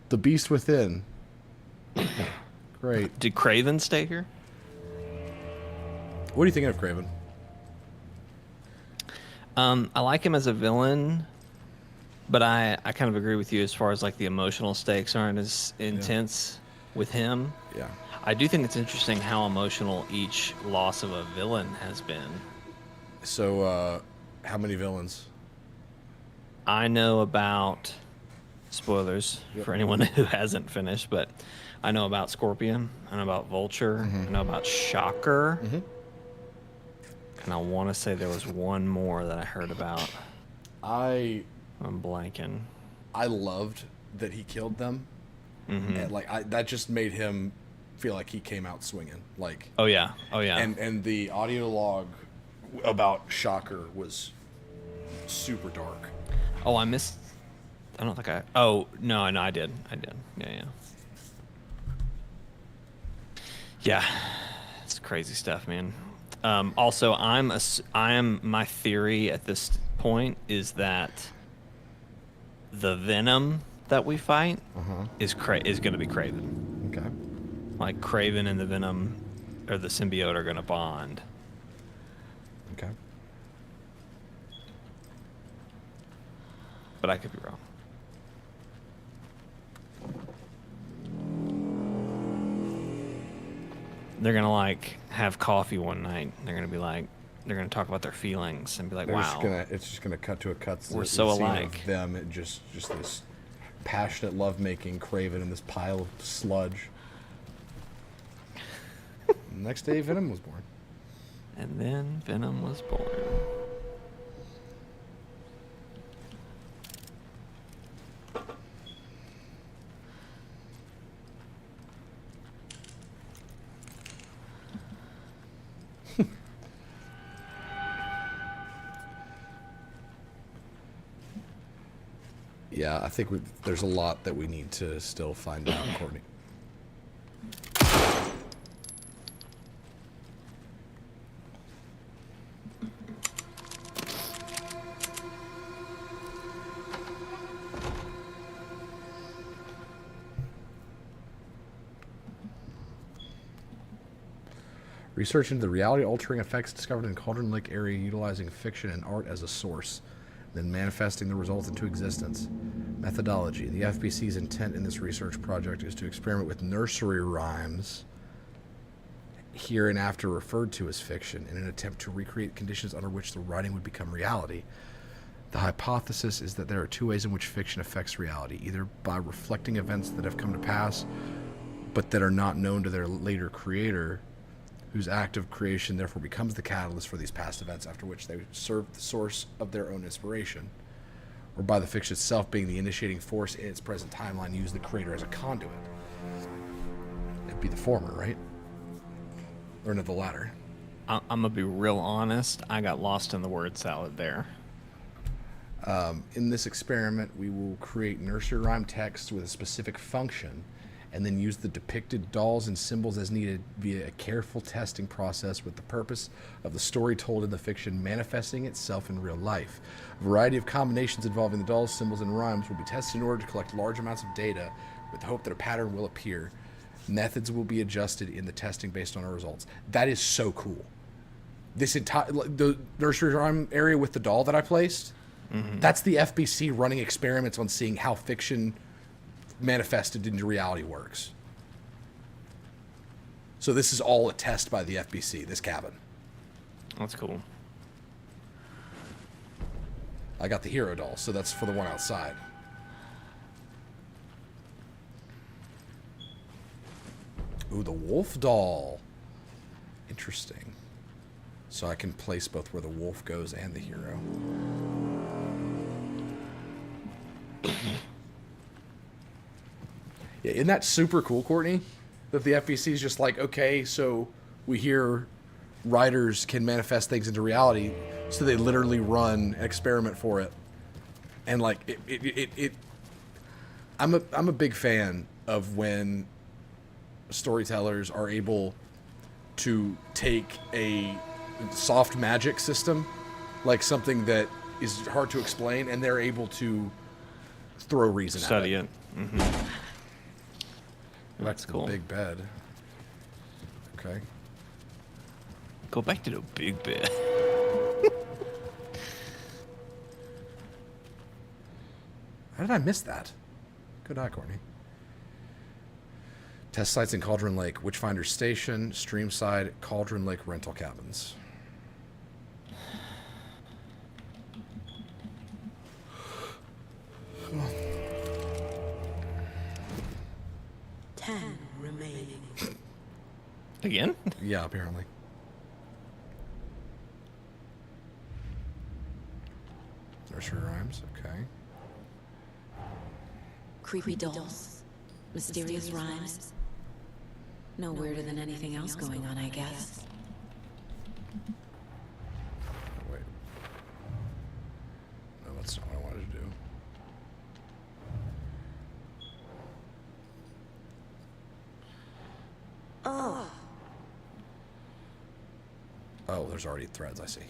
the beast within. Great. Did Craven stay here? What are you thinking of Craven? I like him as a villain, but I kind of agree with you as far as like the emotional stakes aren't as intense with him. Yeah. I do think it's interesting how emotional each loss of a villain has been. So, how many villains? I know about spoilers for anyone who hasn't finished, but I know about Scorpion, I know about Vulture, I know about Shocker, and I want to say there was one more that I heard about. I'm blanking. I loved that he killed them, and like that just made him feel like he came out swinging. Like oh yeah, and the audio log about Shocker was super dark. Oh, I missed. I don't think I. Oh no, I did. Yeah. Yeah, it's crazy stuff, man. Also, my theory at this point is that the Venom that we fight is going to be Craven. Okay. Like Craven and the Venom or the symbiote are going to bond. Okay. But I could be wrong. They're gonna like have coffee one night. They're gonna talk about their feelings and be like, "Wow." It's just gonna cut to a We're so scene alike. of them, and just this passionate lovemaking, Craven in this pile of sludge. Next day, Venom was born. And then Venom was born. Yeah, I think there's a lot that we need to still find out, Courtney. Research into the reality-altering effects discovered in Cauldron Lake area utilizing fiction and art as a source, then manifesting the results into existence. Methodology. The FBC's intent in this research project is to experiment with nursery rhymes, hereinafter referred to as fiction, in an attempt to recreate conditions under which the writing would become reality. The hypothesis is that there are two ways in which fiction affects reality, either by reflecting events that have come to pass, but that are not known to their later creator, whose act of creation therefore becomes the catalyst for these past events, after which they serve the source of their own inspiration, or by the fiction itself being the initiating force in its present timeline, use the creator as a conduit. It'd be the former, right? Or no, the latter. I'm gonna be real honest. I got lost in the word salad there. In this experiment, we will create nursery rhyme text with a specific function, and then use the depicted dolls and symbols as needed via a careful testing process with the purpose of the story told in the fiction manifesting itself in real life. A variety of combinations involving the dolls, symbols, and rhymes will be tested in order to collect large amounts of data with the hope that a pattern will appear. Methods will be adjusted in the testing based on our results. That is so cool. This entire, the nursery rhyme area with the doll that I placed, that's the FBC running experiments on seeing how fiction manifested into reality works. So this is all a test by the FBC, this cabin. That's cool. I got the hero doll, so that's for the one outside. Ooh, the wolf doll. Interesting. So I can place both where the wolf goes and the hero. Yeah, isn't that super cool, Courtney? That the FBC is just like, okay, so we hear writers can manifest things into reality, so they literally run an experiment for it. And like I'm a big fan of when storytellers are able to take a soft magic system, like something that is hard to explain, and they're able to throw reason Study at it. Mm-hmm. That's cool. The big bed. Okay. Go back to the big bed. How did I miss that? Good eye, Courtney. Test sites in Cauldron Lake, Witchfinder Station, Streamside, Cauldron Lake rental cabins. Ten remaining. Again? Yeah, apparently. Nursery rhymes, okay. Creepy dolls, mysterious rhymes. No weirder than anything else going on, I guess. Wait. No, that's not what I wanted to do. Oh. Oh, there's already threads, I see.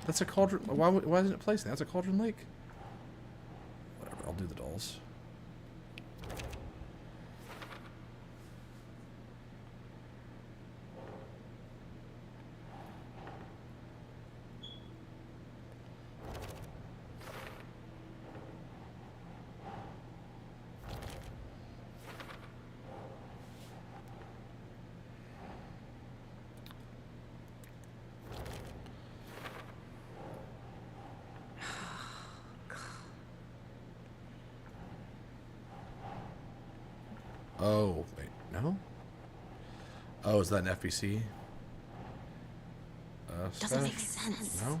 That's a cauldron. Why isn't it placed? That's a Cauldron Lake. Whatever. I'll do the dolls. Oh, wait, no? Oh, is that an FBC? Doesn't make Stash? sense. No?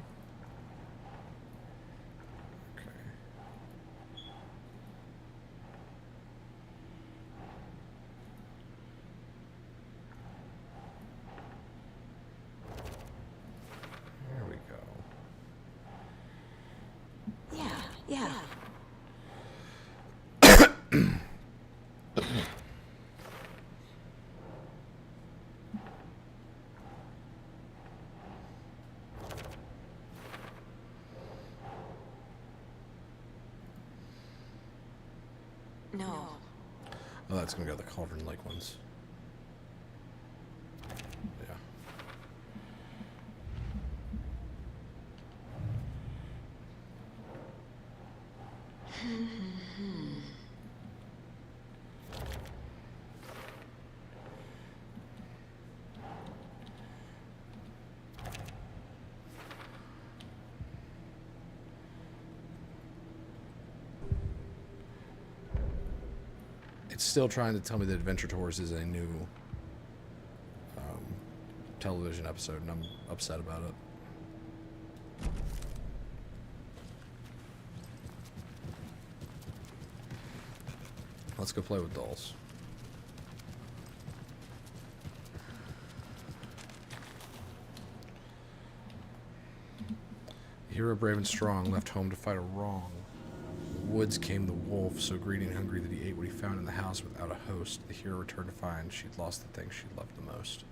There we go. Yeah, yeah. No. Oh, that's gonna go the Cauldron Lake ones. Yeah. It's still trying to tell me that Adventure Tours is a new television episode, and I'm upset about it. Let's go play with dolls. Hero brave and strong left home to fight a wrong. Woods came the wolf, so greedy and hungry that he ate what he found in the house without a host. The hero returned to find she'd lost the thing she loved the most.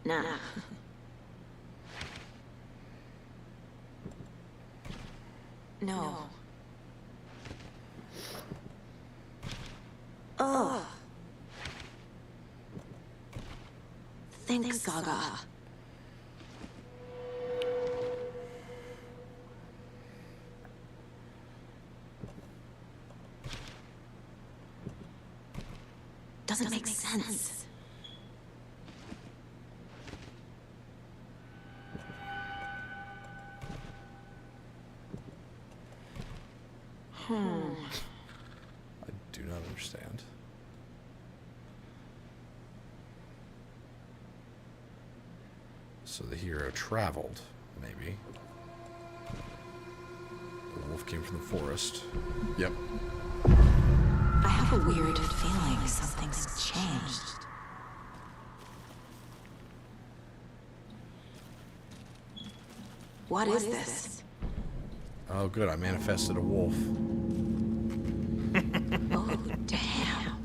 Nah. No. Oh. Thanks, Saga. Doesn't make sense. I do not understand. So the hero traveled, maybe. The wolf came from the forest. Yep. I have a weird feeling something's changed. What is this? Oh, good. I manifested a wolf. Oh, damn.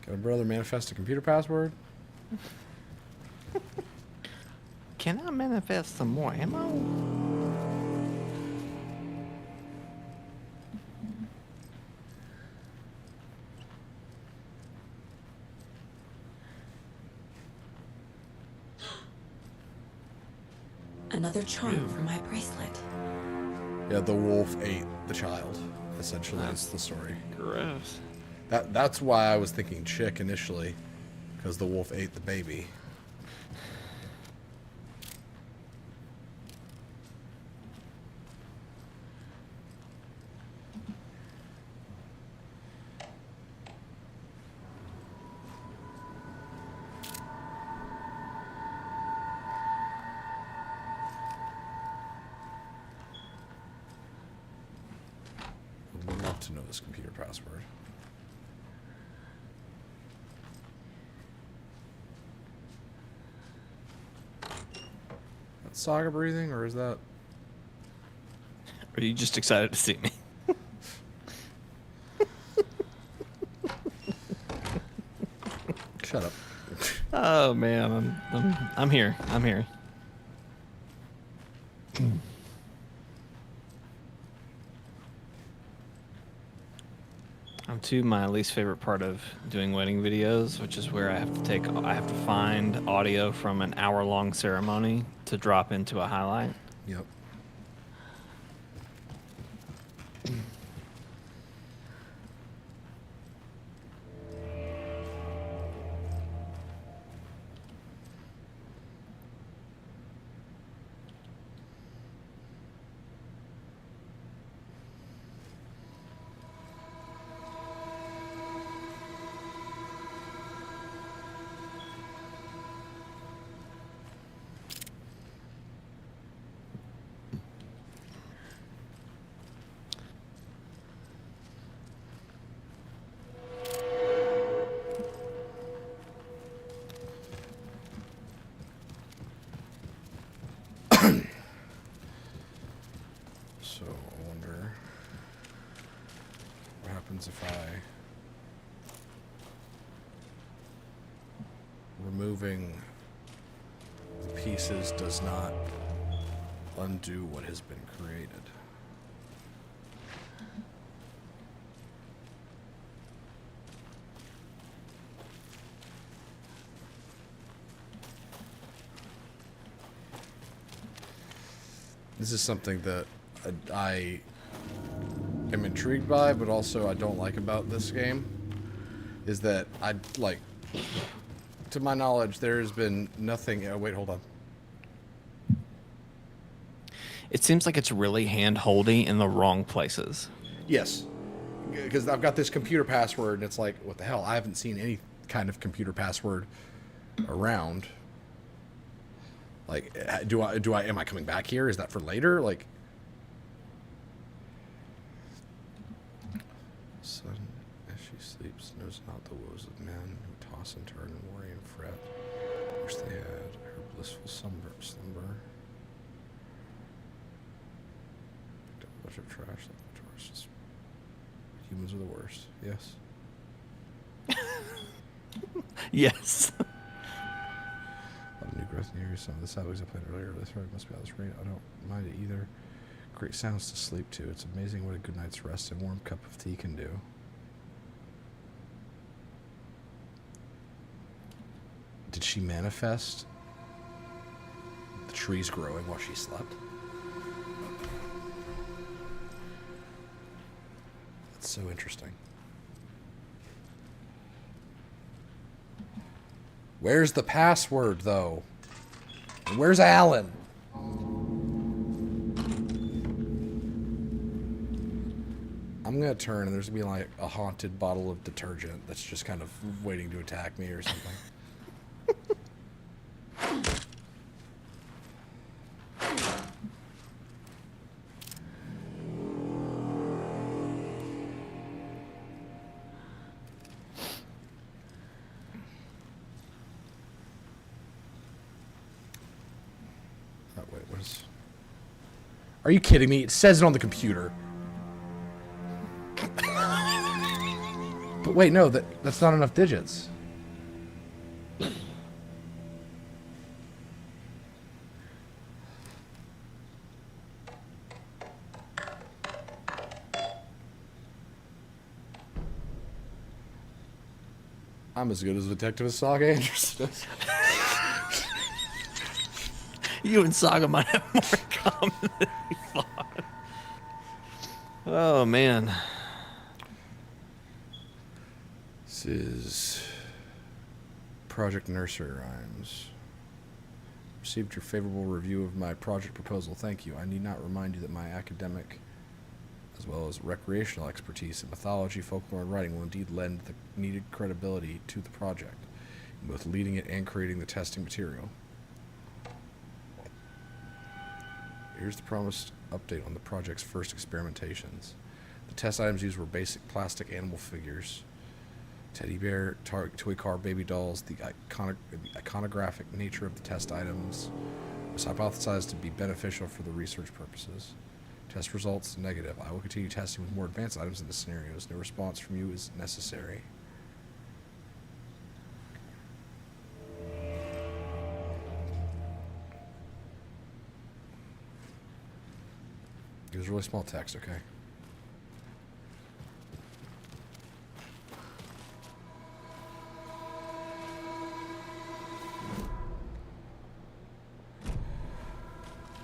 Got a brother manifest a computer password? Can I manifest some more ammo? Another charm for my bracelet. Yeah, the wolf ate the child. Essentially, that's the story. Gross. That's why I was thinking chick initially, because the wolf ate the baby. I'd love to know this computer password. That Saga breathing, or is that... Are you just excited to see me? Shut up. Oh man, I'm here. I'm here. I'm to my least favorite part of doing wedding videos, which is where I have to find audio from an hour-long ceremony to drop into a highlight. Yep. So, I wonder what happens if removing the pieces does not undo what has been created. This is something that I am intrigued by, but also I don't like about this game, is that to my knowledge, there's been nothing... Oh, wait, hold on. It seems like it's really hand-holdy in the wrong places. Yes, because I've got this computer password, and it's like, what the hell? I haven't seen any kind of computer password around. Like, am I coming back here? Is that for later? Like, son, as she sleeps, knows not the woes of men who toss and turn and worry and fret. Wish they had her blissful slumber. A bunch of trash like tourists. Humans are the worst. Yes. Yes. A lot of new growth in here. Some of the sideways I played earlier. This road must be on this rate. I don't mind it either. Great sounds to sleep to. It's amazing what a good night's rest and warm cup of tea can do. Did she manifest the trees growing while she slept? That's so interesting. Where's the password, though? Alan? Where's Alan? I'm gonna turn and there's gonna be like a haunted bottle of detergent that's just kind of waiting to attack me or something. Oh, wait, what is... Are you kidding me? It says it on the computer. But wait, no, that's not enough digits. I'm as good as a detective as Saga Anderson is. You and Saga might have more in common than we thought. Oh, man. This is Project Nursery Rhymes. Received your favorable review of my project proposal. Thank you. I need not remind you that my academic as well as recreational expertise in mythology, folklore, and writing will indeed lend the needed credibility to the project, in both leading it and creating the testing material. Here's the promised update on the project's first experimentations. The test items used were basic plastic animal figures, teddy bear, toy car, baby dolls. The iconographic nature of the test items was hypothesized to be beneficial for the research purposes. Test results negative. I will continue testing with more advanced items in the scenarios. No response from you is necessary. It was really small text, okay?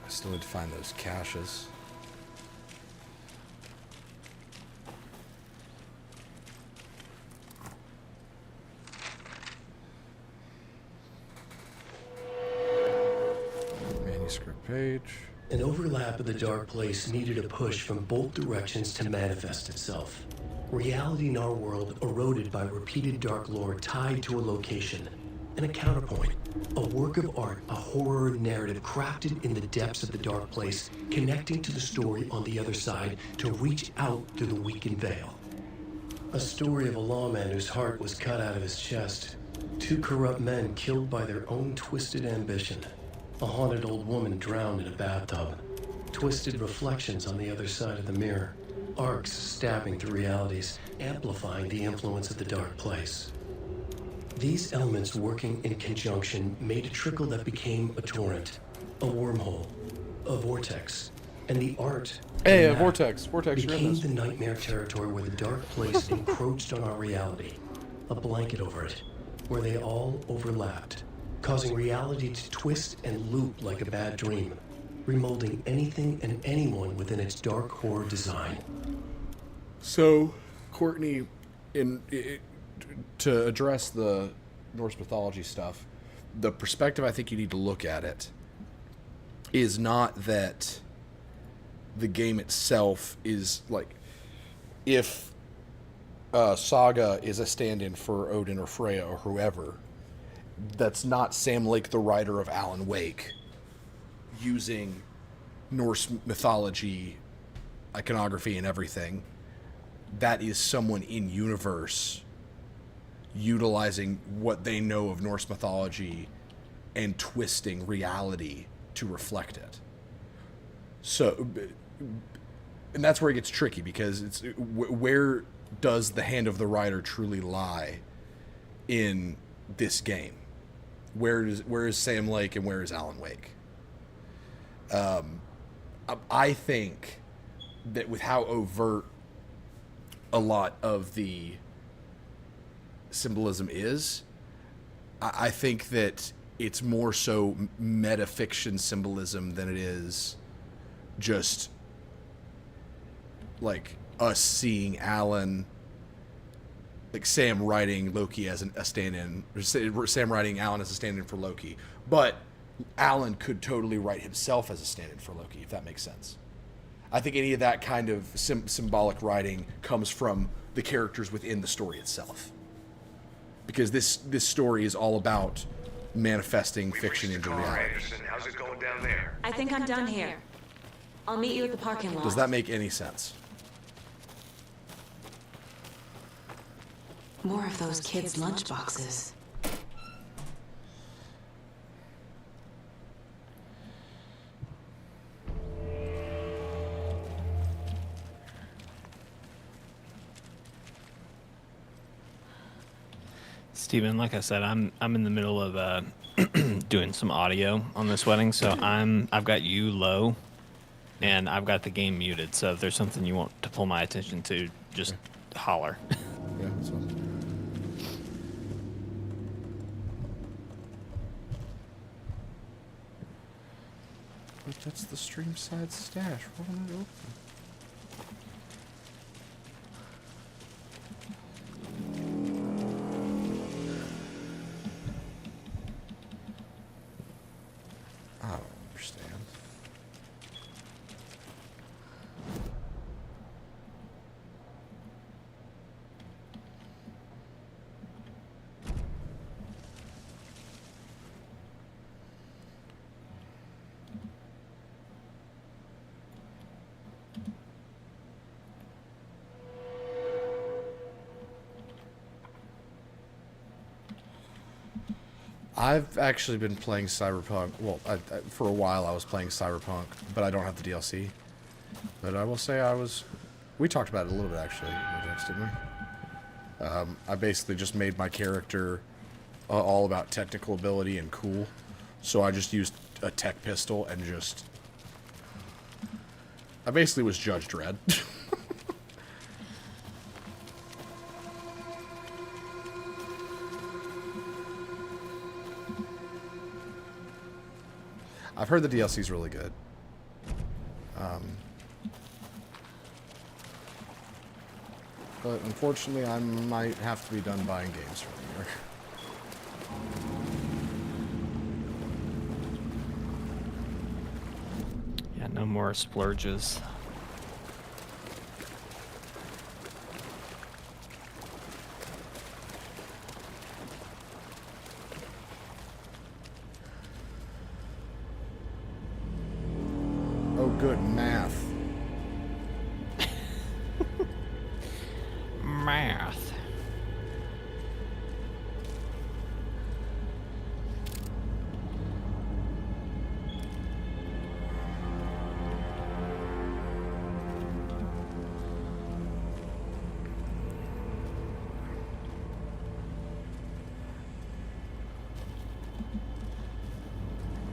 I still need to find those caches. Manuscript page. An overlap of the dark place needed a push from both directions to manifest itself. Reality in our world eroded by repeated dark lore tied to a location. And a counterpoint, a work of art, a horror narrative crafted in the depths of the dark place, connecting to the story on the other side to reach out through the weakened veil. A story of a lawman whose heart was cut out of his chest. Two corrupt men killed by their own twisted ambition. A haunted old woman drowned in a bathtub. Twisted reflections on the other side of the mirror. Arcs stabbing through realities, amplifying the influence of the dark place. These elements working in conjunction made a trickle that became a torrent, a wormhole, a vortex, and the art. Hey, a vortex. Vortex, you're in became this. the nightmare territory where the dark place encroached on our reality. A blanket over it, where they all overlapped, causing reality to twist and loop like a bad dream, remolding anything and anyone within its dark horror design. So, Courtney, to address the Norse mythology stuff, the perspective I think you need to look at it is not that the game itself is like, if Saga is a stand-in for Odin or Freya or whoever, that's not Sam Lake, the writer of Alan Wake, using Norse mythology, iconography, and everything. That is someone in universe utilizing what they know of Norse mythology and twisting reality to reflect it. So, and that's where it gets tricky, because it's where does the hand of the writer truly lie in this game? Where is Sam Lake and where is Alan Wake? I think that with how overt a lot of the symbolism is, I think that it's more so metafiction symbolism than it is just like us seeing Alan, like Sam writing Loki as a stand-in, or Sam writing Alan as a stand-in for Loki. But Alan could totally write himself as a stand-in for Loki, if that makes sense. I think any of that kind of symbolic writing comes from the characters within the story itself. Because this story is all about manifesting fiction into reality. Anderson, how's it going down there? I think I'm done here. I'll meet you at the parking lot. Does that make any sense? More of those kids' lunchboxes. Steven, like I said, I'm in the middle of doing some audio on this wedding, so I've got you low, and I've got the game muted. So if there's something you want to pull my attention to, just holler. Yeah, that's fine. But that's the stream side stash. Why won't it open? I don't understand. I've actually been playing Cyberpunk. Well, for a while I was playing Cyberpunk, but I don't have the DLC. But I will say we talked about it a little bit actually, didn't we? I basically just made my character all about technical ability and cool. So I just used a tech pistol and I basically was Judge Dredd. I've heard the DLC's really good. But unfortunately, I might have to be done buying games from here. Yeah, no more splurges. Oh, good math. Math.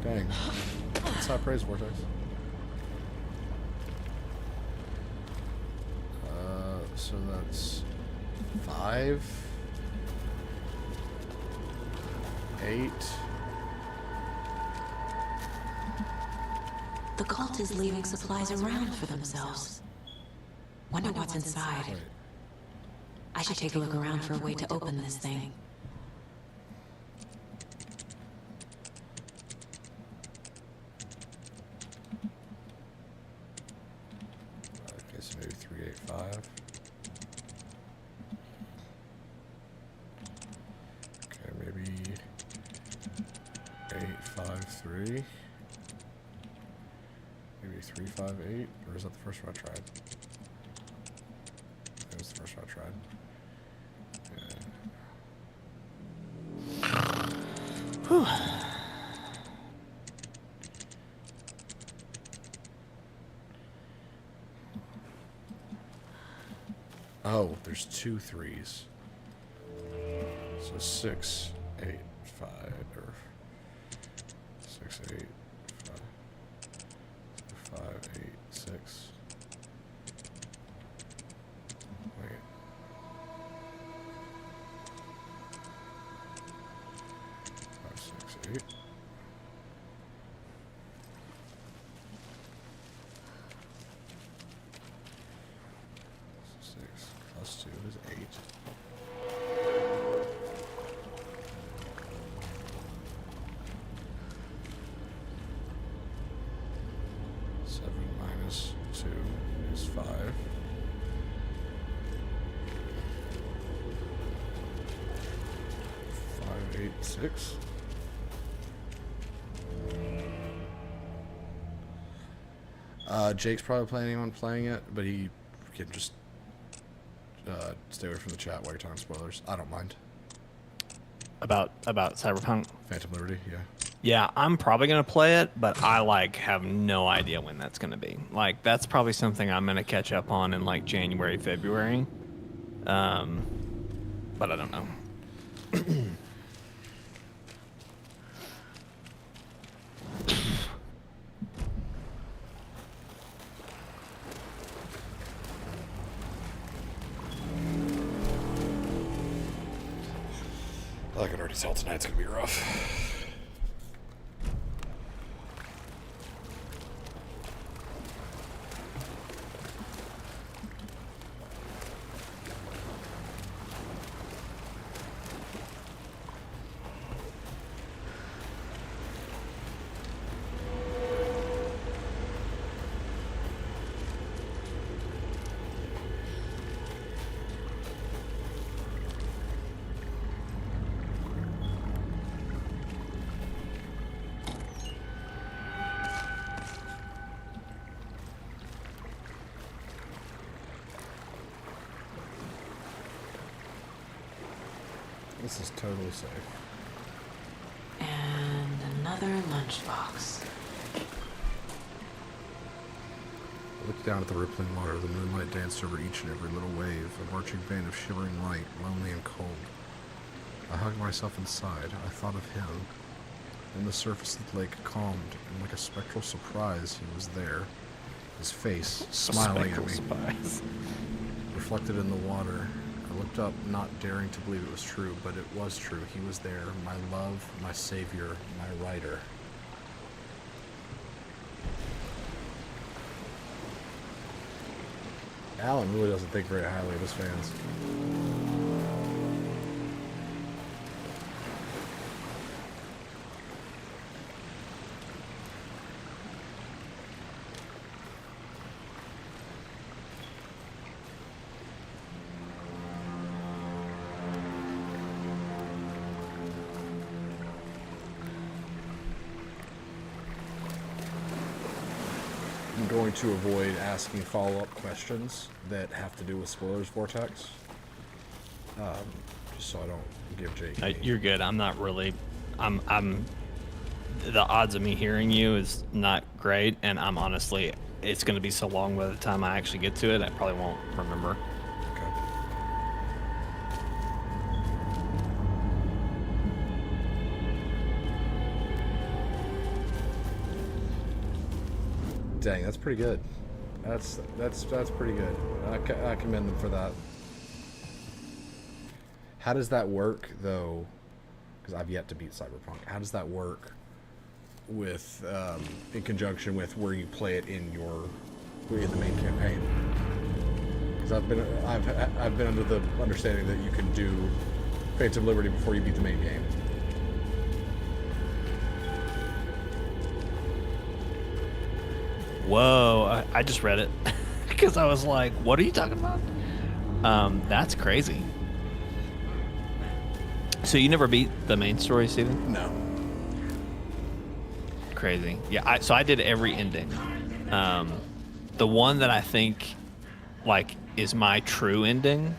Dang. That's high praise, Vortex. So that's 5, 8. The cult is leaving supplies around for themselves. Wonder what's inside. Wait. I should take a look around for a way to open this thing. Okay, so maybe 385. Okay, maybe 853. Maybe 358, or is that the first one I tried? That was the first one I tried. Whew. Oh, there's 2 3s. So 6, 8, 5, or 6, 8, 5, 8, 6. Wait. 5, 6, 8. Plus 2 is 8. 7 minus 2 is 5. 5, 8, 6. Jake's probably planning on playing it, but he can just stay away from the chat while you're talking spoilers. I don't mind. About Cyberpunk? Phantom Liberty, yeah. Yeah, I'm probably gonna play it, but I like have no idea when that's gonna be. Like that's probably something I'm gonna catch up on in like January, February. But I don't know. I can already tell tonight's gonna be rough. This is totally safe. And another lunchbox. I looked down at the rippling water. The moonlight danced over each and every little wave, a marching band of shimmering light, lonely and cold. I hugged myself inside. I thought of him. Then the surface of the lake calmed, and like a spectral surprise, he was there. His face, smiling at me, reflected in the water. I looked up, not daring to believe it was true, but it was true. He was there, my love, my savior, my writer. Alan really doesn't think very highly of his fans. I'm going to avoid asking follow-up questions that have to do with spoilers vortex, just so I don't give Jake. You're good. I'm not really. I'm. The odds of me hearing you is not great, and I'm honestly, it's going to be so long by the time I actually get to it, I probably won't remember. Dang, that's pretty good. That's pretty good. I commend them for that. How does that work though? Because I've yet to beat Cyberpunk. How does that work with in conjunction with where you play it in the main campaign? Because I've been under the understanding that you can do Phantom Liberty before you beat the main game. Whoa, I just read it because I was like, what are you talking about? That's crazy. So you never beat the main story, Steven? No. Crazy. Yeah, so I did every ending. The one that I think like is my true ending.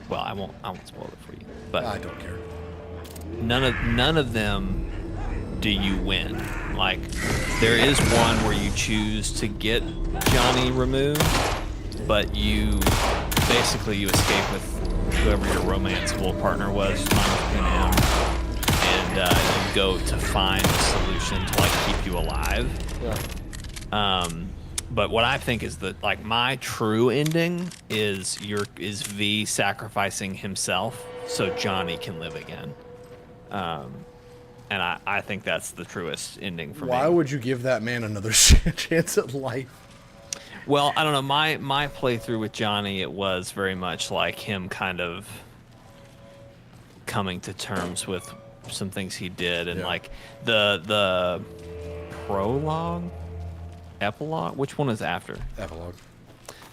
Well, I won't spoil it for you. But I don't care. None of them do you win. Like, there is one where you choose to get Johnny removed, but you escape with whoever your romanceable partner was, and you go to find a solution to like keep you alive. Yeah. But what I think is that like my true ending is V sacrificing himself so Johnny can live again. And I think that's the truest ending for me. Why would you give that man another chance at life? Well, I don't know. My playthrough with Johnny, it was very much like him kind of coming to terms with some things he did, and like the prologue epilogue? Which one is after? Epilogue.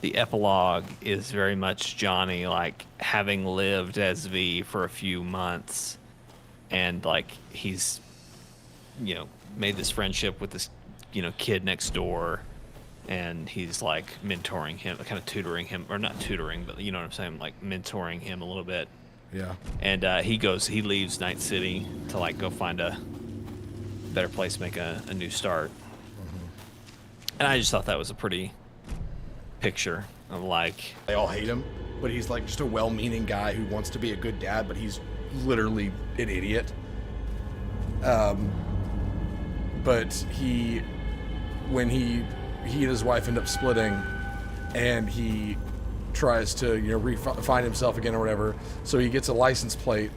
The epilogue is very much Johnny, like, having lived as V for a few months, and, like, he's, you know, made this friendship with this, you know, kid next door, and he's, like, mentoring him, kind of tutoring him, or not tutoring, but you know what I'm saying, like, mentoring him a little bit. Yeah. And he leaves Night City to, like, go find a better place, make a new start. And I just thought that was a pretty picture of, like, they all hate him, but he's like just a well-meaning guy who wants to be a good dad, but he's literally an idiot. But when he and his wife end up splitting, and he tries to, you know, find himself again or whatever, so he gets a license plate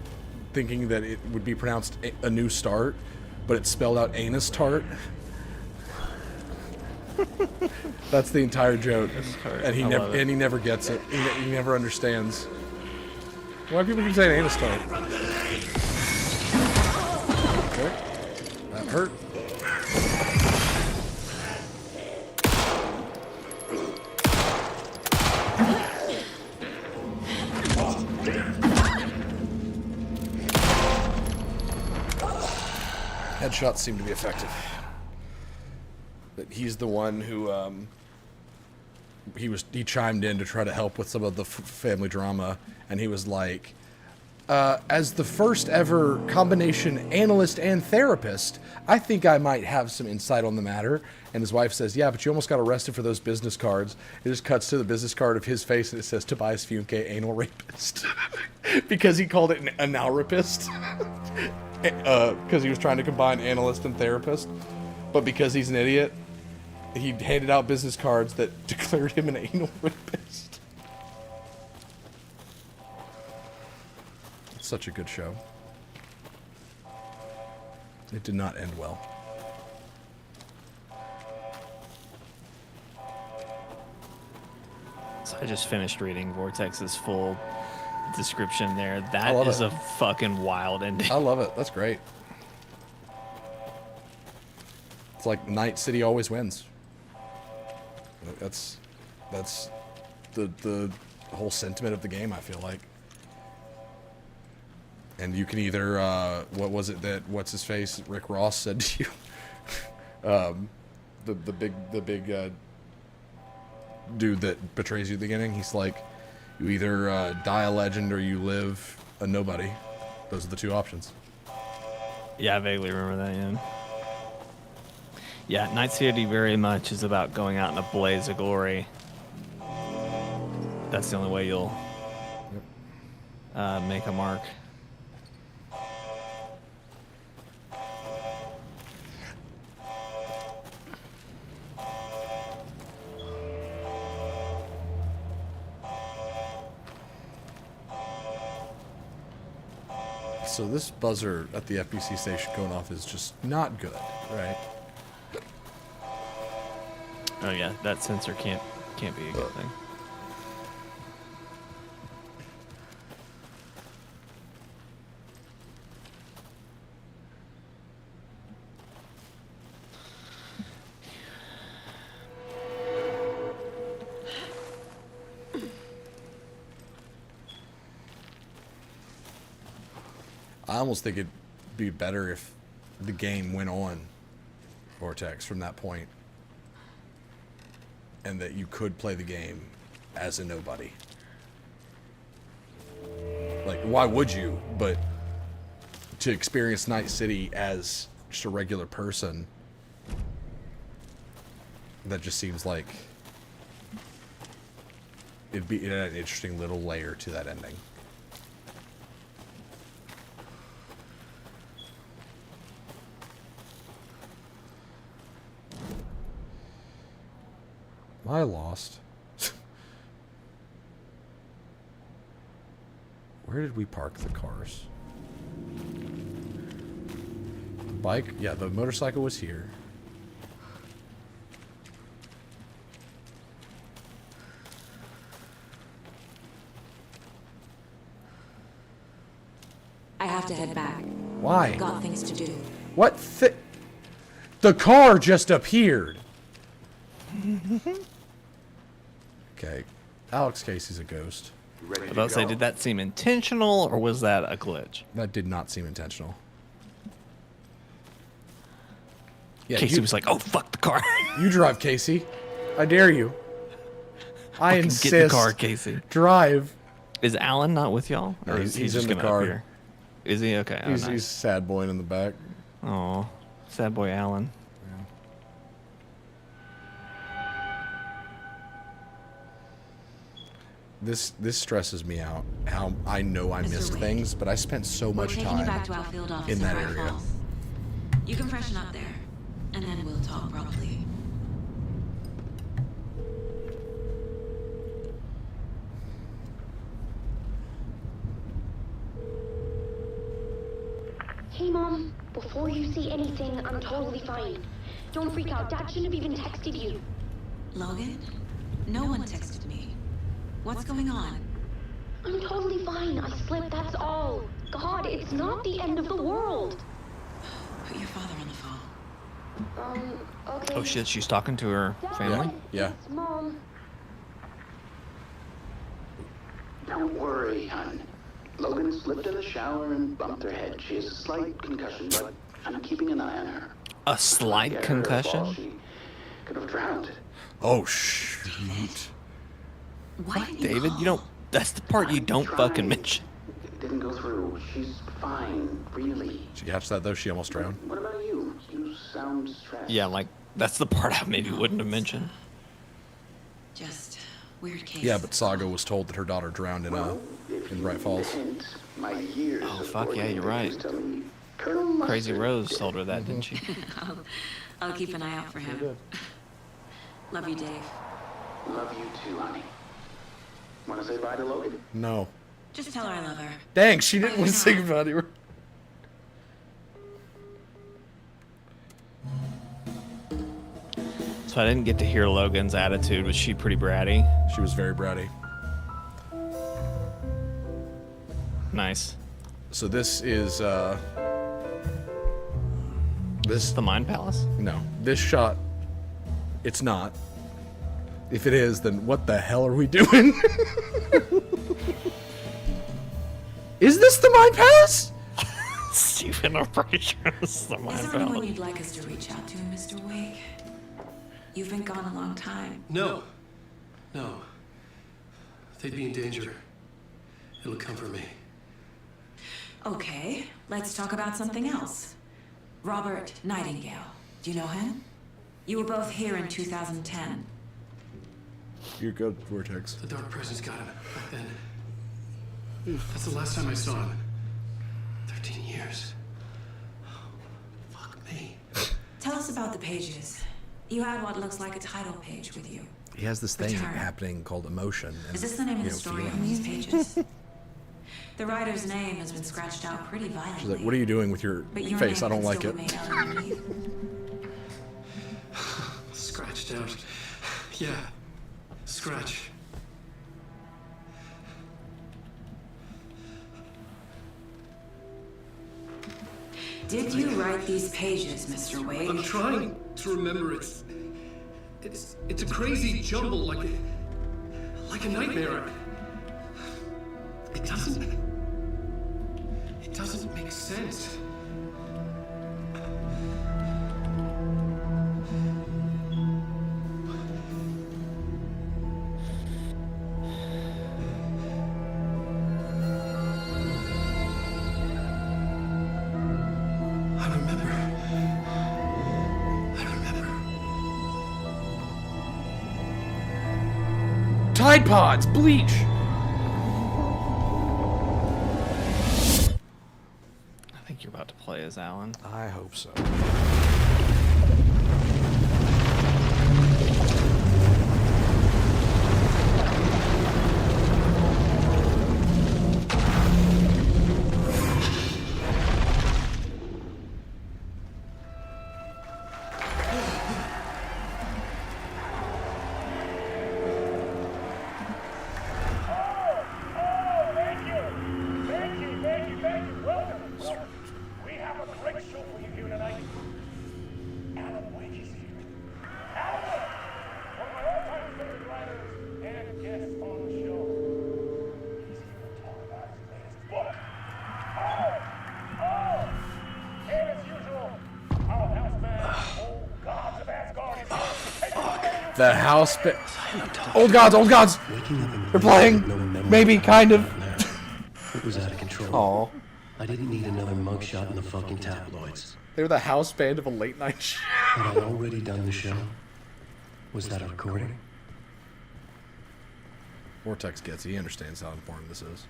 thinking that it would be pronounced a new start, but it's spelled out anus tart. That's the entire joke, and he never gets it. He never understands. Why people keep saying anus tart? Okay. That hurt. Headshots seem to be effective. But he's the one who he chimed in to try to help with some of the family drama, and he was like, as the first ever combination analyst and therapist, I think I might have some insight on the matter. And his wife says, yeah, but you almost got arrested for those business cards. It just cuts to the business card of his face, and it says Tobias Funke, anal rapist. Because he called it an analrapist. Because he was trying to combine analyst and therapist. But because he's an idiot, he handed out business cards that declared him an anal rapist. It's such a good show. It did not end well. So I just finished reading Vortex's full description there. That is a fucking wild ending. I love it. That's great. It's like Night City always wins. That's the whole sentiment of the game, I feel like. And you can either what was it that what's his face Rick Ross said to you? The big dude that betrays you at the beginning. He's like, you either die a legend or you live a nobody. Those are the two options. Yeah, I vaguely remember that. Yeah, Night City very much is about going out in a blaze of glory. That's the only way you'll make a mark. So this buzzer at the FBC station going off is just not good, right? Oh yeah, that sensor can't be a good thing. I almost think it'd be better if the game went on Vortex from that point, and that you could play the game as a nobody. Like, why would you? But to experience Night City as just a regular person, that just seems like it'd be an interesting little layer to that ending. Am I lost? Where did we park the cars? Bike? Yeah, the motorcycle was here. I have to head back. Why? I've got things to do. What? The car just appeared. Okay, Alex Casey's a ghost. I was about to say, did that seem intentional or was that a glitch? That did not seem intentional. Yeah, Casey was like, "Oh fuck the car." You drive, Casey. I dare you. I Fucking insist. Get in the car, Casey. Drive. Is Alan not with y'all? No, Or he's is he in just the gonna car. appear? Is he? Okay. Oh, He's nice. sad boy in the back. Aw, sad boy Alan. This stresses me out. How I know I missed Wade, things, but I spent so We're much taking you back to time our field office in that Bright area. Falls. You can freshen up there, and then we'll talk properly. Hey, Mom. Before you say anything, I'm totally fine. Don't freak out. Dad shouldn't have even texted you. Logan? No one texted me. What's going on? I'm totally fine. I slipped, that's all. God, it's not the end of the world. Put your father on the phone. Okay. Oh shit, she's talking to her family? Yeah. It's Mom. Don't worry, hon. Logan slipped in the shower and bumped her head. She has a slight concussion, but I'm keeping an eye on her. A slight Get her a fall, concussion? She could have drowned. Oh shoot. Why David, you don't. That's the part you don't fucking mention. It didn't go through. She's fine, really. Did you catch that though? She almost drowned. What about you? You sound stressed. Yeah, like that's the part I maybe wouldn't have mentioned. Just weird case. Yeah, but Saga was told that her daughter drowned in Bright Falls. My years Oh of fuck yeah, boarding you're right. interviews tell me Colonel Mustard- Crazy Rose told her that, didn't she? I'll keep an eye out for him. Love you, Dave. Love you too, honey. Want to say bye to Logan? No. Just tell her I love her. Dang, she didn't want to say goodbye to her. So I didn't get to hear Logan's attitude. Was she pretty bratty? She was very bratty. Nice. So this is this the Mind Palace? No. This shot, it's not. If it is, then what the hell are we doing? Is this the Mind Palace? Stephen, I'm pretty sure this is the Mind Is there anyone Palace. you'd like us to reach out to, Mr. Wake? You've been gone a long time. No. No. They'd be in danger. It'll come for me. Okay, let's talk about something else. Robert Nightingale. Do you know him? You were both here in 2010. You're good, Vortex. The Dark Presence got him back then. That's the last time I saw him. 13 years. Fuck me. Tell us about the pages. You had what looks like a title page with you. He has this thing Return. happening called emotion. And, Is this the name of you the know, story on feelings. these pages? The writer's name has been scratched out pretty violently. She's like, what are you doing with your But your face? name I don't can like still it. be made out underneath. Scratched out. Yeah. Scratch. Did you write these pages, Mr. Wake? I'm trying to remember. It's a crazy jumble, like a nightmare. It doesn't make sense. Tide Pods, bleach. I think you're about to play as Alan. I hope so. Welcome. We have a great show for you here tonight. The house. Old gods, old gods. They're playing. Maybe, kind of. It was out of control. Aw. I didn't need another mugshot in the fucking tabloids. They were the house band of a late night show. Had I already done the show? Was that a recording? Vortex gets it. He understands how important this is.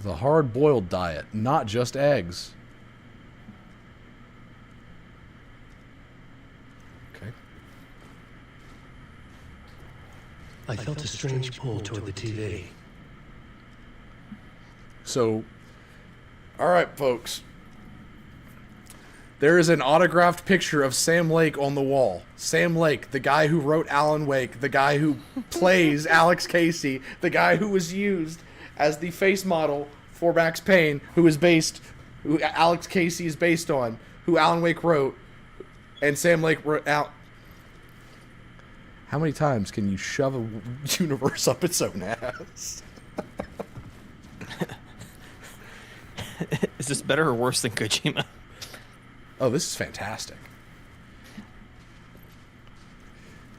The hard-boiled diet, not just eggs. Okay. I felt a strange pull toward the TV. So, all right, folks. There is an autographed picture of Sam Lake on the wall. Sam Lake, the guy who wrote Alan Wake, the guy who plays Alex Casey, the guy who was used as the face model for Max Payne, who Alex Casey is based on, who Alan Wake wrote, and Sam Lake wrote out. How many times can you shove a universe up its own ass? Is this better or worse than Kojima? Oh, this is fantastic.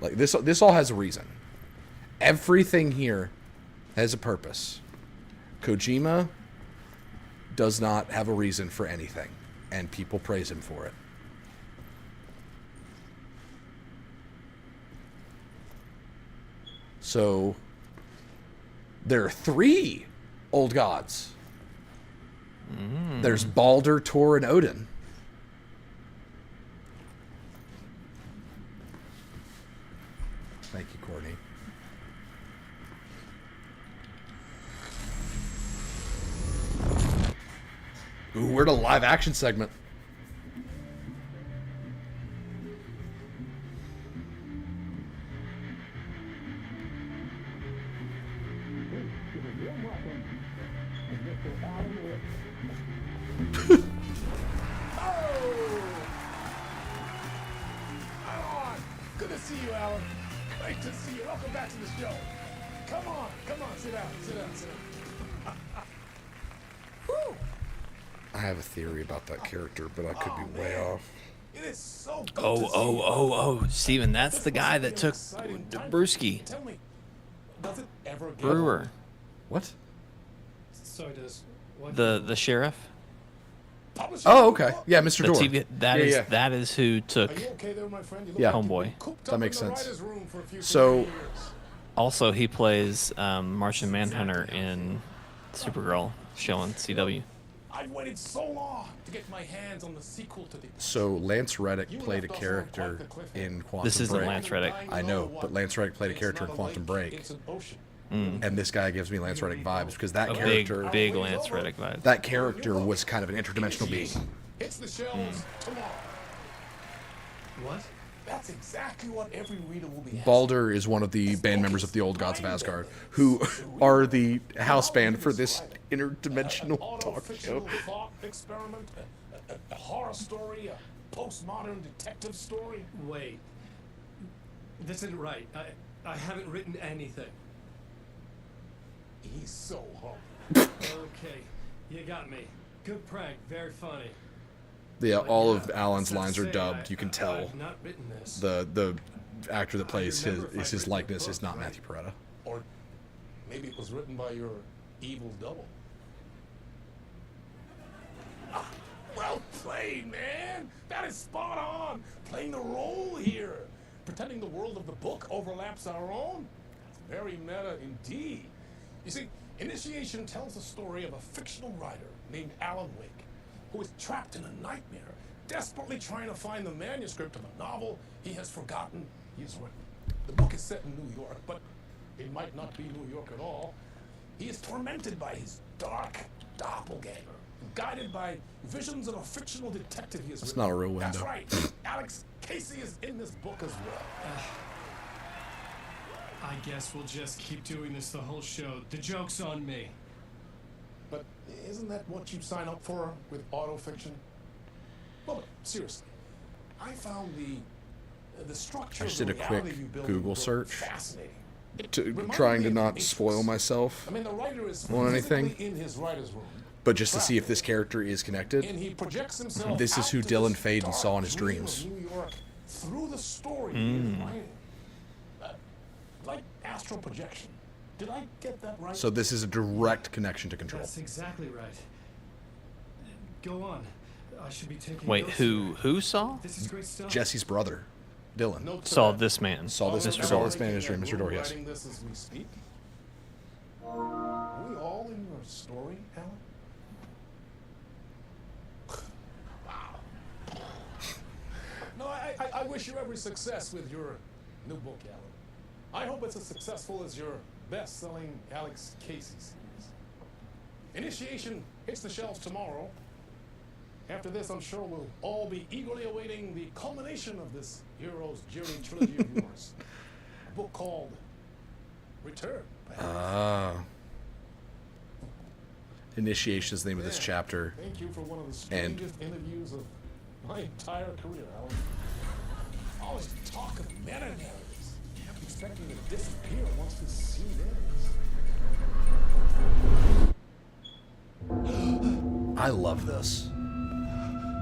Like this all has a reason. Everything here has a purpose. Kojima does not have a reason for anything, and people praise him for it. So there are 3 old gods. There's Baldur, Thor, and Odin. Thank you, Courtney. Ooh, we're in a live action segment. Good to see you, Alan. Great to see you. Welcome back to the show. Come on, sit down. Whew. I have a theory about that character, but I could be way off. It is so good Oh, Steven, that's the guy that took Brewski. Tell me, does it ever get Brewer. What? So does what? The sheriff? Oh, okay. Yeah, Mr. The Door. TV that is who took Homeboy. That makes sense. So, also he plays Martian Manhunter in Supergirl show on CW. I've waited so long to get my hands on the sequel to the. So Lance Reddick played a character in Quantum Break. This isn't Lance Reddick. I know, but Lance Reddick played a character in Quantum Break. And this guy gives me Lance Reddick vibes because that character, big Lance Reddick vibes. That character was kind of an interdimensional being. Hits the shelves tomorrow. What? That's exactly what every reader will be. Baldur is one of the band members of the Old Gods of Asgard, who are the house band for this interdimensional talk show. Thought experiment, a horror story, a postmodern detective story. Wait. This isn't right. I haven't written anything. He's so humble. Okay, you got me. Good prank, very funny. Yeah, all of Alan's lines are dubbed. You can tell I've not written this. the actor that plays his likeness is not Matthew Peretta. Or maybe it was written by your evil double. Ah, well played, man. That is spot on. Playing the role here. Pretending the world of the book overlaps our own. That's very meta indeed. You see, Initiation tells the story of a fictional writer named Alan Wake, who is trapped in a nightmare, desperately trying to find the manuscript of a novel he has forgotten he has written. The book is set in New York, but it might not be New York at all. He is tormented by his dark doppelganger, guided by visions of a fictional detective he has That's written. not a real window. That's right. Alex Casey is in this book as well. I guess we'll just keep doing this the whole show. The joke's on me. But isn't that what you sign up for with autofiction? Well, but seriously, I found the structure I just of did the a quick reality you build Google in the book search. fascinating. trying to not spoil myself I mean, the writer is on anything, physically in his writer's room, but just to see if this character is connected. and he projects himself This is out who to Dylan this Faden dark saw in his dream dreams. of New York through the story he is writing. Like astral projection. Did I get that right? So this is a direct connection to Control. That's exactly right. Go on. I should be taking Wait, notes who here. saw? This is great stuff. Jesse's brother, Dylan. Note to Saw that. this man. Saw this Mr. saw Door. this man in his dream, Mr. Door, We're yes. writing this as we speak. Are we all in your story, Alan? Wow. No, I wish you every success with your new book, Alan. I hope it's as successful as your best-selling Alex Casey series. Initiation hits the shelves tomorrow. After this, I'm sure we'll all be eagerly awaiting the culmination of this Heroes Journey trilogy of yours. A book called Return. Initiation is the name of this chapter. Thank you for one of the And strangest interviews of my entire career, Alan. Always talk of meta narratives. Kept expecting to disappear once the scene ends. I love this.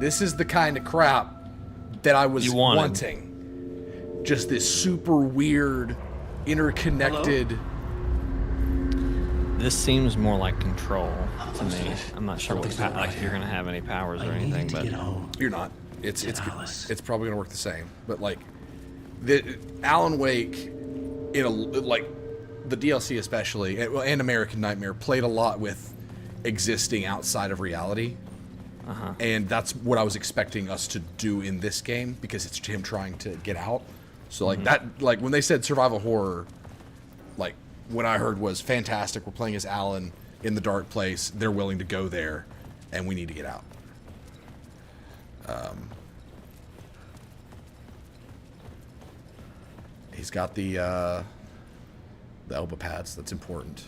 This is the kind of crap that I was wanting. Just this super weird, interconnected. This seems more like Control to me. I'm not sure what like if you're gonna have any powers or anything, but You're not. It's probably gonna work the same. But like, the Alan Wake, in a like the DLC especially, and American Nightmare played a lot with existing outside of reality. And that's what I was expecting us to do in this game, because it's him trying to get out. So like that, like when they said survival horror, like what I heard was fantastic. We're playing as Alan in the dark place. They're willing to go there, and we need to get out. He's got the elbow pads. That's important.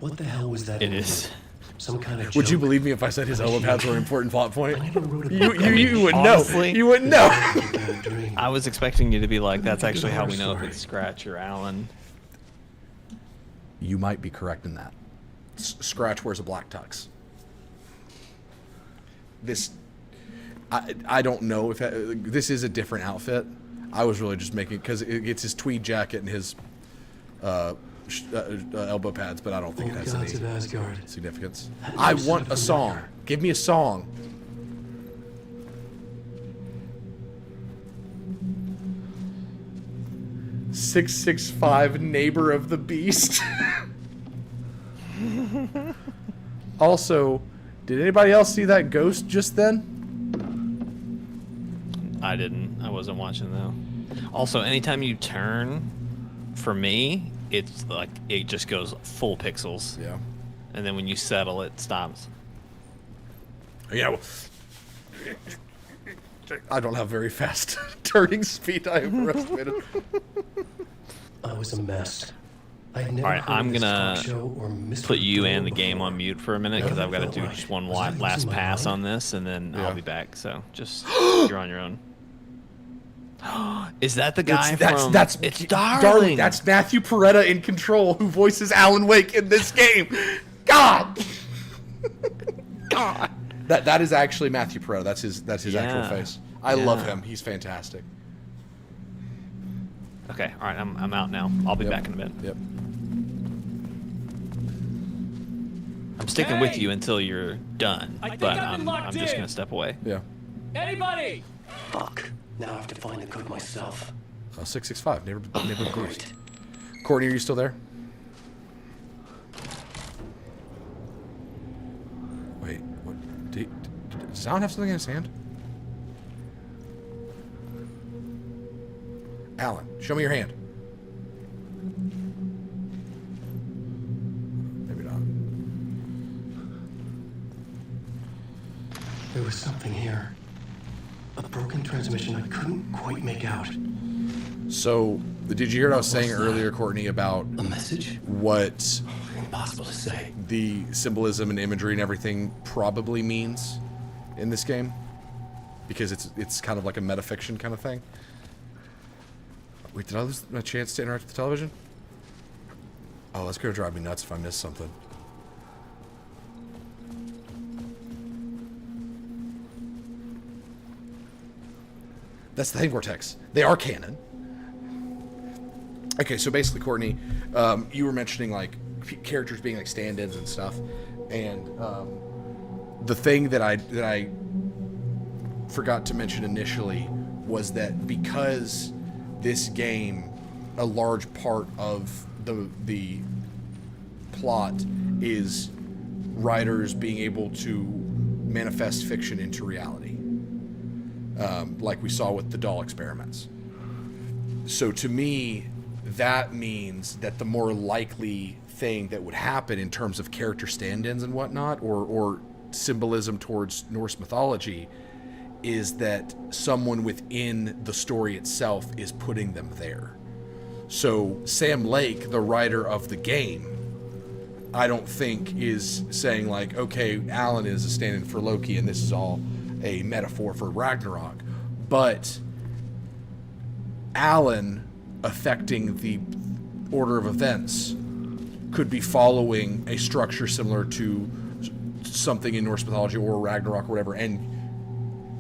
What the hell was that? It is. Some kind of Would you joke? believe me if I said his elbow pads were an important plot point? I never wrote a You book on it. wouldn't Honestly, know. You wouldn't know. I was expecting you to be like, that's actually how we know if Sorry. it's Scratch or Alan. You might be correct in that. Scratch wears a black tux. This, I don't know if this is a different outfit. I was really just making, because it's his tweed jacket and his elbow pads, but I don't think it has Gods of any Asgard. significance. I want a song. Give me a song. "665 Neighbor of the Beast." Also, did anybody else see that ghost just then? I didn't. I wasn't watching though. Also, anytime you turn, for me, it's like it just goes full pixels. Yeah. And then when you settle, it stops. Yeah. Well, I don't have very fast turning speed. I overestimated. I was a mess. I'd never All right, heard I'm of this gonna talk show or Mr. put you Blow and the game before. on mute for a minute because I've got to Felt do right. just one Was I last losing my pass mind? on this, and then Yeah. I'll be back. So just you're on your own. Is that the guy from? That's it's Darling. That's Matthew Peretta in Control, who voices Alan Wake in this game. God. God. That is actually Matthew Peretta. That's his actual Yeah. face. I love Yeah. him. He's fantastic. Okay, all right, I'm out now. I'll be Yep. back in a bit. Yep. I'm sticking with you until you're done, I think but I've been I'm locked just in. gonna step away. Yeah. Anybody? Fuck. Now I have to find the code myself. 665. Neighbor Ghost. Courtney, are you still there? Wait. What? Does Alan have something in his hand? Alan, show me your hand. Maybe not. There was something here. A broken transmission I couldn't quite make out. So, did you hear what I was saying earlier, Courtney, about a message? What Impossible to say. The symbolism and imagery and everything probably means in this game? Because it's kind of like a metafiction kind of thing. Wait, did I lose my chance to interact with the television? Oh, that's gonna drive me nuts if I miss something. That's the thing, Vortex. They are canon. Okay, so basically, Courtney, you were mentioning like characters being like stand-ins and stuff, and the thing that I forgot to mention initially was that because this game, a large part of the plot is writers being able to manifest fiction into reality, like we saw with the doll experiments. So to me, that means that the more likely thing that would happen in terms of character stand-ins and whatnot, or symbolism towards Norse mythology, is that someone within the story itself is putting them there. So Sam Lake, the writer of the game, I don't think is saying like, okay, Alan is a stand-in for Loki and this is all a metaphor for Ragnarok. But Alan affecting the order of events could be following a structure similar to something in Norse mythology or Ragnarok or whatever, and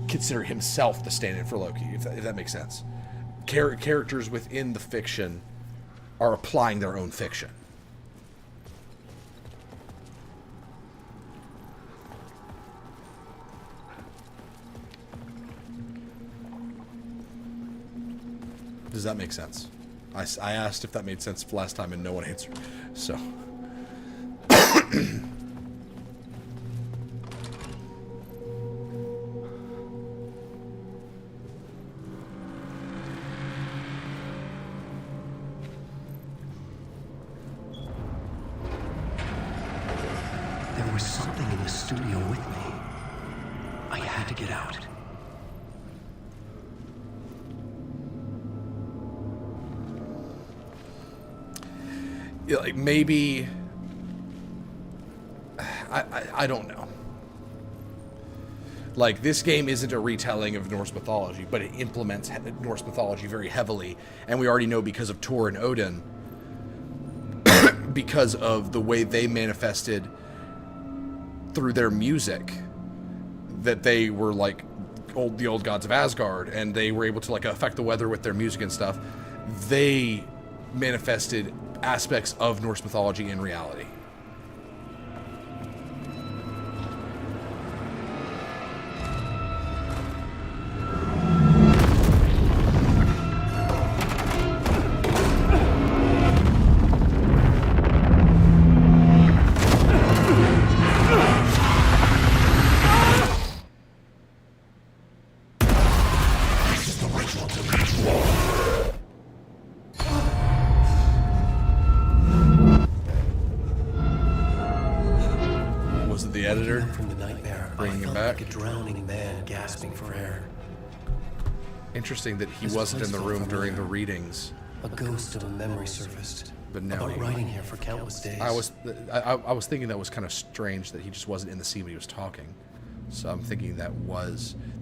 consider himself the stand-in for Loki, if that makes sense. Characters within the fiction are applying their own fiction. Does that make sense? I asked if that made sense last time and no one answered. So. There was something in the studio with me. I had to get out. Yeah, like maybe I don't know. Like, this game isn't a retelling of Norse mythology, but it implements Norse mythology very heavily, and we already know because of Thor and Odin, because of the way they manifested through their music, that they were like the old gods of Asgard, and they were able to like affect the weather with their music and stuff. They manifested aspects of Norse mythology in reality. Interesting that he wasn't in the room during the readings. A ghost of a memory surfaced. But now about writing here for countless days. I was thinking that was kind of strange that he just wasn't in the scene when he was talking. So I'm thinking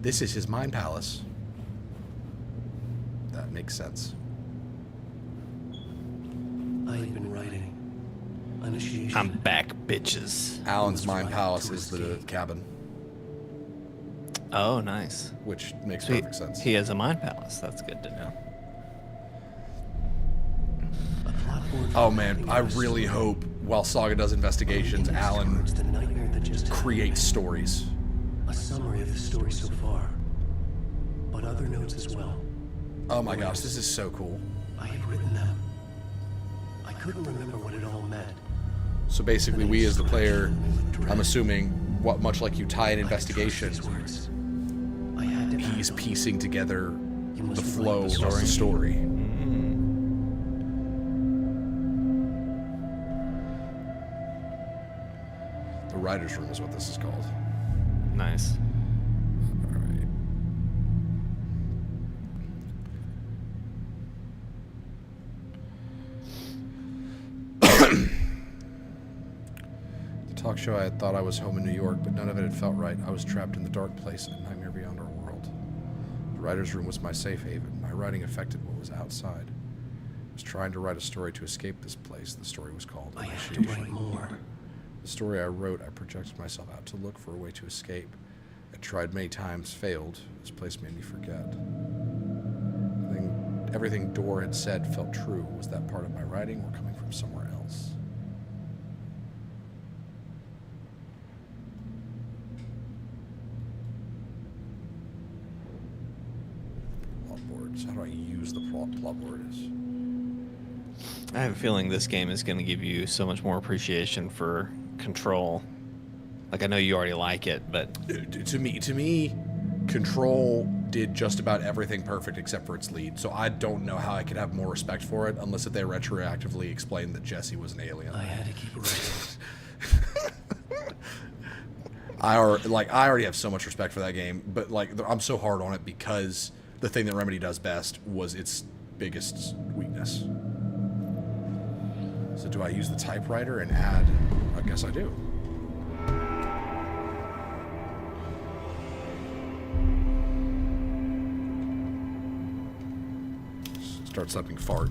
this is his mind palace. That makes sense. I had been writing. Initiation. I'm back, bitches. Alan's mind palace is the cabin. Oh, nice. Which makes perfect sense. He has a mind palace. That's good to know. Oh man, I really hope while Saga does investigations, Alan creates stories. A summary of the story so far, but other notes as well. Oh my gosh, this is so cool. I had written them. I couldn't remember what it all meant. So basically, we as the player, I'm assuming, much like you tie an investigation, he's piecing together the flow of the story. The writer's room is what this is called. Nice. Alright. The talk show, I had thought I was home in New York, but none of it had felt right. I was trapped in the dark place, a nightmare beyond our world. The writer's room was my safe haven. My writing affected what was outside. was trying to write a story to escape this place. The story was called I have to Initiation. write more. The story I wrote, I projected myself out to look for a way to escape. I tried many times, failed. This place made me forget. Everything Dor had said felt true. Was that part of my writing or coming from somewhere else? Plot boards. How do I use the plot boards? I have a feeling this game is going to give you so much more appreciation for Control. Like, I know you already like it, but To me, Control did just about everything perfect except for its lead. So I don't know how I could have more respect for it unless if they retroactively explained that Jesse was an alien. I had to keep writing. I already have so much respect for that game, but like I'm so hard on it because the thing that Remedy does best was its biggest weakness. So do I use the typewriter and add? I guess I do. Start something fart.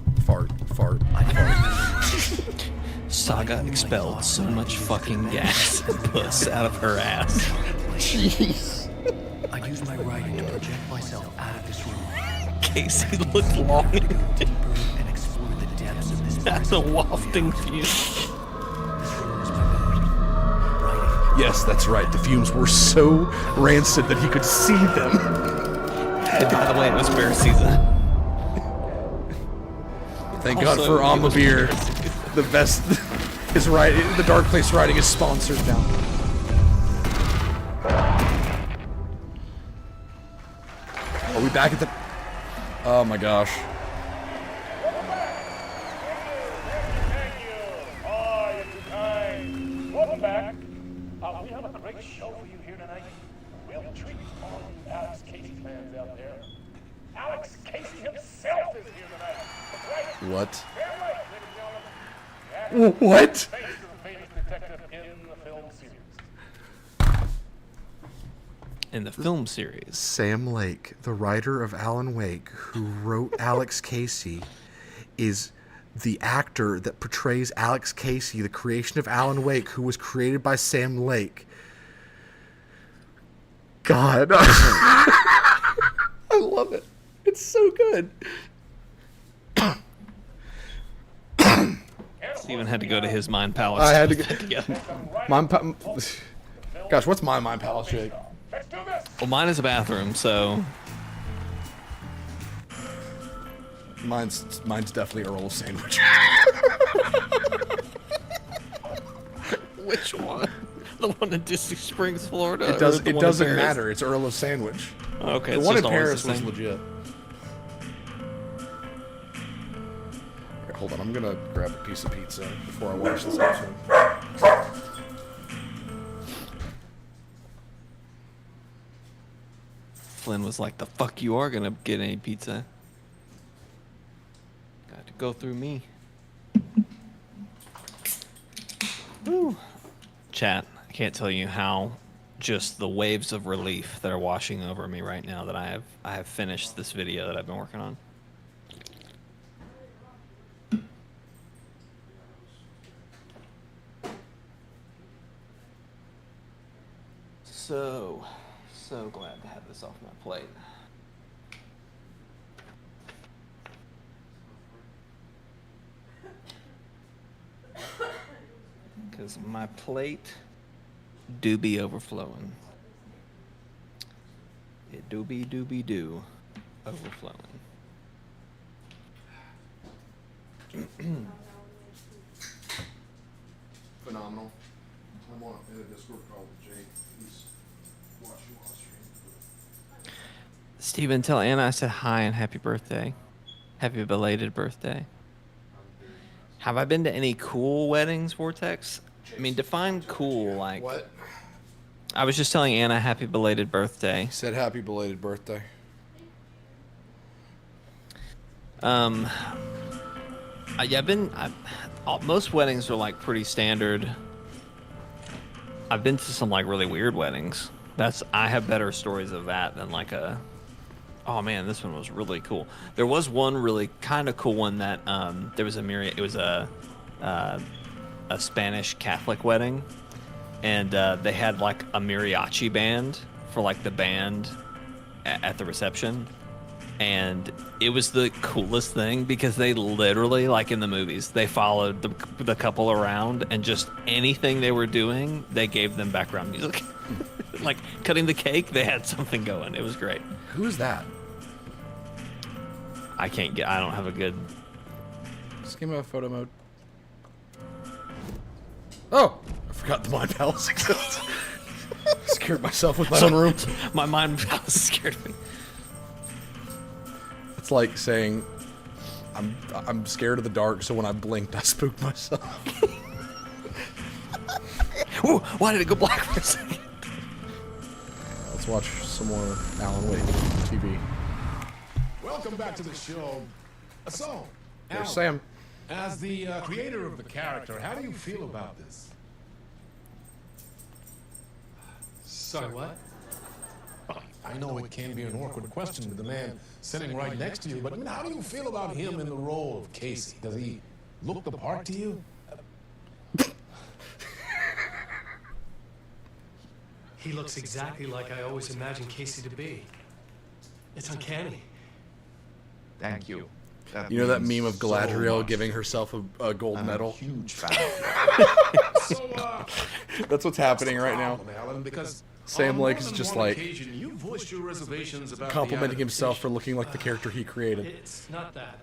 Saga expelled so much fucking gas and puss out of her ass. Jeez. I use my writing to project myself out of this room. Casey looked long and explore the depths of this That's a wafting fume. Yes, that's right. The fumes were so rancid that he could see them. And by the way, it was bear season. Thank God for Amabir. The best. His writing, the Dark Place writing is sponsored now. Are we back at the? Oh my gosh. Welcome back. We have a great show for you here tonight. Real treat for all you Alex Casey fans out there. Alex Casey himself is here tonight. That's right. What? Damn right, ladies and gentlemen. What? Face of the famous detective in the film series. In the film series. Sam Lake, the writer of Alan Wake, who wrote Alex Casey, is the actor that portrays Alex Casey, the creation of Alan Wake, who was created by Sam Lake. God. I love it. It's so good. Steven had to go to his Mind Palace. I had to get together. Gosh, what's my Mind Palace, Jake? Well, mine is a bathroom, so Mine's definitely Earl's Sandwich. which one? The one in Disney Springs, Florida. It doesn't matter. It's Earl's Sandwich. Okay, the it's one in just always Paris the was same. legit. Okay, hold on, I'm gonna grab a piece of pizza before I watch this episode. Flynn was like, "The fuck you are gonna get any pizza? Got to go through me." Woo. Chat, I can't tell you how just the waves of relief that are washing over me right now that I have finished this video that I've been working on. So glad to have this off my plate. Because my plate do be overflowing. It do be overflowing. Phenomenal. I'm on a Discord call with Jake. He's watching on stream. Steven, tell Anna I said hi and happy birthday. Happy belated birthday. Have I been to any cool weddings, Vortex? I mean, define cool, like... What? I was just telling Anna happy belated birthday. He said happy belated birthday. Most weddings are like pretty standard. I've been to some like really weird weddings. I have better stories of that than like a Oh man, this one was really cool. There was one really kind of cool one that there was it was a Spanish Catholic wedding, and they had like a mariachi band for like the band at the reception, and it was the coolest thing because they literally, like in the movies, they followed the couple around, and just anything they were doing, they gave them background music. Like cutting the cake, they had something going. It was great. Who is that? I don't have a good... Just give me a photo mode. Oh! I forgot the mind palace exists. Scared myself with my own room. My mind palace scared me. It's like saying, I'm scared of the dark, so when I blinked, I spooked myself. Ooh, why did it go black for a second? Let's watch some more Alan Wake TV. Welcome back to the show. So, There's Alan, Sam. as the creator of the character, how do you feel about this? Sorry, what? I know it can be an awkward question with the man sitting right next to you, but I mean, how do you feel about him in the role of Casey? Does he look the part to you? He looks exactly like I always imagined Casey to be. It's uncanny. Thank you. You know that meme of Galadriel giving herself a gold medal? Huge fan. That's what's happening right now. Alan, because Sam Lake is just like you voiced your reservations about complimenting himself for looking like the character he created. It's not that.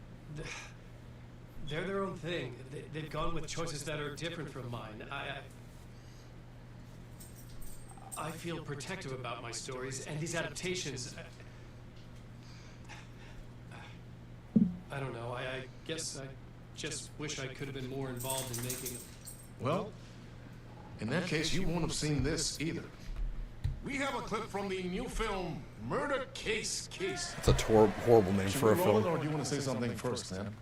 They're their own thing. They've gone with choices that are different from mine. I feel protective about my stories, and these adaptations... I don't know. I guess I just wish I could have been more involved in making it. Well, in that case, you won't have seen this either. We have a clip from the new film, Murder Case. It's a horrible name for a Should we roll film. it, or do you want to say something first, Sam?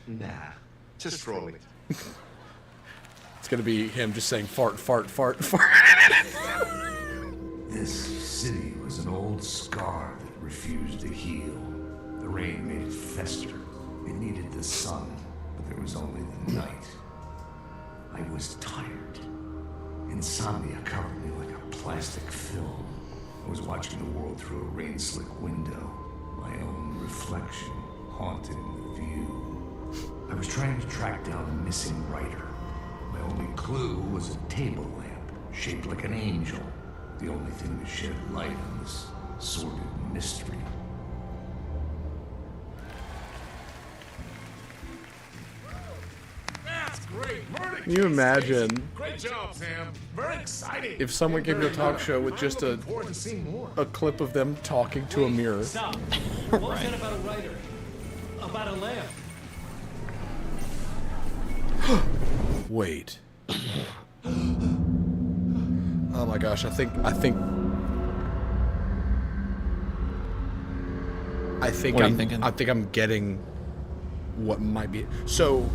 Nah, just roll it. It's gonna be him just saying fart, fart, fart, fart. This city was an old scar that refused to heal. The rain made it fester. It needed the sun, but there was only the night. I was tired. Insomnia covered me like a plastic film. I was watching the world through a rain-slick window. My own reflection haunting the view. I was trying to track down a missing writer. My only clue was a table lamp, shaped like an angel. The only thing to shed light on this sordid mystery. That's great. Murder Can you imagine Great job, Sam. Very exciting. if someone gave you a talk show with just a clip of them talking to a mirror? Stop. What was that about a writer? About a lamp? Wait. Oh my gosh, I think What are you thinking? I think I'm getting what might be. So,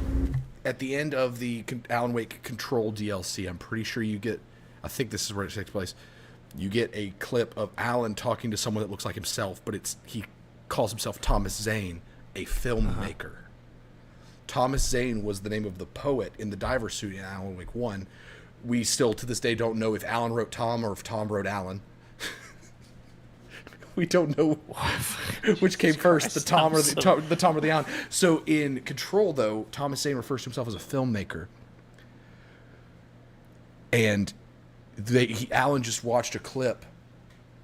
at the end of the Alan Wake Control DLC, I'm pretty sure you get, I think this is where it takes place, you get a clip of Alan talking to someone that looks like himself, but he calls himself Thomas Zane, a filmmaker. Thomas Zane was the name of the poet in the diver suit in Alan Wake 1. We still, to this day, don't know if Alan wrote Tom or if Tom wrote Alan. We don't know which came first, the Tom or the Tom or the Alan. So in Control, though, Thomas Zane refers to himself as a filmmaker. And Alan just watched a clip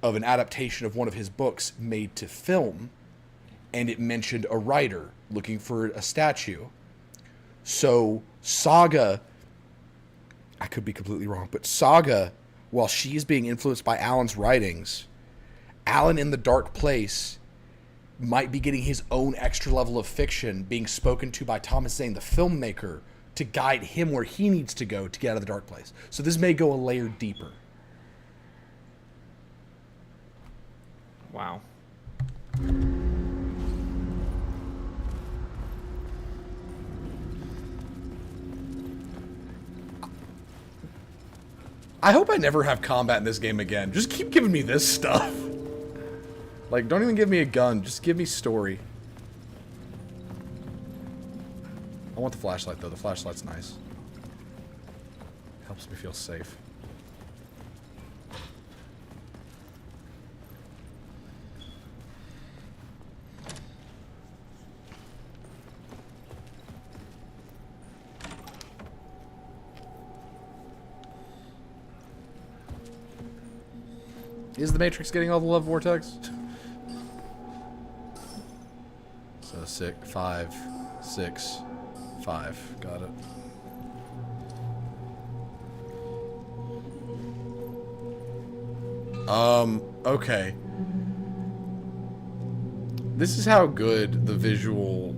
of an adaptation of one of his books made to film, and it mentioned a writer looking for a statue. So Saga, I could be completely wrong, but Saga, while she is being influenced by Alan's writings, Alan in the Dark Place might be getting his own extra level of fiction being spoken to by Thomas Zane, the filmmaker, to guide him where he needs to go to get out of the Dark Place. So this may go a layer deeper. Wow. I hope I never have combat in this game again. Just keep giving me this stuff. Like, don't even give me a gun. Just give me story. I want the flashlight, though. The flashlight's nice. Helps me feel safe. Is the Matrix getting all the love, Vortex? So 6, 5, 6, 5. Got it. Okay. This is how good the visual...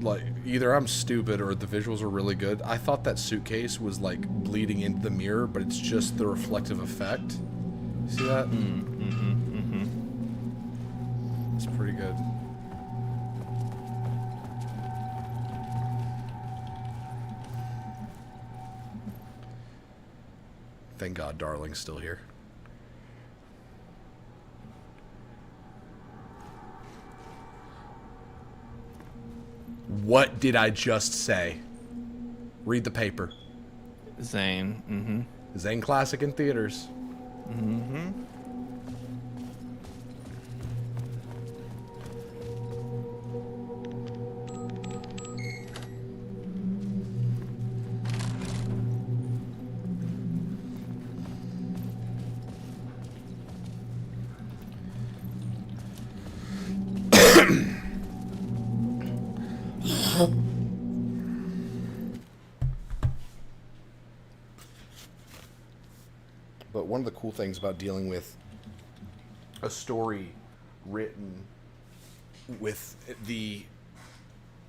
Like, either I'm stupid or the visuals are really good. I thought that suitcase was, like, bleeding into the mirror, but it's just the reflective effect. See that? It's pretty good. Thank God Darling's still here. What did I just say? Read the paper. Zane. Zane Classic in theaters. But one of the cool things about dealing with a story written with the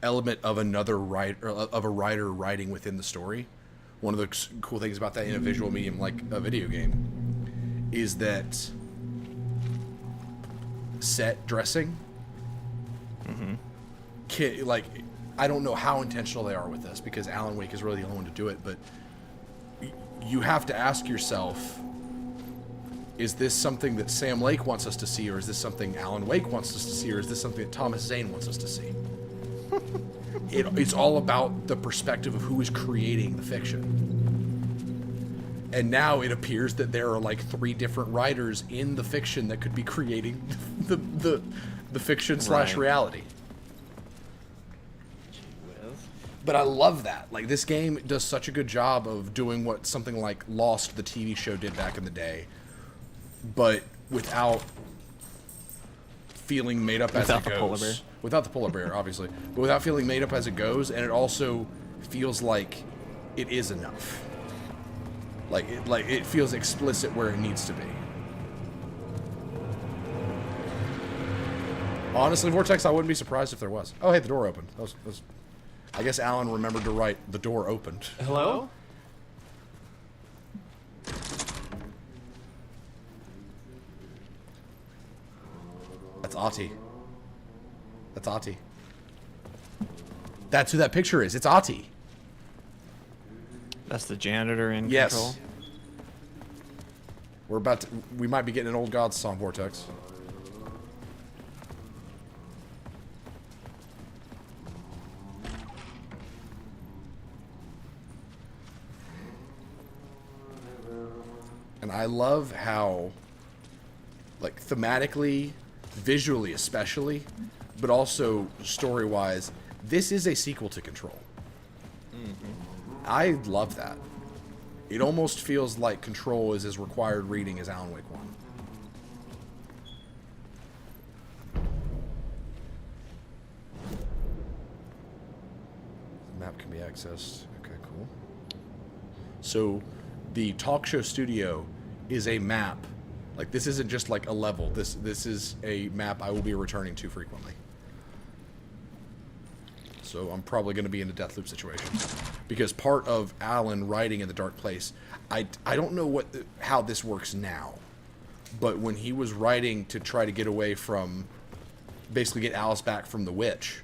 element of another writer, of a writer writing within the story, one of the cool things about that in a visual medium like a video game is that set dressing. Like, I don't know how intentional they are with this because Alan Wake is really the only one to do it, but you have to ask yourself, is this something that Sam Lake wants us to see, or is this something Alan Wake wants us to see, or is this something that Thomas Zane wants us to see? It's all about the perspective of who is creating the fiction. And now it appears that there are like 3 different writers in the fiction that could be creating the fiction slash reality. But I love that. Like, this game does such a good job of doing what something like Lost, the TV show, did back in the day, but without feeling made up as it goes. Without the polar bear, obviously. But without feeling made up as it goes, and it also feels like it is enough. Like it feels explicit where it needs to be. Honestly, Vortex, I wouldn't be surprised if there was. Oh, hey, the door opened. That was I guess Alan remembered to write, the door opened. Hello? That's Ati. That's Ati. That's who that picture is. It's Ati. That's the janitor in Yes. control? We might be getting an Old Gods song, Vortex. And I love how, like, thematically, visually especially, but also story-wise, this is a sequel to Control. I love that. It almost feels like Control is as required reading as Alan Wake 1. The map can be accessed. Okay, cool. So, the talk show studio is a map. Like, this isn't just like a level. This is a map I will be returning to frequently. So I'm probably going to be in a Deathloop situation. Because part of Alan writing in the Dark Place, I don't know how this works now, but when he was writing to try to get away from, basically get Alice back from the witch,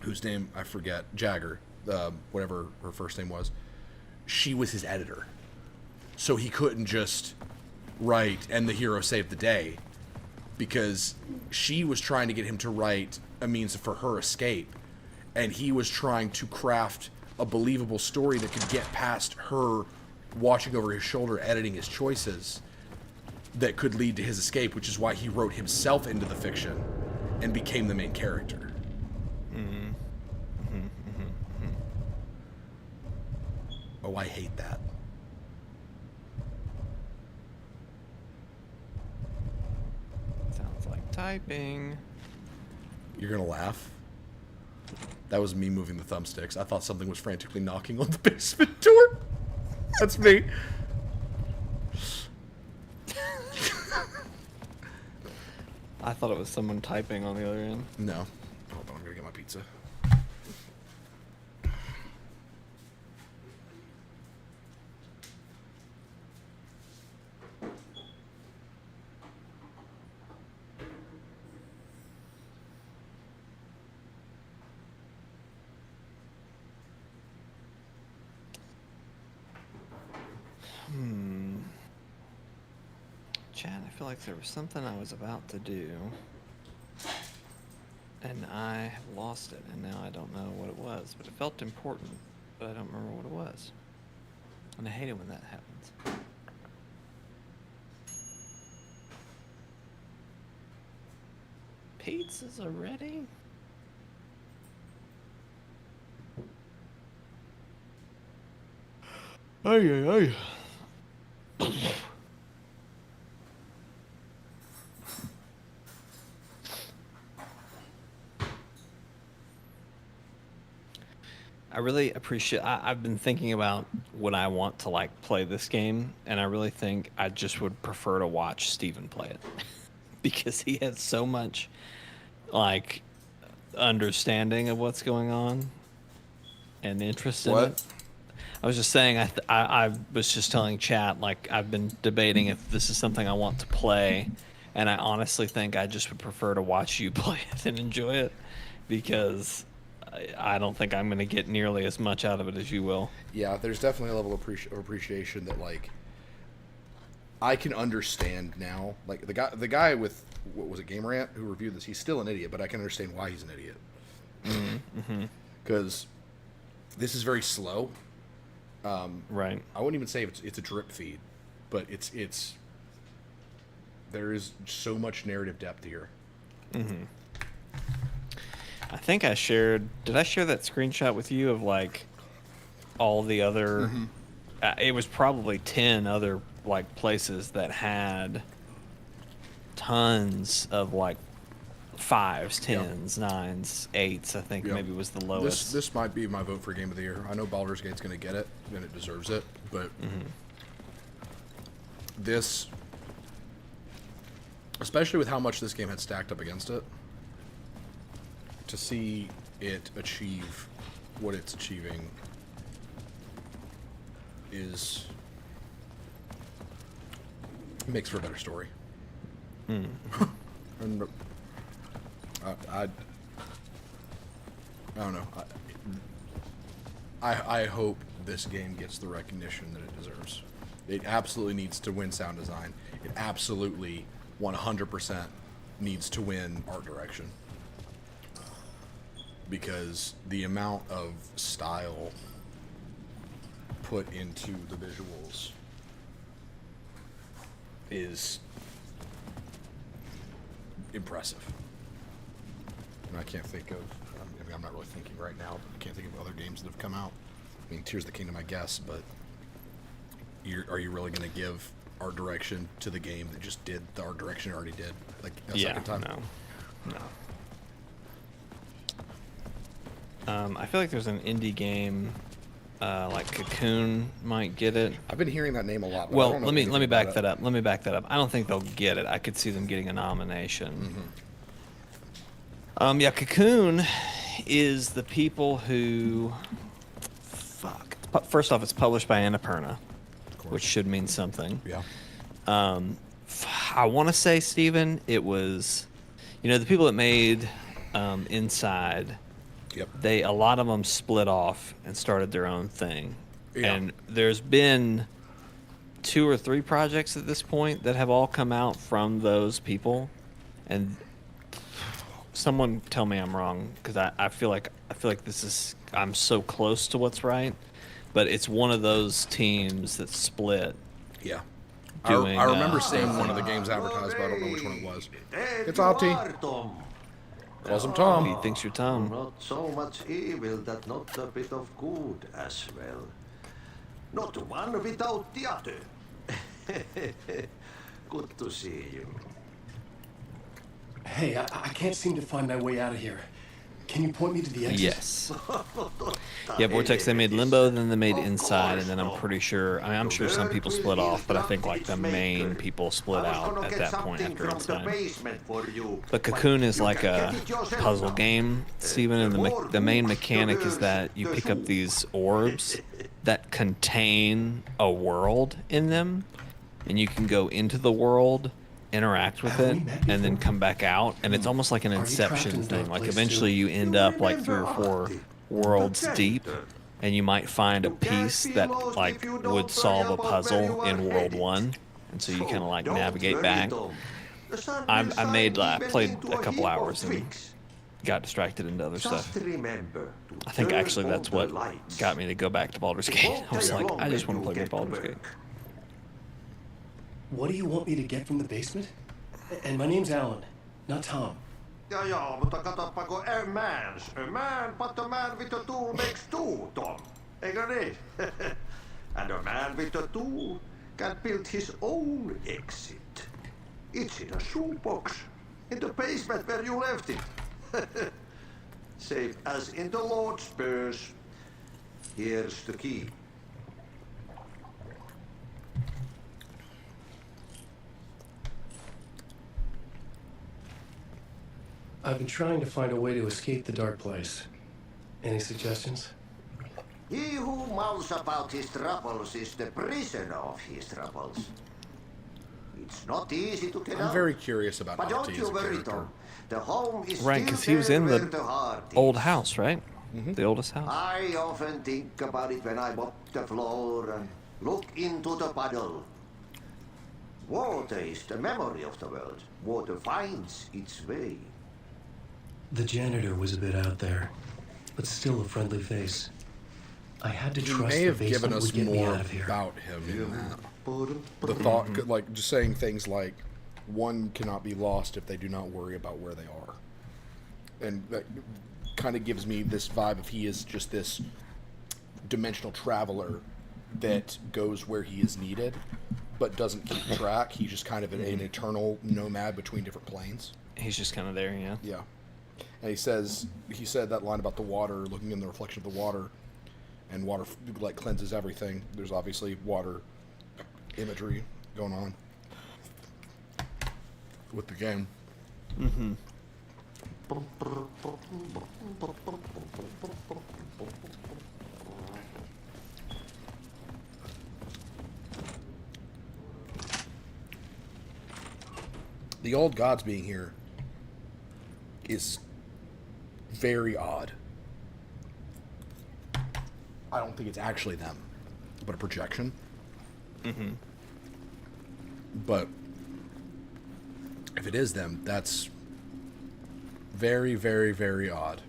whose name I forget, Jagger, whatever her first name was, she was his editor. So he couldn't just write, and the hero saved the day. because she was trying to get him to write a means for her escape, and he was trying to craft a believable story that could get past her watching over his shoulder, editing his choices, that could lead to his escape, which is why he wrote himself into the fiction and became the main character. Oh, I hate that. Sounds like typing. You're gonna laugh. That was me moving the thumbsticks. I thought something was frantically knocking on the basement door. That's me. I thought it was someone typing on the other end. No. Hold on, I'm gonna get my pizza. Chad, I feel like there was something I was about to do, and I have lost it, and now I don't know what it was, but it felt important, but I don't remember what it was. And I hate it when that happens. Pizzas are ready? Ay, ay, ay. I really appreciate. I've been thinking about what I want to like play this game, and I really think I just would prefer to watch Steven play it because he has so much like understanding of what's going on and interest in it. I was just saying, I was just telling chat, like, I've been debating if this is something I want to play, and I honestly think I just would prefer to watch you play it and enjoy it, because I don't think I'm going to get nearly as much out of it as you will. Yeah, there's definitely a level of appreciation that, like, I can understand now. Like, the guy with, what was it, Game Rant, who reviewed this, he's still an idiot, but I can understand why he's an idiot. Because this is very slow. Right. I wouldn't even say it's a drip feed, but it's there is so much narrative depth here. I think I shared. Did I share that screenshot with you of like all the other? It was probably 10 other like places that had tons of like 5s, 10s, 9s, 8s. I think maybe was the lowest. This might be my vote for Game of the Year. I know Baldur's Gate's going to get it, and it deserves it, but this, especially with how much this game had stacked up against it, to see it achieve what it's achieving makes for a better story. And I don't know. I hope this game gets the recognition that it deserves. It absolutely needs to win sound design. It absolutely 100% needs to win art direction. Because the amount of style put into the visuals is impressive. And I can't think of, I mean, I'm not really thinking right now, but I can't think of other games that have come out. I mean, Tears of the Kingdom, I guess, but are you really going to give art direction to the game that just did the art direction it already did, like a second time? No. I feel like there's an indie game, like Cocoon might get it. I've been hearing that name a lot. But Well, I don't know let me anything back about that it. up. Let me back that up. I don't think they'll get it. I could see them getting a nomination. Yeah, Cocoon is the people who. Fuck. First off, it's published by Annapurna, which should mean something. Yeah. I want to say, Steven, it was, the people that made Inside. Yep. A lot of them split off and started their own thing. Yeah. And there's been 2 or 3 projects at this point that have all come out from those people. And someone tell me I'm wrong, because I feel like this is, I'm so close to what's right, but it's one of those teams that split. Yeah. Doing, I remember seeing one of the games advertised, but I don't know which one it was. It's Opti. Calls him Tom. He thinks you're Tom. Not so much evil that not a bit of good as well. Not one without the other. Good to see you. Hey, I can't seem to find my way out of here. Can you point me to the exit? Yes. Yeah, Vortex, they made Limbo, then they made Inside, and then I'm pretty sure, I mean, I'm sure some people split off, but I think like the main people split out at that point after Inside. But Cocoon is like a puzzle game, Steven, and the main mechanic is that you pick up these orbs that contain a world in them, and you can go into the world, interact with it, and then come back out, and it's almost like an Inception thing. Like eventually you end up like 3 or 4 worlds deep, and you might find a piece that like would solve a puzzle in World 1, and so you kind of like navigate back. I played a couple hours and got distracted into other stuff. I think actually that's what got me to go back to Baldur's Gate. I was like, I just want to play more Baldur's Gate. What do you want me to get from the basement? And my name's Alan, not Tom. Ja, mutta katsoppa kun a man, but a man with a tool makes 2, Tom. Eikö niin? And a man with a tool can build his own exit. It's in a shoebox, in the basement where you left it. Safe as in the Lord's purse. Here's the key. I've been trying to find a way to escape the dark place. Any suggestions? He who mouths about his troubles is the prisoner of his troubles. It's not easy to get out. I'm very curious about But don't Opti you as a worry, character. Tom. The home is Right, still because he was in there the where heart is. old house, right? The oldest house. I often think about it when I mop the floor and look into the puddle. Water is the memory of the world. Water finds its way. The janitor was a bit out there, but still a friendly face. I had to He trust may the have given basement us would get me more out of here. about him in that. The thought, like, just saying things like, one cannot be lost if they do not worry about where they are. And that kind of gives me this vibe of he is just this dimensional traveler that goes where he is needed, but doesn't keep track. He's just kind of an eternal nomad between different planes. He's just kind of there, yeah. Yeah. And he said that line about the water, looking in the reflection of the water, and water like cleanses everything. There's obviously water imagery going on with the game. Mm-hmm. The old gods being here is very odd. I don't think it's actually them, but a projection. Mm-hmm. But if it is them, that's very, very, very odd.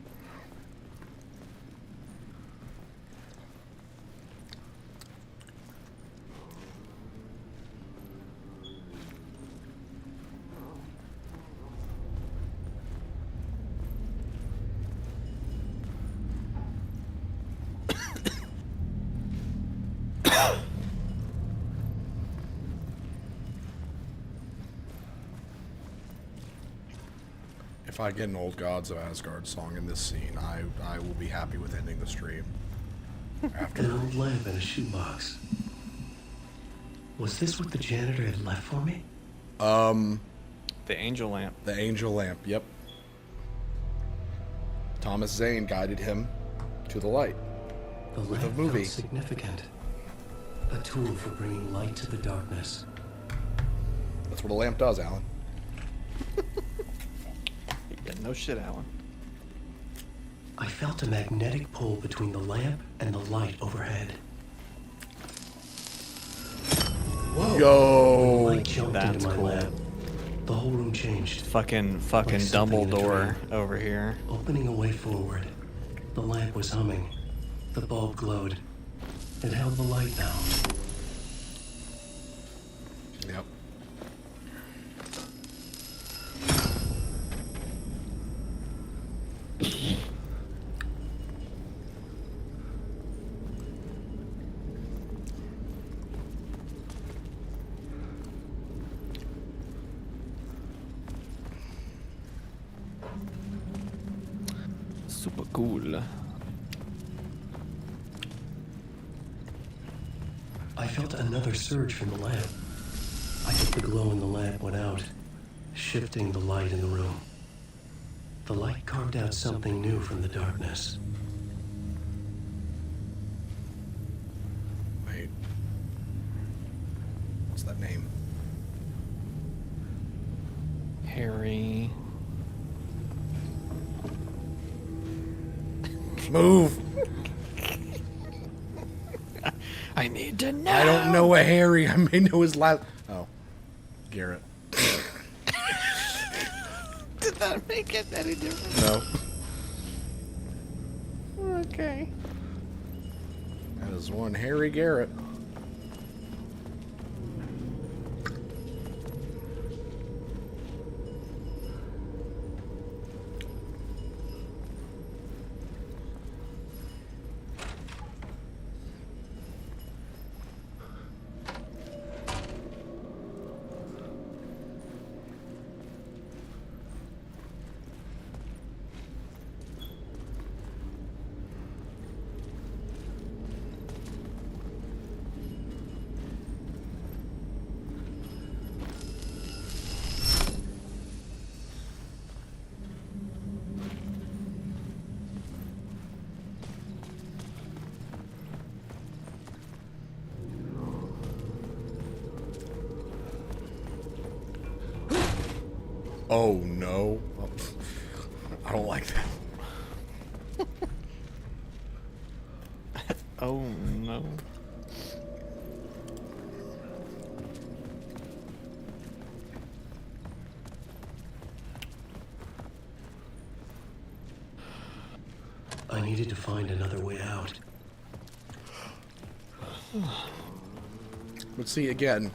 If I get an Old Gods of Asgard song in this scene, I will be happy with ending the stream. An old lamp in a shoebox. Was this what the janitor had left for me? The angel lamp. The angel lamp, yep. Thomas Zane guided him to the light. The with lamp a movie. felt significant. A tool for bringing light to the darkness. That's what a lamp does, Alan. Yeah, no shit, Alan. I felt a magnetic pull between the lamp and the light overhead. Whoa! Yo! Light jumped That's into my cool. lamp. The whole room changed. Fucking Like something in a Dumbledore dream. over here. Opening a way forward. The lamp was humming. The bulb glowed. It held the light now. Yep. Super cool. I felt another surge from the lamp. I think the glow in the lamp went out, shifting the light in the room. The light carved out something new from the darkness. Wait. What's that name? Harry. Move! I need to know. I don't know a Harry. I may know his last. Oh, Garrett. Did that make it any different? No. Okay. That is one Harry Garrett. Oh no. Oh, I don't like that. Oh no. I needed to find another way out. But see, again,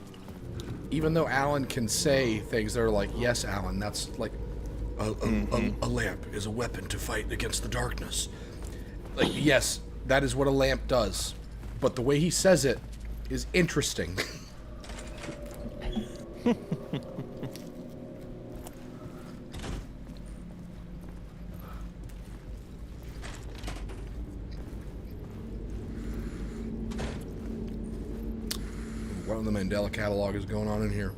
even though Alan can say things that are like, yes, Alan, that's like, a lamp is a weapon to fight against the darkness. Like, yes, that is what a lamp does. But the way he says it is interesting. What in the Mandela catalog is going on in here?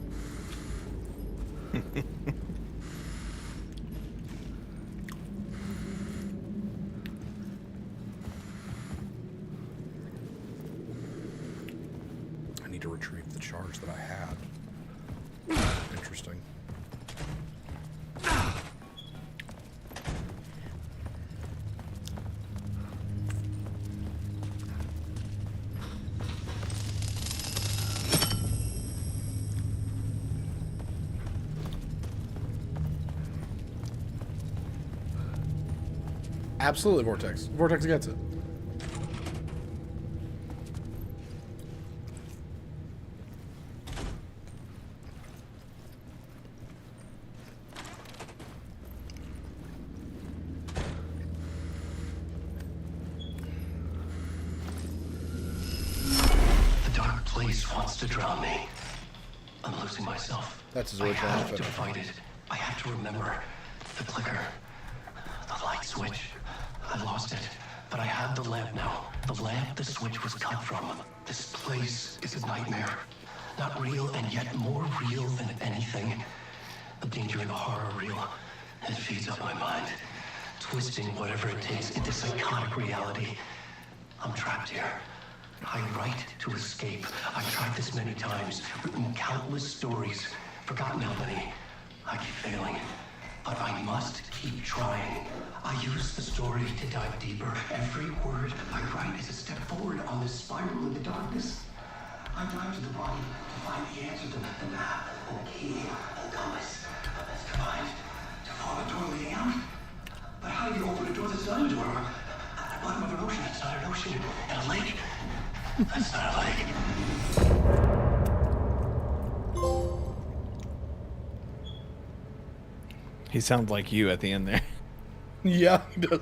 I need to retrieve the charge that I had. Interesting. Absolutely, Vortex. Vortex gets it. The dark place wants to drown me. I'm losing myself. That's his I original have outfit. to fight it. I have to remember the clicker, the light switch. I lost it, but I have the lamp now. The lamp the switch was cut from. This place is a nightmare. Not real, and yet more real than anything. The danger and the horror real. It feeds up my mind, twisting whatever it takes into psychotic reality. I'm trapped here. I write to escape. I've tried this many times, written countless stories, forgotten how many. I keep failing, but I must keep trying. I use the story to dive deeper. Every word I write is a step forward on this spiral in the darkness. I dive to the bottom to find the answer to the map and the key and the compass. That's combined to form a door leading out. But how do you open a door that's not a door? At the bottom of an ocean, it's not an ocean. And a lake, that's not a lake. He sounds like you at the end there. Yeah, he does.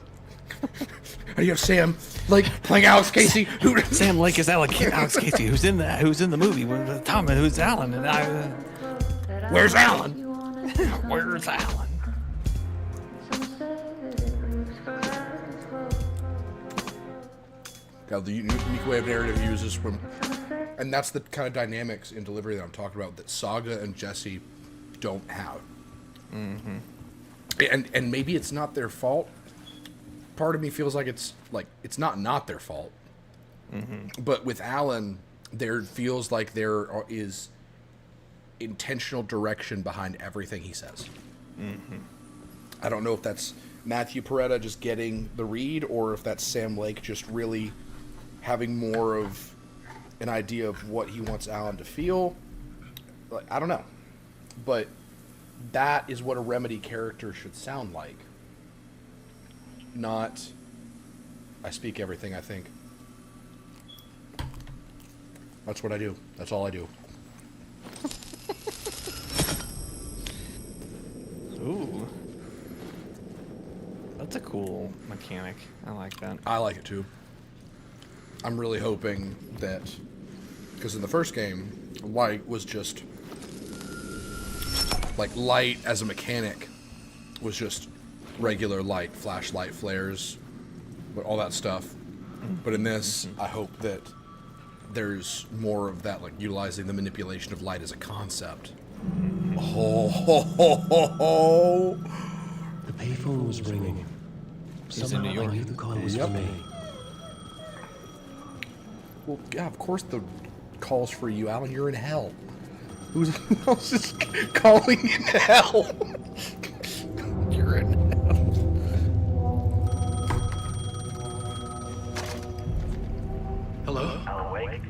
And you have Sam Lake playing Alex Casey. Sam Lake is Alex Casey. Who's in the movie? Tom, who's Alan? And where's Alan? Where's Alan? Got the unique way of narrative uses from, and that's the kind of dynamics in delivery that I'm talking about that Saga and Jesse don't have. Mm-hmm. And maybe it's not their fault. Part of me feels like it's not their fault. Mm-hmm. But with Alan, there feels like there is intentional direction behind everything he says. Mm-hmm. I don't know if that's Matthew Peretta just getting the read, or if that's Sam Lake just really having more of an idea of what he wants Alan to feel. Like, I don't know. But that is what a Remedy character should sound like. Not, I speak everything I think. That's what I do. That's all I do. Ooh. That's a cool mechanic. I like that. I like it too. I'm really hoping that, because in the first game, light was just, like, light as a mechanic was just regular light, flashlight, flares, but all that stuff. But in this, I hope that there's more of that, like, utilizing the manipulation of light as a concept. Oh, ho, ho, ho, ho. The payphone was ringing. Somehow I knew the call was for me. Well, yeah, of course the call's for you, Alan. You're in hell. Who else is calling in hell? You're in hell. Hello? Alan Wake?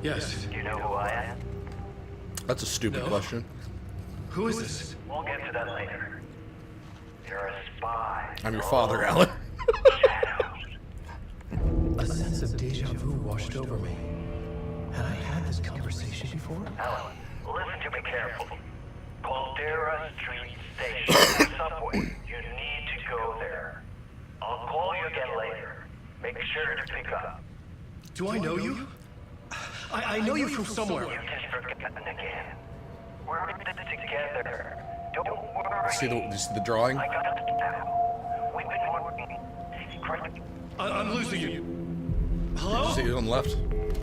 Yes. Do you know who I am? That's a stupid question. Who is this? We'll get to that later. You're a spy. I'm your father, Alan. A sense of deja vu washed over me. Had I had this conversation before? Alan, listen to me carefully. Caldera Street Station, subway. You need to go there. I'll call you again later. Make sure to pick up. Do I know you? I know you from somewhere. You've just forgotten again. We're in this together. Don't worry. See the drawing? I got it now. We've been working. I'm losing you. Hello? See it on the left?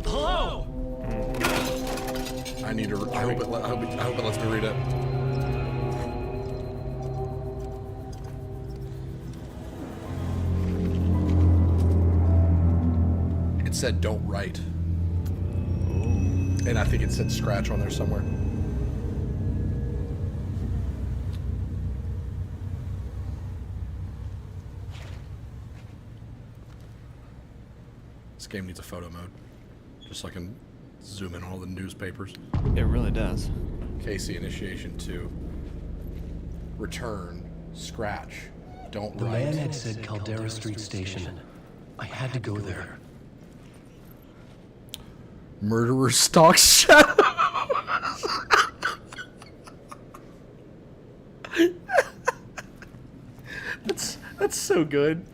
Hello? I need to. I hope it lets me read it. It said "Don't write," and I think it said "Scratch" on there somewhere. This game needs a photo mode, just so I can zoom in on all the newspapers. It really does. Casey, initiation 2. Return. Scratch. Don't The write. man had said Caldera Street Station. I had to go there. Murderer stalks shadows. That's so good.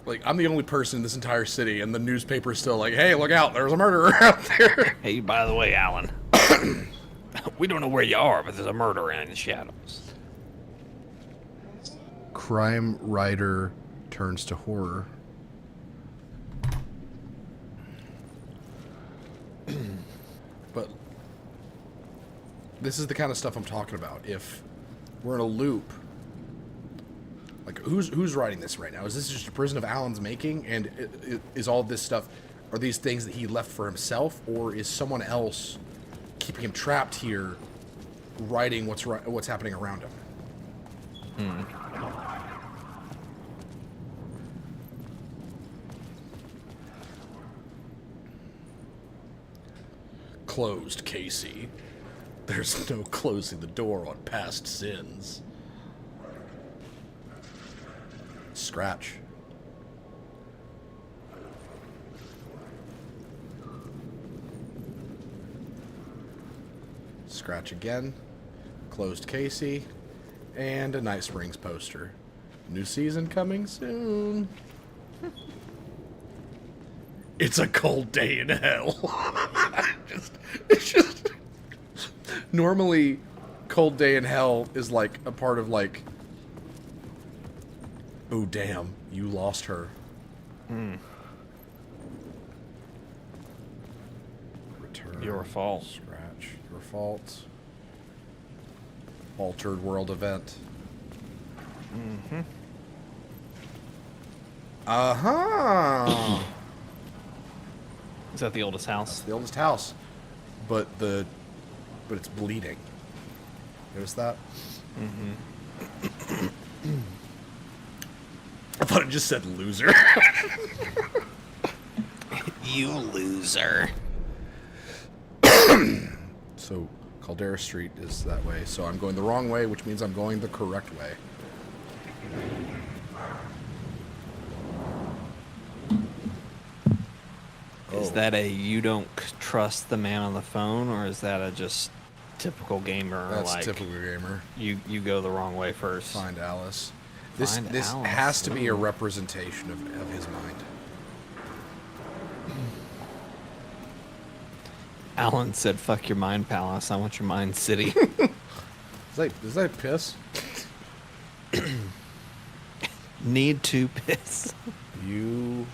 Like, I'm the only person in this entire city, and the newspaper's still like, hey, look out, there's a murderer out there. Hey, by the way, Alan. We don't know where you are, but there's a murderer in the shadows. Crime writer turns to horror. But this is the kind of stuff I'm talking about. If we're in a loop, like, who's writing this right now? Is this just a prison of Alan's making? And is all this stuff, are these things that he left for himself, or is someone else keeping him trapped here, writing what's happening around him? closed, Casey. There's no closing the door on past sins. Scratch. Scratch again. Closed Casey. And a Night Springs poster. New season coming soon. It's a cold day in hell. It's just normally cold day in hell is like a part of like, oh damn, you lost her. Return. Your fault. Scratch. Your fault. Altered world event. Mm-hmm. Uh-huh. Is that the oldest house? That's the oldest house. But it's bleeding. Notice that? Mm-hmm. I thought it just said loser. You loser. So Caldera Street is that way. So I'm going the wrong way, which means I'm going the correct way. Is that a you don't trust the man on the phone, or is that a just typical gamer? That's like typical gamer. You go the wrong way first. Find Alice. This Find this Alice. has to be a representation of his mind. Alan said, "Fuck your mind palace. I want your mind city." Is that piss? Need to piss. You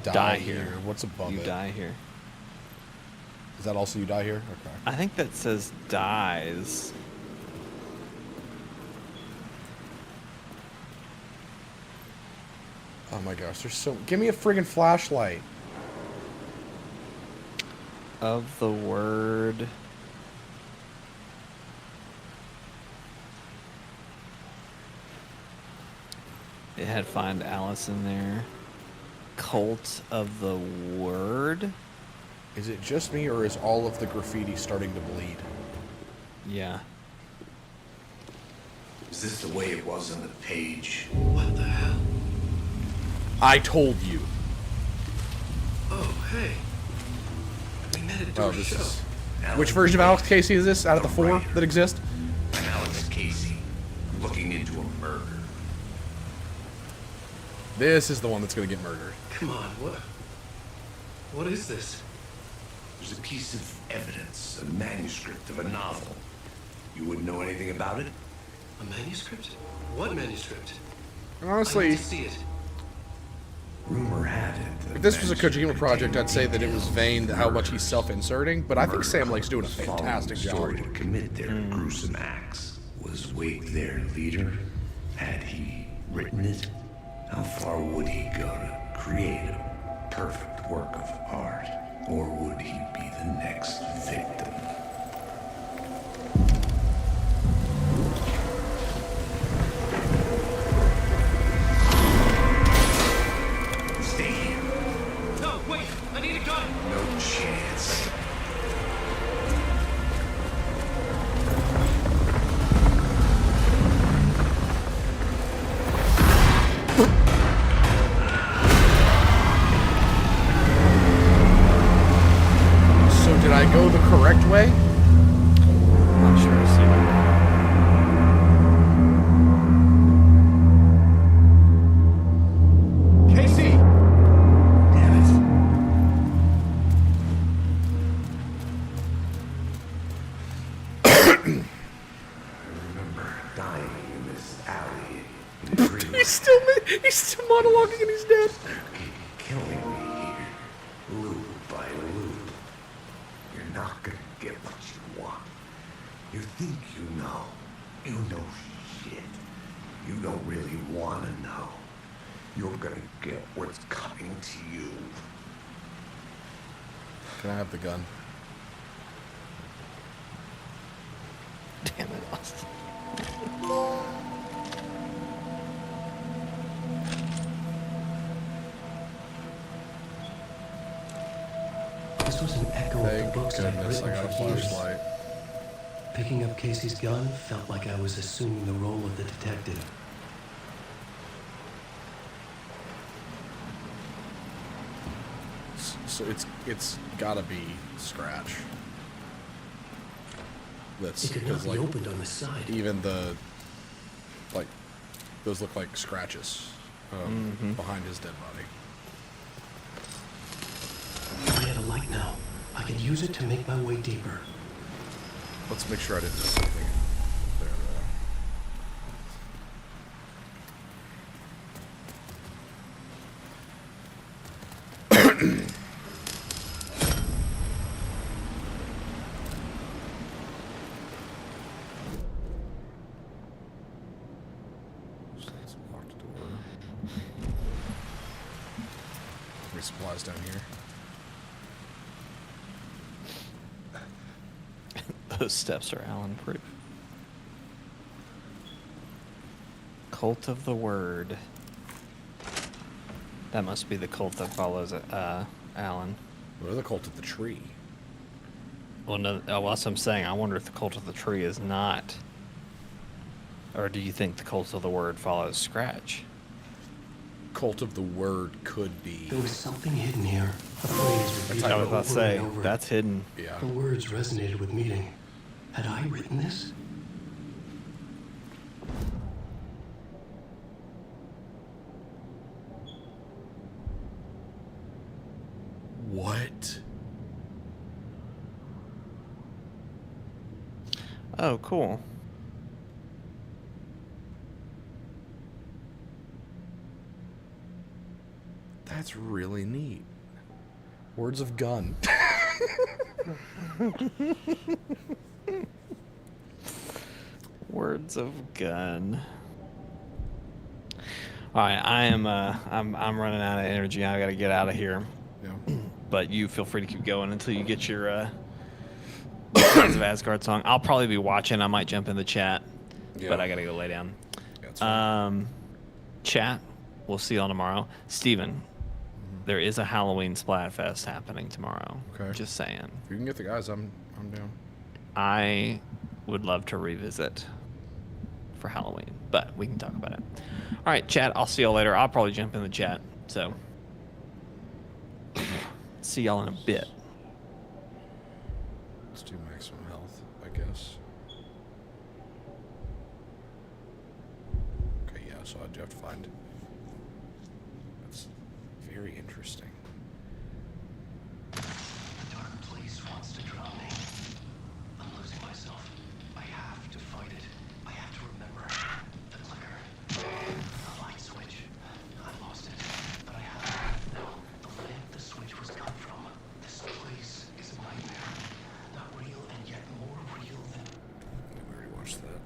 die here. What's above You it? die here. Is that also you die here? Okay. I think that says dies. Oh my gosh, there's so... Give me a friggin' flashlight. Of the word... It had Find Alice in there. Cult of the Word? Is it just me, or is all of the graffiti starting to bleed? Yeah. Is this the way it was on the page? What the hell? I told you. Oh, hey. We met at a show. Is... Which version of Alex Casey is this, out of the four that exist? I'm Alex Casey, looking into a murder. This is the one that's going to get murdered. Come on, what is this? There's a piece of evidence, a manuscript of a novel. You wouldn't know anything about it? A manuscript? What manuscript? Honestly, I need to see it. Rumor had it that if this was a Kojima project, I'd say that it was vain how much he's self-inserting, but I think Sam Lake's doing a fantastic job. Story to commit their gruesome acts. Was Wake their leader? Had he written it? How far would he go to create a perfect work of art? Or would he be the next victim? Stay here. No, wait! I need a gun! No chance. So did I go the correct way? I'm sure I see it. Casey! Damn it. I remember dying in this alley. In a dream. He's still monologuing and he's dead. Killing me here, loop by loop. You're not gonna get what you want. You think you know. You know shit. You don't really wanna know. You're gonna get what's coming to you. Can I have the gun? Damn it, Austin. This was an echo of the books I'd goodness, written I got a for years. flashlight. Picking up Casey's gun felt like I was assuming the role of the detective. So it's gotta be Scratch. That's It could not be opened on the side. Even the those look like scratches behind his dead body. I had a light now. I could use it to make my way deeper. Let's make sure I didn't miss something there, It's a locked door. Resupplies down here. Those steps are Allen proof. Cult of the Word. That must be the cult that follows Allen. Or the cult of the tree. Well, no, that's what I'm saying. I wonder if the cult of the tree is not. Or do you think the cult of the Word follows Scratch? Cult of the Word could be. There was something hidden here. A phrase repeated I was about to over say, and over. that's hidden. Yeah. The words resonated with me. Had I written this? What? Oh, cool. That's really neat. Words of gun. Words of gun. All right, I'm running out of energy. I got to get out of here. Yeah. But you feel free to keep going until you get your Guardians of Asgard song. I'll probably be watching. I might jump in the chat, but I got to go lay down. Chat. We'll see y'all tomorrow. Steven, there is a Halloween Splatfest happening tomorrow. Okay. Just saying. If you can get the guys, I'm down. I would love to revisit for Halloween, but we can talk about it. All right, chat. I'll see y'all later. I'll probably jump in the chat. So, see y'all in a bit. Let's do maximum health, I guess. Okay, yeah, so I do have to find. That's very interesting. The dark place wants to drown me. I'm losing myself. I have to fight it. I have to remember. The clicker. The light switch. I lost it. But I have it. No, the lamp the switch was cut from. This place is a nightmare. Not real and yet more real than... We already watched that.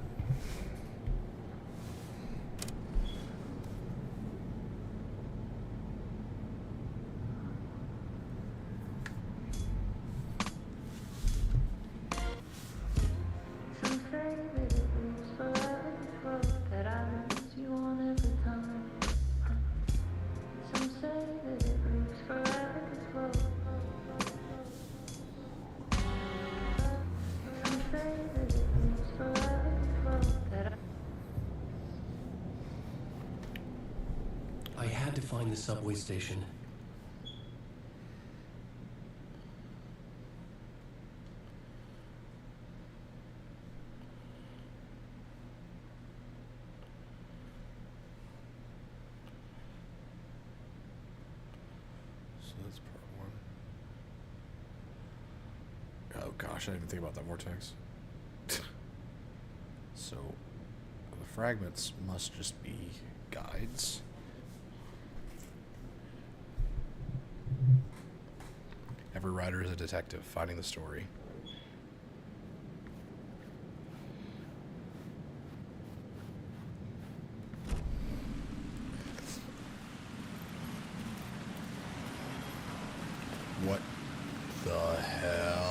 Some say that it moves forever, that I lose you on every time. Some say that it moves forever, Some say that it moves forever, that I had to find the subway station. So that's part one. Oh gosh, I didn't even think about that vortex. So the fragments must just be guides. Every writer is a detective finding the story. What the hell?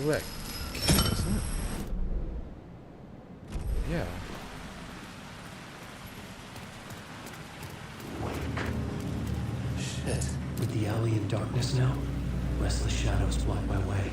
Look at that cat, isn't it? Yeah. Shit. With the alley in darkness now, restless shadows block my way.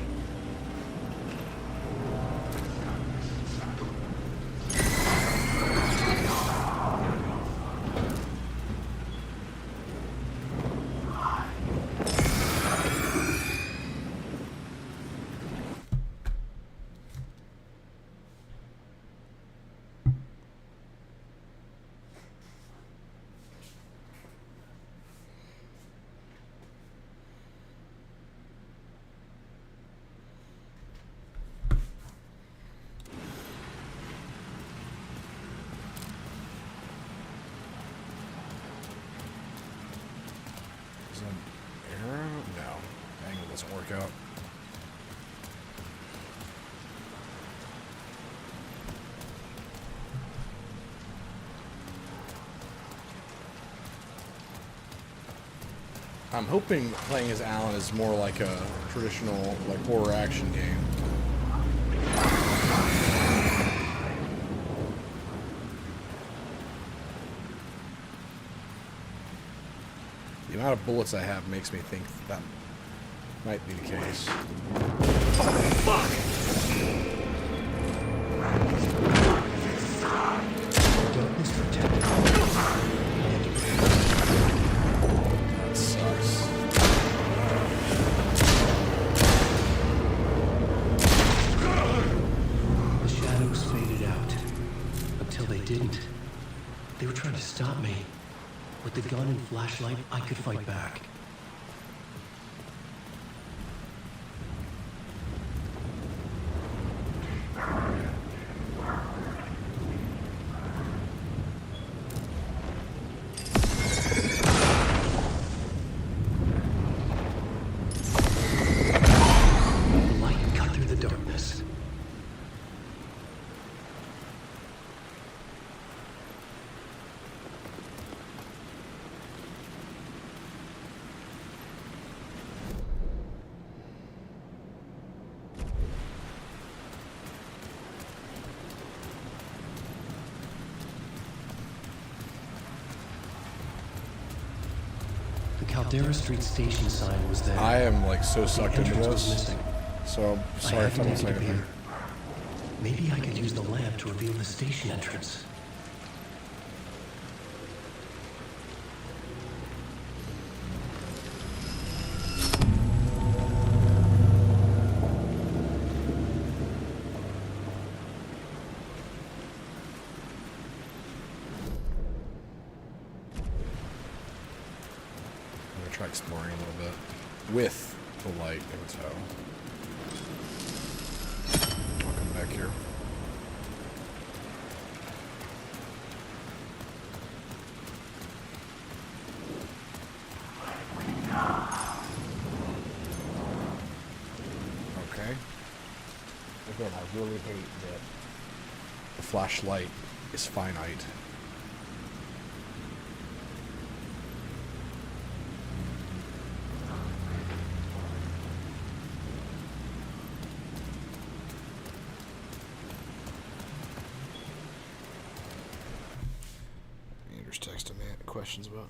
Is that an arrow? No. Angle doesn't work out. I'm hoping playing as Alan is more like a traditional like horror action game. The amount of bullets I have makes me think that might be the case. That sucks. The shadows faded out. Until they didn't. They were trying to stop me. With the gun and flashlight, I could fight back. The light cut through the darkness. The Caldera Street station sign was there. I am like so The sucked into entrance was this. missing. So I sorry had if to I don't make say it anything. appear. Maybe I could use the lamp to reveal the station entrance. I'm gonna try exploring a little bit with the light in tow. I'll come back here. Okay. Again, I really hate that the flashlight is finite. Andrew's texting me questions about.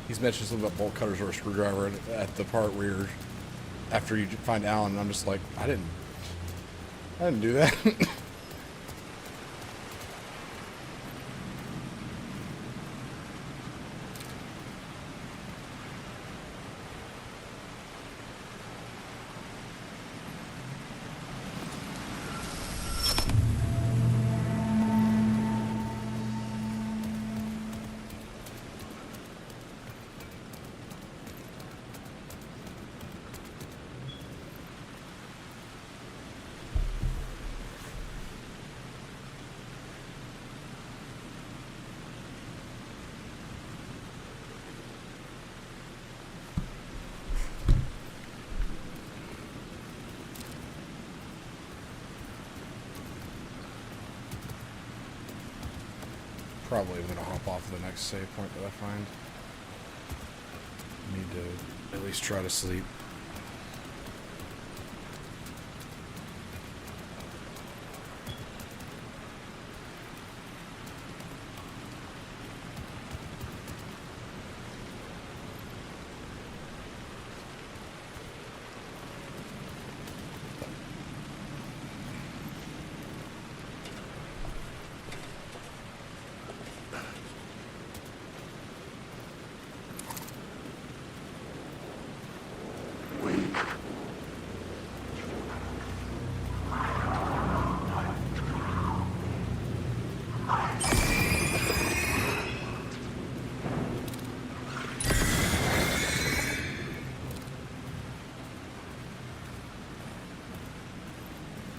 He's mentioned something about bolt cutters or a screwdriver at the part where you're, after you find Alan, and I'm just like, I didn't do that. probably going to hop off the next save point that I find. Need to at least try to sleep.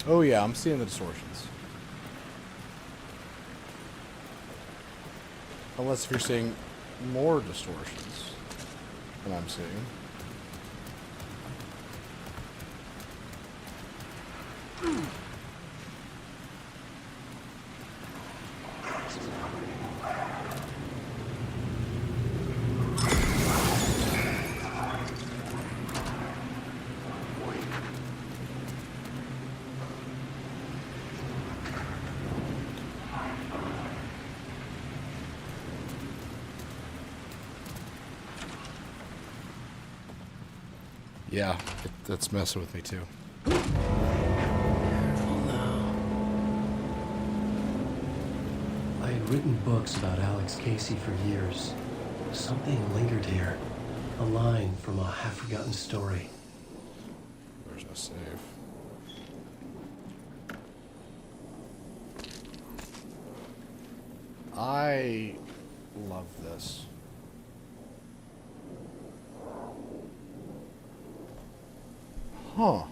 Oh yeah, I'm seeing the distortions. Unless if you're seeing more distortions than I'm seeing. Yeah, that's messing with me too. I had written books about Alex Casey for years. Something lingered here. A line from a half-forgotten story. There's no save. I love this. Huh.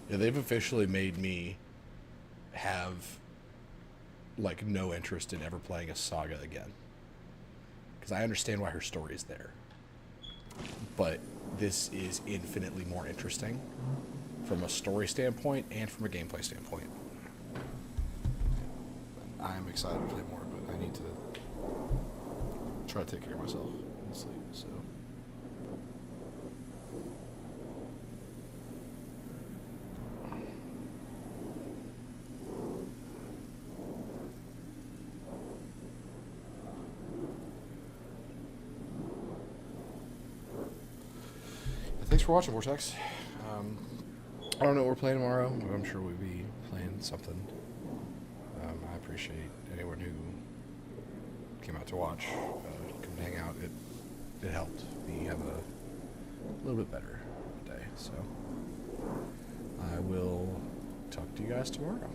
Yeah, they've officially made me have, like, no interest in ever playing a Saga again. Because I understand why her story is there. But this is infinitely more interesting from a story standpoint and from a gameplay standpoint. I'm excited to play more, but I need to try to take care of myself and sleep, so. Thanks for watching, Vortex. I don't know what we're playing tomorrow, but I'm sure we'll be playing something. I appreciate anyone who came out to watch, come hang out. It helped me have a little bit better day. So I will talk to you guys tomorrow.